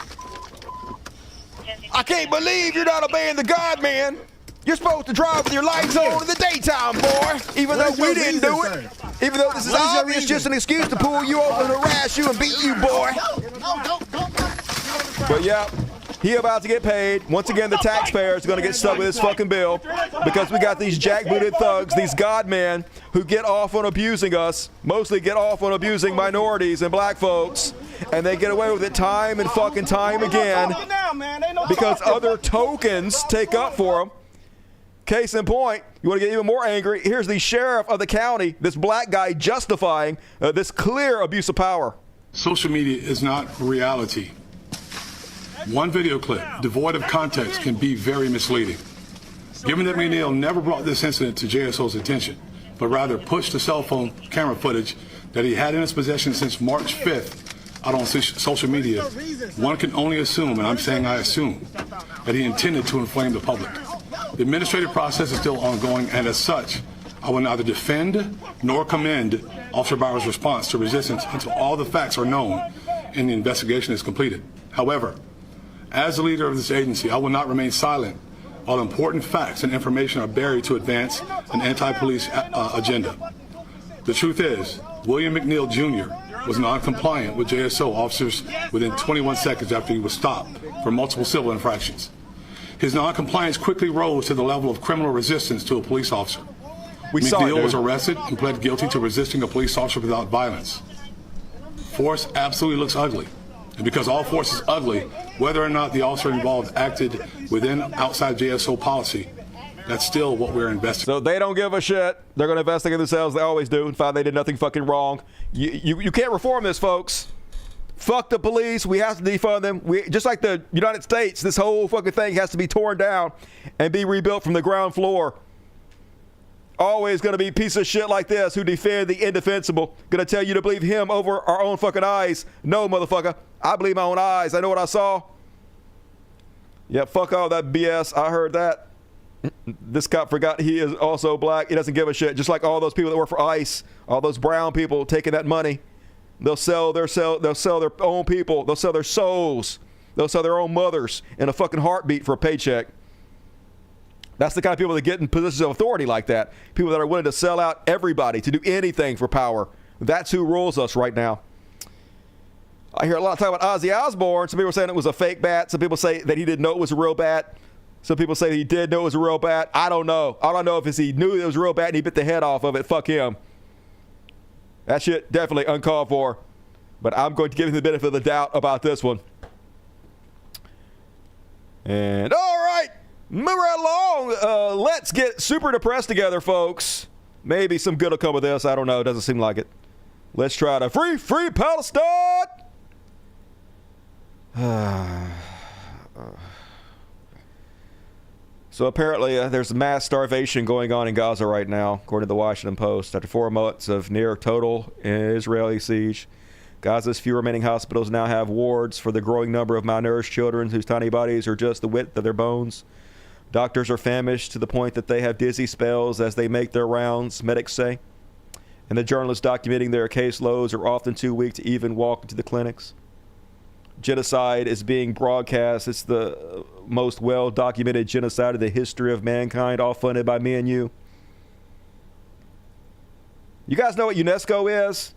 Speaker 3: I can't believe you're not obeying the God, man. You're supposed to drive with your lights on in the daytime, boy. Even though we didn't do it. Even though this is obvious, just an excuse to pull you over and harass you and beat you, boy. But yeah, he about to get paid. Once again, the taxpayers are going to get stuck with this fucking bill because we got these jackbooted thugs, these God men, who get off on abusing us, mostly get off on abusing minorities and black folks, and they get away with it time and fucking time again because other tokens take up for them. Case in point, you want to get even more angry, here's the sheriff of the county, this black guy justifying this clear abuse of power.
Speaker 18: Social media is not reality. One video clip devoid of context can be very misleading. Given that McNeil never brought this incident to JSO's attention, but rather pushed the cell phone camera footage that he had in his possession since March 5th out on social media, one can only assume, and I'm saying I assume, that he intended to inflame the public. The administrative process is still ongoing, and as such, I will neither defend nor commend Officer Bauer's response to resistance until all the facts are known and the investigation is completed. However, as the leader of this agency, I will not remain silent while important facts and information are buried to advance an anti-police agenda. The truth is, William McNeil Jr. was non-compliant with JSO officers within 21 seconds after he was stopped for multiple civil infractions. His non-compliance quickly rose to the level of criminal resistance to a police officer. McNeil was arrested and pled guilty to resisting a police officer without violence. Force absolutely looks ugly. And because all force is ugly, whether or not the officer involved acted within outside JSO policy, that's still what we're investigating.
Speaker 3: So they don't give a shit. They're going to investigate themselves. They always do and find they did nothing fucking wrong. You can't reform this, folks. Fuck the police. We have to defund them. Just like the United States, this whole fucking thing has to be torn down and be rebuilt from the ground floor. Always going to be piece of shit like this who defend the indefensible. Going to tell you to believe him over our own fucking eyes. No, motherfucker. I believe my own eyes. I know what I saw. Yeah, fuck all that BS. I heard that. This cop forgot he is also black. He doesn't give a shit. Just like all those people that work for ICE, all those brown people taking that money. They'll sell their own people. They'll sell their souls. They'll sell their own mothers in a fucking heartbeat for a paycheck. That's the kind of people that get in positions of authority like that. People that are willing to sell out everybody to do anything for power. That's who rules us right now. I hear a lot of talk about Ozzy Osbourne. Some people are saying it was a fake bat. Some people say that he didn't know it was a real bat. Some people say he did know it was a real bat. I don't know. All I know if he knew it was a real bat and he bit the head off of it, fuck him. That shit definitely uncalled for. But I'm going to give him the benefit of the doubt about this one. And all right, moving right along. Let's get super depressed together, folks. Maybe some good will come of this. I don't know. It doesn't seem like it. Let's try to free Palestine. So apparently there's mass starvation going on in Gaza right now, according to the Washington Post. After 4 months of near total Israeli siege, Gaza's few remaining hospitals now have wards for the growing number of malnourished children whose tiny bodies are just the width of their bones. Doctors are famished to the point that they have dizzy spells as they make their rounds, medics say. And the journalists documenting their caseloads are often too weak to even walk into the clinics. Genocide is being broadcast. It's the most well-documented genocide in the history of mankind, all funded by me and you. You guys know what UNESCO is?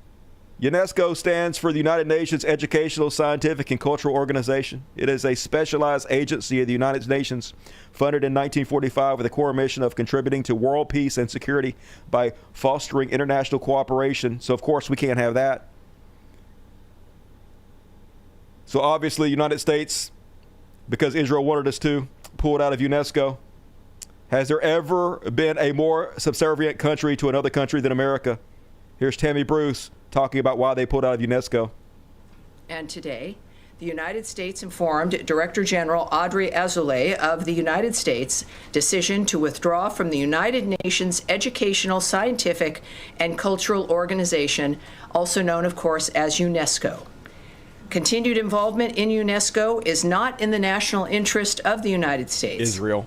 Speaker 3: UNESCO stands for the United Nations Educational, Scientific, and Cultural Organization. It is a specialized agency of the United Nations, funded in 1945 with a core mission of contributing to world peace and security by fostering international cooperation. So, of course, we can't have that. So obviously, United States, because Israel wanted us to, pulled out of UNESCO. Has there ever been a more subservient country to another country than America? Here's Tammy Bruce talking about why they pulled out of UNESCO.
Speaker 2: And today, the United States informed Director General Audrey Azoulay of the United States' decision to withdraw from the United Nations Educational, Scientific, and Cultural Organization, also known, of course, as UNESCO. Continued involvement in UNESCO is not in the national interest of the United States.
Speaker 3: Israel.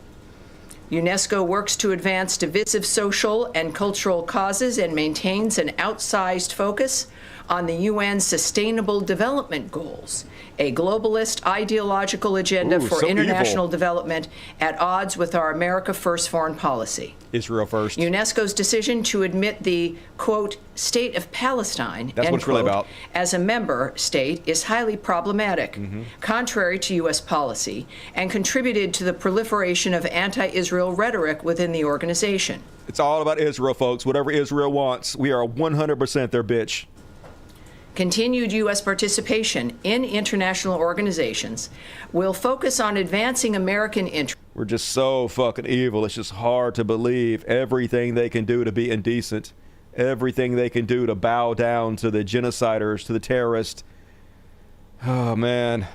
Speaker 2: UNESCO works to advance divisive social and cultural causes and maintains an outsized focus on the UN's Sustainable Development Goals, a globalist ideological agenda for international development at odds with our America First foreign policy.
Speaker 3: Israel first.
Speaker 2: UNESCO's decision to admit the, quote, state of Palestine,
Speaker 3: that's
Speaker 2: end
Speaker 3: what it's
Speaker 2: quote,
Speaker 3: really about,
Speaker 2: as a member state is highly problematic, contrary to U.S. policy, and contributed to the proliferation of anti-Israel rhetoric within the organization.
Speaker 3: It's all about Israel, folks. Whatever Israel wants, we are 100% their bitch.
Speaker 2: Continued U.S. participation in international organizations will focus on advancing American interests.
Speaker 3: We're just so fucking evil. It's just hard to believe everything they can do to be indecent, everything they can do to bow down to the genociders, to the terrorists. Oh, man.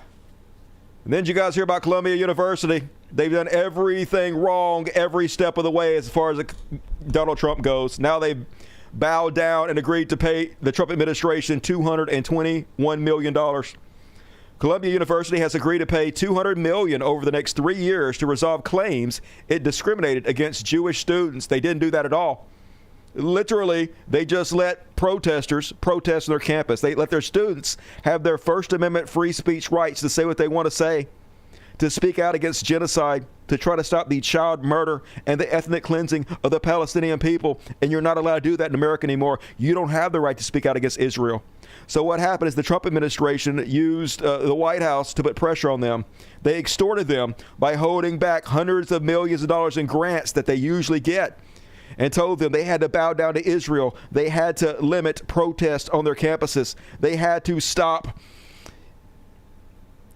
Speaker 3: And then did you guys hear about Columbia University? They've done everything wrong every step of the way as far as Donald Trump goes. Now they've bowed down and agreed to pay the Trump administration $221 million. Columbia University has agreed to pay $200 million over the next 3 years to resolve claims it discriminated against Jewish students. They didn't do that at all. Literally, they just let protesters protest on their campus. They let their students have their First Amendment free speech rights to say what they want to say. to speak out against genocide, to try to stop the child murder and the ethnic cleansing of the Palestinian people, and you're not allowed to do that in America anymore. You don't have the right to speak out against Israel. So what happened is the Trump administration used the White House to put pressure on them. They extorted them by holding back hundreds of millions of dollars in grants that they usually get, and told them they had to bow down to Israel. They had to limit protest on their campuses. They had to stop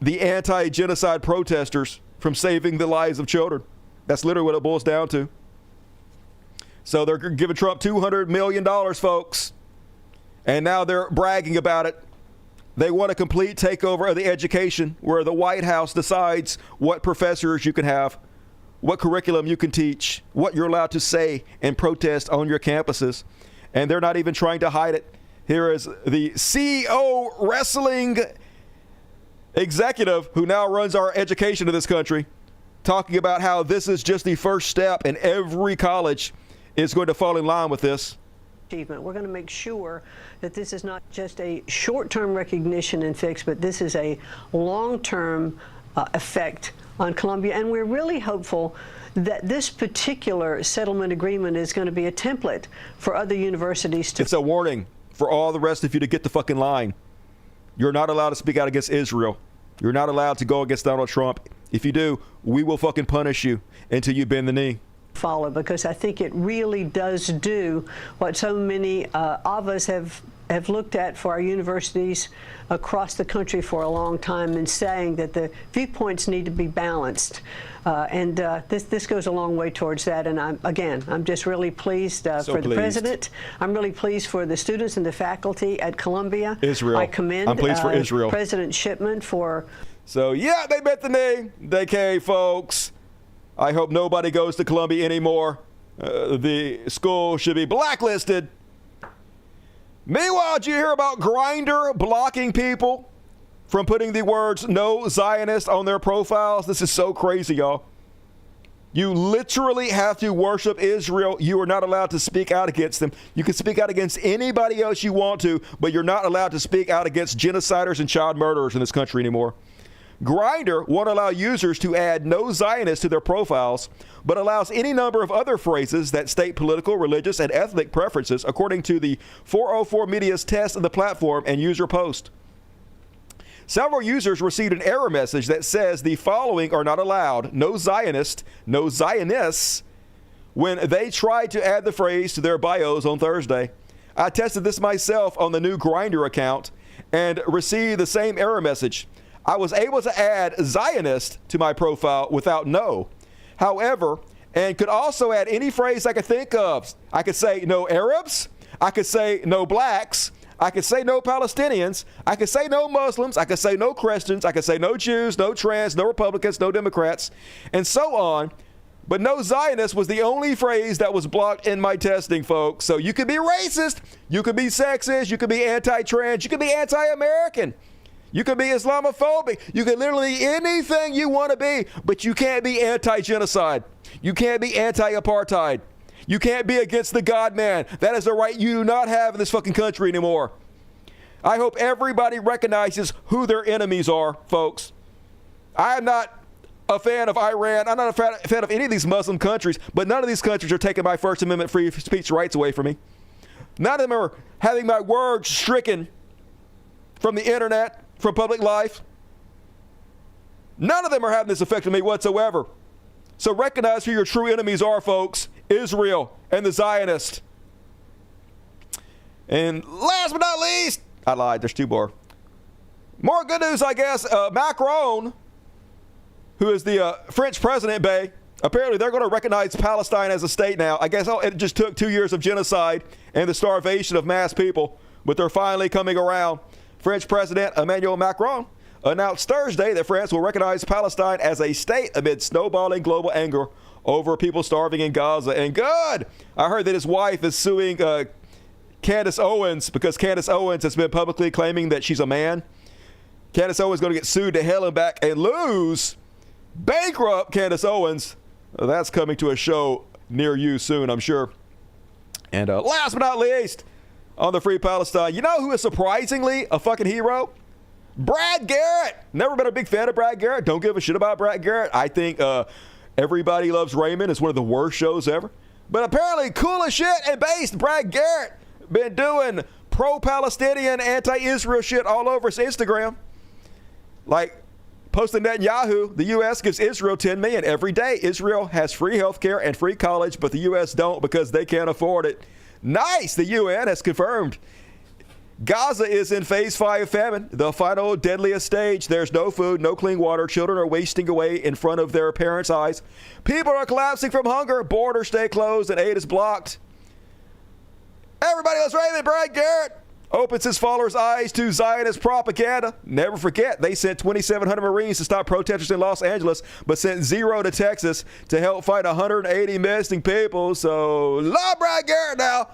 Speaker 3: the anti-genocide protesters from saving the lives of children. That's literally what it boils down to. So they're giving Trump $200 million, folks. And now they're bragging about it. They want a complete takeover of the education, where the White House decides what professors you can have, what curriculum you can teach, what you're allowed to say and protest on your campuses. And they're not even trying to hide it. Here is the CEO wrestling executive who now runs our education in this country, talking about how this is just the first step and every college is going to fall in line with this.
Speaker 5: We're going to make sure that this is not just a short-term recognition and fix, but this is a long-term effect on Columbia. And we're really hopeful that this particular settlement agreement is going to be a template for other universities to...
Speaker 3: It's a warning for all the rest of you to get the fucking line. You're not allowed to speak out against Israel. You're not allowed to go against Donald Trump. If you do, we will fucking punish you until you bend the knee.
Speaker 5: Follow, because I think it really does do what so many of us have looked at for our universities across the country for a long time, and saying that the viewpoints need to be balanced. This goes a long way towards that. And I'm just really pleased for the president. I'm really pleased for the students and the faculty at Columbia.
Speaker 3: Israel.
Speaker 5: I commend
Speaker 3: I'm pleased for Israel.
Speaker 5: President Shipman for...
Speaker 3: So, yeah, they bent the knee. They cave, folks. I hope nobody goes to Columbia anymore. The school should be blacklisted. Meanwhile, did you hear about Grindr blocking people from putting the words "No Zionist" on their profiles? This is so crazy, y'all. You literally have to worship Israel. You are not allowed to speak out against them. You can speak out against anybody else you want to, but you're not allowed to speak out against genociders and child murderers in this country anymore. Grindr won't allow users to add "No Zionist" to their profiles, but allows any number of other phrases that state political, religious, and ethnic preferences, according to the 404 Media's test of the platform and user post. Several users received an error message that says the following are not allowed: "No Zionist," "No Zionists," when they tried to add the phrase to their bios on Thursday. I tested this myself on the new Grindr account and received the same error message. I was able to add Zionist to my profile without "no." However, and could also add any phrase I could think of. I could say "no Arabs." I could say "no blacks." I could say "no Palestinians." I could say "no Muslims." I could say "no Christians." I could say "no Jews," "no trans," "no Republicans," "no Democrats," and so on. But "no Zionist" was the only phrase that was blocked in my testing, folks. So you could be racist, you could be sexist, you could be anti-trans, you could be anti-American. You could be Islamophobic. You can literally be anything you want to be, but you can't be anti-genocide. You can't be anti-apartheid. You can't be against the God-man. That is a right you do not have in this fucking country anymore. I hope everybody recognizes who their enemies are, folks. I am not a fan of Iran. I'm not a fan of any of these Muslim countries, but none of these countries are taking my First Amendment free speech rights away from me. None of them are having my words stricken from the internet, from public life. None of them are having this effect on me whatsoever. So recognize who your true enemies are, folks. Israel and the Zionists. And last but not least, I lied, there's two more. More good news, I guess. Macron, who is the French president, apparently they're going to recognize Palestine as a state now. I guess it just took 2 years of genocide and the starvation of mass people, but they're finally coming around. French President Emmanuel Macron announced Thursday that France will recognize Palestine as a state amid snowballing global anger over people starving in Gaza. And good! I heard that his wife is suing Candace Owens because Candace Owens has been publicly claiming that she's a man. Candace Owens is going to get sued to hell and back and lose. Bankrupt Candace Owens. That's coming to a show near you soon, I'm sure. And last but not least, on the Free Palestine, you know who is surprisingly a fucking hero? Brad Garrett. Never been a big fan of Brad Garrett. Don't give a shit about Brad Garrett. I think Everybody Loves Raymond is one of the worst shows ever. But apparently, cool as shit and based, Brad Garrett been doing pro-Palestinian, anti-Israel shit all over his Instagram. Like, posting Netanyahu, the U.S. gives Israel $10 million every day. Israel has free health care and free college, but the U.S. don't because they can't afford it. Nice! The UN has confirmed. Gaza is in phase 5 famine, the final deadliest stage. There's no food, no clean water. Children are wasting away in front of their parents' eyes. People are collapsing from hunger. Borders stay closed and aid is blocked. Everybody Loves Raymond. Brad Garrett opens his followers' eyes to Zionist propaganda. Never forget, they sent 2,700 Marines to stop protesters in Los Angeles, but sent 0 to Texas to help fight 180 missing people. So, love Brad Garrett now.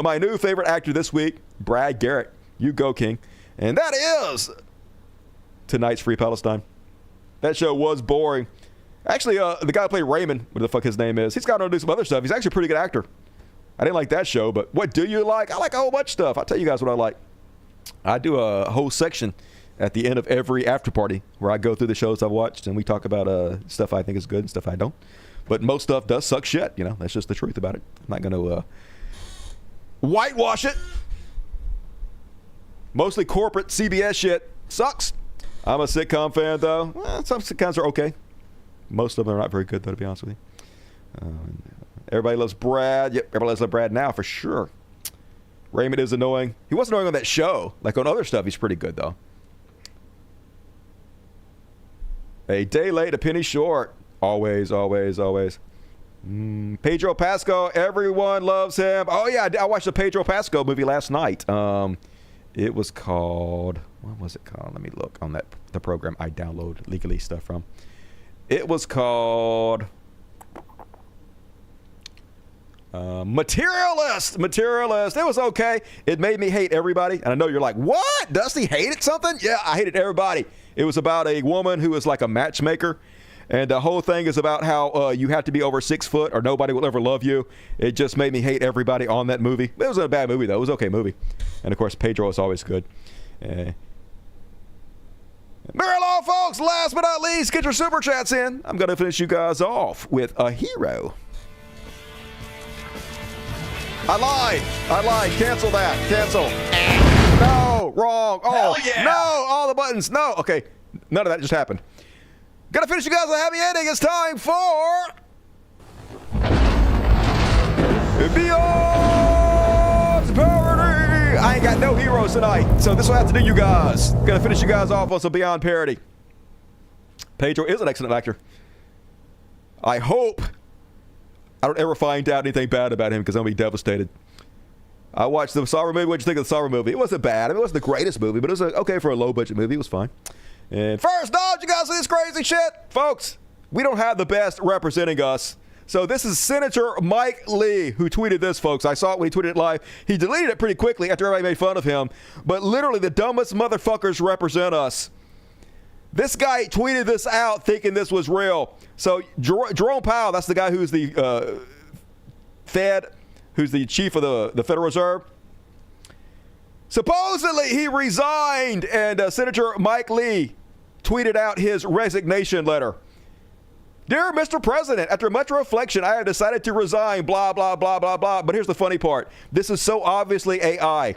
Speaker 3: My new favorite actor this week, Brad Garrett. You go, King. And that is tonight's Free Palestine. That show was boring. Actually, the guy who played Raymond, what the fuck his name is, he's got to do some other stuff. He's actually a pretty good actor. I didn't like that show, but what do you like? I like a whole bunch of stuff. I'll tell you guys what I like. I do a whole section at the end of every after party where I go through the shows I've watched and we talk about stuff I think is good and stuff I don't. But most stuff does suck shit, you know. That's just the truth about it. I'm not going to whitewash it. Mostly corporate CBS shit sucks. I'm a sitcom fan, though. Some sitcoms are okay. Most of them are not very good, though, to be honest with you. Everybody Loves Brad. Yep, everybody loves Brad now, for sure. Raymond is annoying. He was annoying on that show. Like on other stuff, he's pretty good, though. A day late, a penny short. Always, always, always. Pedro Pascal, everyone loves him. Oh, yeah, I watched the Pedro Pascal movie last night. It was called, what was it called? Let me look on the program I download legally stuff from. It was called Materialist. It was okay. It made me hate everybody. And I know you're like, what? Dusty hated something? Yeah, I hated everybody. It was about a woman who was like a matchmaker. And the whole thing is about how you have to be over 6 foot or nobody will ever love you. It just made me hate everybody on that movie. It wasn't a bad movie, though. It was an okay movie. And, of course, Pedro is always good. Moving along, folks. Last but not least, get your super chats in. I'm going to finish you guys off with a hero. I lied. Cancel that. Cancel. No. Wrong. Oh, yeah. No. All the buttons. No. Okay. None of that just happened. Gonna finish you guys with a happy ending. It's time for Beyond Parody. I ain't got no heroes tonight, so this will have to do, you guys. Gonna finish you guys off on some Beyond Parody. Pedro is an excellent actor. I hope I don't ever find out anything bad about him because I'm gonna be devastated. I watched the Sorrow movie. What'd you think of the Sorrow movie? It wasn't bad. I mean, it wasn't the greatest movie, but it was okay for a low-budget movie. It was fine. And first off, you guys see this crazy shit? Folks, we don't have the best representing us. So this is Senator Mike Lee who tweeted this, folks. I saw it when he tweeted it live. He deleted it pretty quickly after everybody made fun of him. But literally, the dumbest motherfuckers represent us. This guy tweeted this out thinking this was real. So Jerome Powell, that's the guy who's the Fed, who's the chief of the Federal Reserve. Supposedly, he resigned, and Senator Mike Lee tweeted out his resignation letter. Dear Mr. President, after much reflection, I have decided to resign, blah, blah, blah, blah, blah. But here's the funny part. This is so obviously AI.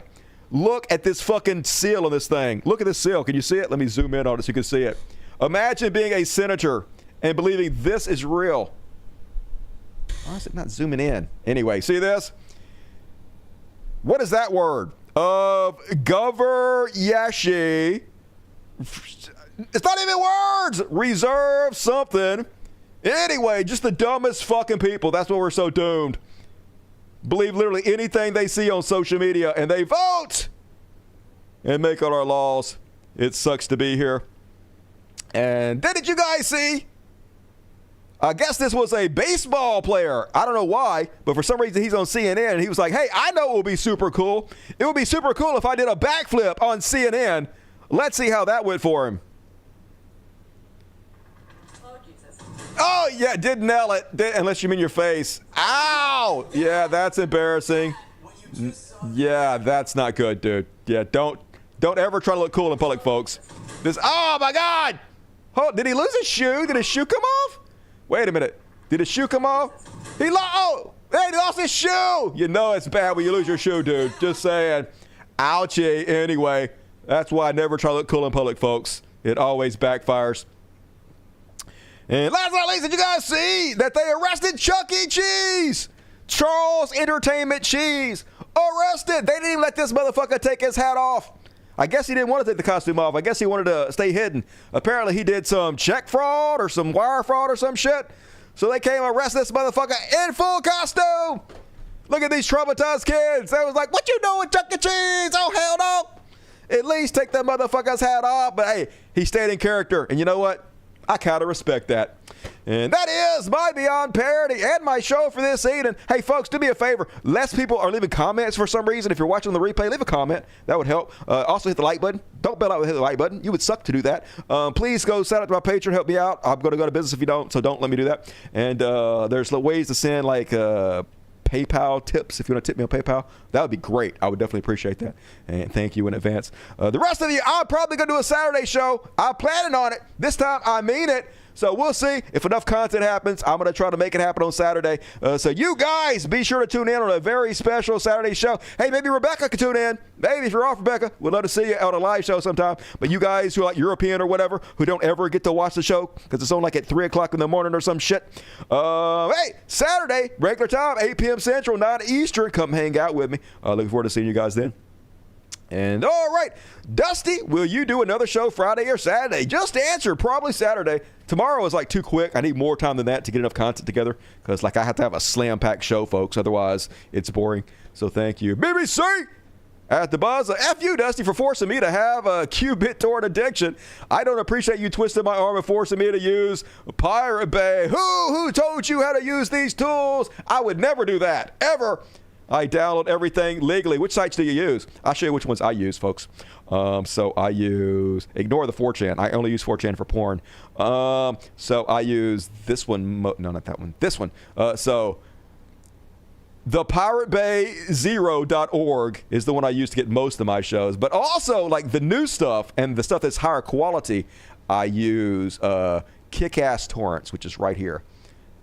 Speaker 3: Look at this fucking seal on this thing. Look at this seal. Can you see it? Let me zoom in on it so you can see it. Imagine being a senator and believing this is real. Why is it not zooming in? Anyway, see this? What is that word? Gover Yashi. It's not even words. Reserve something. Anyway, just the dumbest fucking people. That's why we're so doomed. Believe literally anything they see on social media and they vote and make all our laws. It sucks to be here. And didn't you guys see? I guess this was a baseball player. I don't know why, but for some reason he's on CNN and he was like, hey, I know it would be super cool. It would be super cool if I did a backflip on CNN. Let's see how that went for him. Oh, yeah, did nail it. Unless you mean your face. Ow! Yeah, that's embarrassing. Yeah, that's not good, dude. Yeah, don't Don't ever try to look cool in public, folks. Oh, my God. Oh, did he lose his shoe? Did his shoe come off? Wait a minute. Did his shoe come off? He lost his shoe. You know it's bad when you lose your shoe, dude. Just saying. Ouchie. Anyway, that's why I never try to look cool in public, folks. It always backfires. And last but not least, did you guys see that they arrested Chuck E. Cheese? Charles Entertainment Cheese. Arrested. They didn't even let this motherfucker take his hat off. I guess he didn't want to take the costume off. I guess he wanted to stay hidden. Apparently, he did some check fraud or some wire fraud or some shit. So they came and arrested this motherfucker in full costume. Look at these traumatized kids. They was like, what you doing, Chuck E. Cheese? Oh, hell no. At least take that motherfucker's hat off. But, hey, he stayed in character. And you know what? I kind of respect that. And that is my Beyond Parody and my show for this evening. Hey, folks, do me a favor. Less people are leaving comments for some reason. If you're watching the replay, leave a comment. That would help. Also, hit the like button. Don't bail out with hit the like button. You would suck to do that. Please go sign up to my Patreon. Help me out. I'm going to go to business if you don't, so don't let me do that. And there's ways to send, like, PayPal tips. If you want to tip me on PayPal, that would be great. I would definitely appreciate that. And thank you in advance. The rest of you, I'm probably going to do a Saturday show. I'm planning on it. This time, I mean it. So we'll see if enough content happens. I'm going to try to make it happen on Saturday. So you guys be sure to tune in on a very special Saturday show. Hey, maybe Rebecca could tune in. Maybe if you're off, Rebecca, we'd love to see you on a live show sometime. But you guys who are like European or whatever, who don't ever get to watch the show because it's on like at 3 o'clock in the morning or some shit. Hey, Saturday, regular time, 8 p.m. Central, 9 Eastern. Come hang out with me. Looking forward to seeing you guys then. And all right, Dusty, will you do another show Friday or Saturday? Just answer, probably Saturday. Tomorrow is like too quick. I need more time than that to get enough content together because like I have to have a slam-packed show, folks. Otherwise, it's boring. So thank you. BBC at the buzz. F you, Dusty, for forcing me to have a Q-bit torrent addiction. I don't appreciate you twisting my arm and forcing me to use Pirate Bay. Who told you how to use these tools? I would never do that, ever. I download everything legally. Which sites do you use? I'll show you which ones I use, folks. So I ignore the 4chan. I only use 4chan for porn. So I use this one. No, not that one. This one. So thepiratebay0.org is the one I use to get most of my shows. But also, like the new stuff and the stuff that's higher quality, I use Kick-Ass Torrents, which is right here.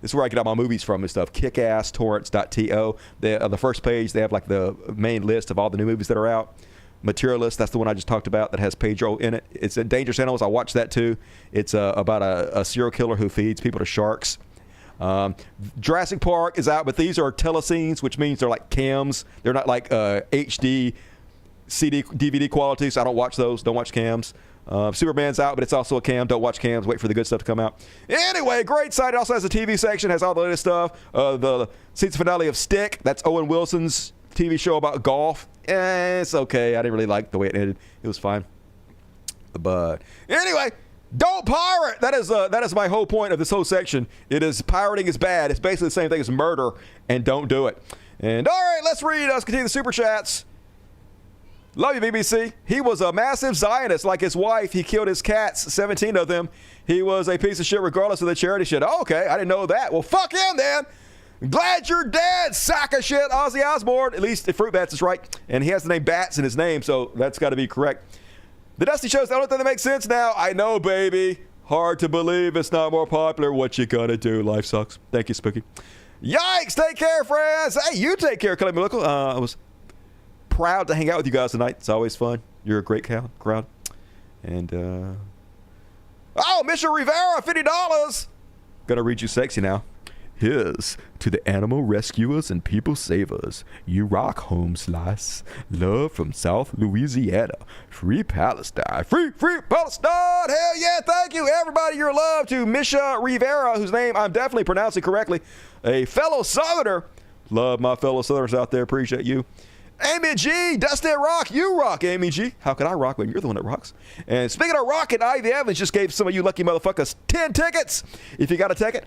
Speaker 3: This is where I get all my movies from and stuff. Kickasstorrents.to. On the first page, they have like the main list of all the new movies that are out. Materialist, that's the one I just talked about that has Pedro in it. It's in Dangerous Animals. I watched that too. It's about a serial killer who feeds people to sharks. Jurassic Park is out, but these are telescenes, which means they're like cams. They're not like HD, CD, DVD quality, so I don't watch those. Don't watch cams. Superman's out, but it's also a cam. Don't watch cams. Wait for the good stuff to come out. Anyway, great site. It also has a TV section. Has all the latest stuff. The season finale of Stick. That's Owen Wilson's TV show about golf. It's okay. I didn't really like the way it ended. It was fine. But anyway, don't pirate. That is my whole point of this whole section. It is pirating is bad. It's basically the same thing as murder, and don't do it. And all right, let's continue the super chats. Love you, BBC. He was a massive Zionist like his wife. He killed his cats, 17 of them. He was a piece of shit regardless of the charity shit. Oh, okay, I didn't know that. Well, fuck him then. Glad you're dead, sack of shit, Ozzy Osbourne. At least if Fruit Bats is right. And he has the name Bats in his name, so that's got to be correct. The Dusty Show's the only thing that makes sense now. I know, baby. Hard to believe it's not more popular. What you gonna do? Life sucks. Thank you, Spooky. Yikes. Take care, friends. Hey, you take care, Kelly Malickle. I was proud to hang out with you guys tonight. It's always fun. You're a great crowd. And, Mr. Rivera, $50. Gonna read you sexy now. Here's to the animal rescuers and people savers. You rock, home slice. Love from South Louisiana. Free Palestine. Free Palestine. Hell yeah, thank you, everybody. Your love to Misha Rivera, whose name I'm definitely pronouncing correctly. A fellow Southerner. Love my fellow Southerners out there. Appreciate you. Amy G, Dusty Rock, you rock, Amy G. How can I rock when you're the one that rocks? And speaking of rocking, Ivy Evans just gave some of you lucky motherfuckers 10 tickets. If you got a ticket,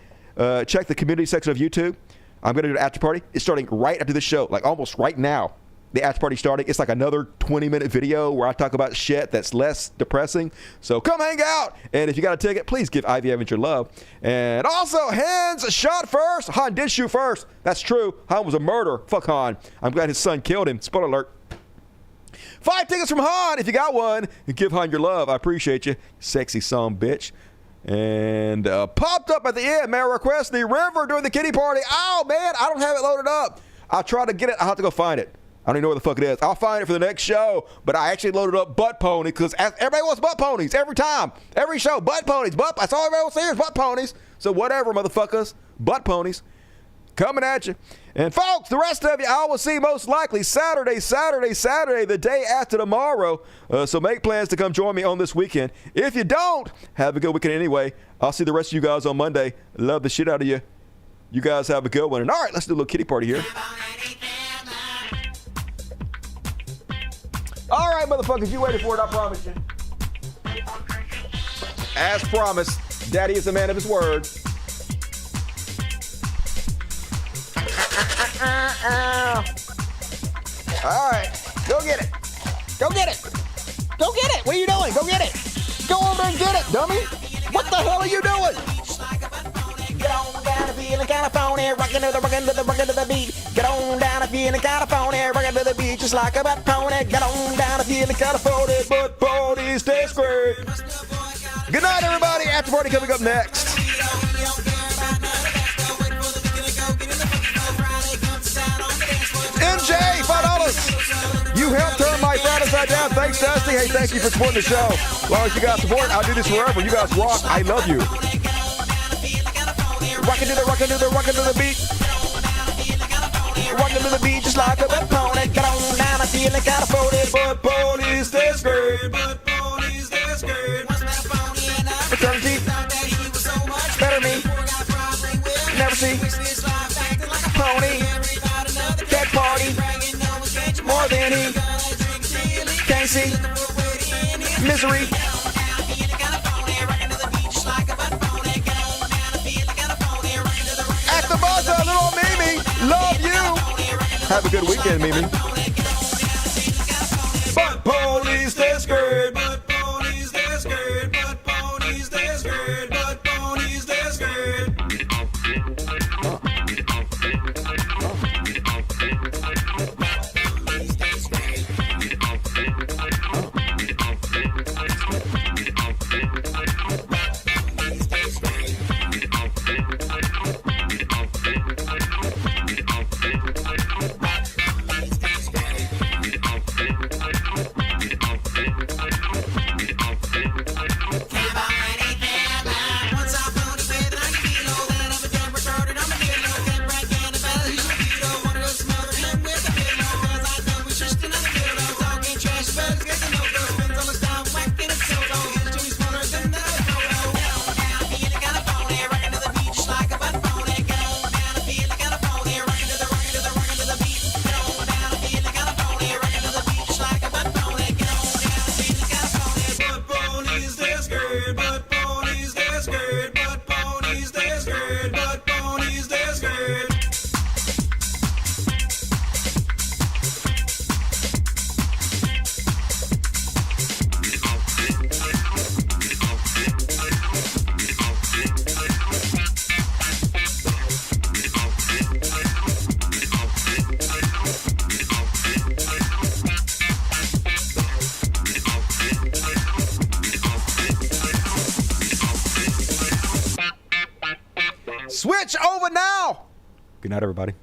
Speaker 3: check the community section of YouTube. I'm going to do an after party. It's starting right after the show, like almost right now. The after party starting. It's like another 20-minute video where I talk about shit that's less depressing. So come hang out. And if you got a ticket, please give Ivy Evans your love. And also, Hans shot first. Han did shoot first. That's true. Han was a murderer. Fuck Han. I'm glad his son killed him. Spoiler alert. 5 tickets from Han. If you got one, give Han your love. I appreciate you. Sexy son bitch. And popped up at the end, man, request the river during the kitty party. Oh, man, I don't have it loaded up. I'll try to get it. I'll have to go find it. I don't even know where the fuck it is. I'll find it for the next show. But I actually loaded up butt pony because everybody wants butt ponies every time. Every show, butt ponies. That's all everybody wants to hear is butt ponies. So whatever, motherfuckers. Butt ponies. Coming at you. And folks, the rest of you, I will see most likely Saturday, the day after tomorrow. So make plans to come join me on this weekend. If you don't, have a good weekend anyway. I'll see the rest of you guys on Monday. Love the shit out of you. You guys have a good one. And all right, let's do a little kitty party here. All right, motherfuckers, you ready for it, I promise you. As promised, Daddy is a man of his word. All right, go get it. Go get it. Go get it. What are you doing? Go get it. Go over and get it, dummy. What the hell are you doing? Get on down and feeling kind of phony, rockin' to the beat. Get on down and feeling kind of phony, rockin' to the beat just like a butt pony. Get on down and feeling kind of phony, butt ponies taste great. Good night, everybody. After party coming up next. MJ, $5. You helped turn my Friday side down. Thanks, Dusty. Hey, thank you for supporting the show. As long as you guys support, I'll do this forever. You guys rock. I love you. Rockin' to the beat. Rockin' to the beat just like a butt pony. Get on down, I'm feeling kind of phony. Butt ponies, that's great. Butt ponies, that's great. Eternity. Better me. Never see. Pony. Cat party. More than he. Can't see. Misery. At the buzzer, little Mimi. Love you. Have a good weekend, Mimi. Butt ponies, that's good. Butt ponies, that's good. Butt ponies, that's good. Butt ponies, that's good. Switch over now. Good night, everybody.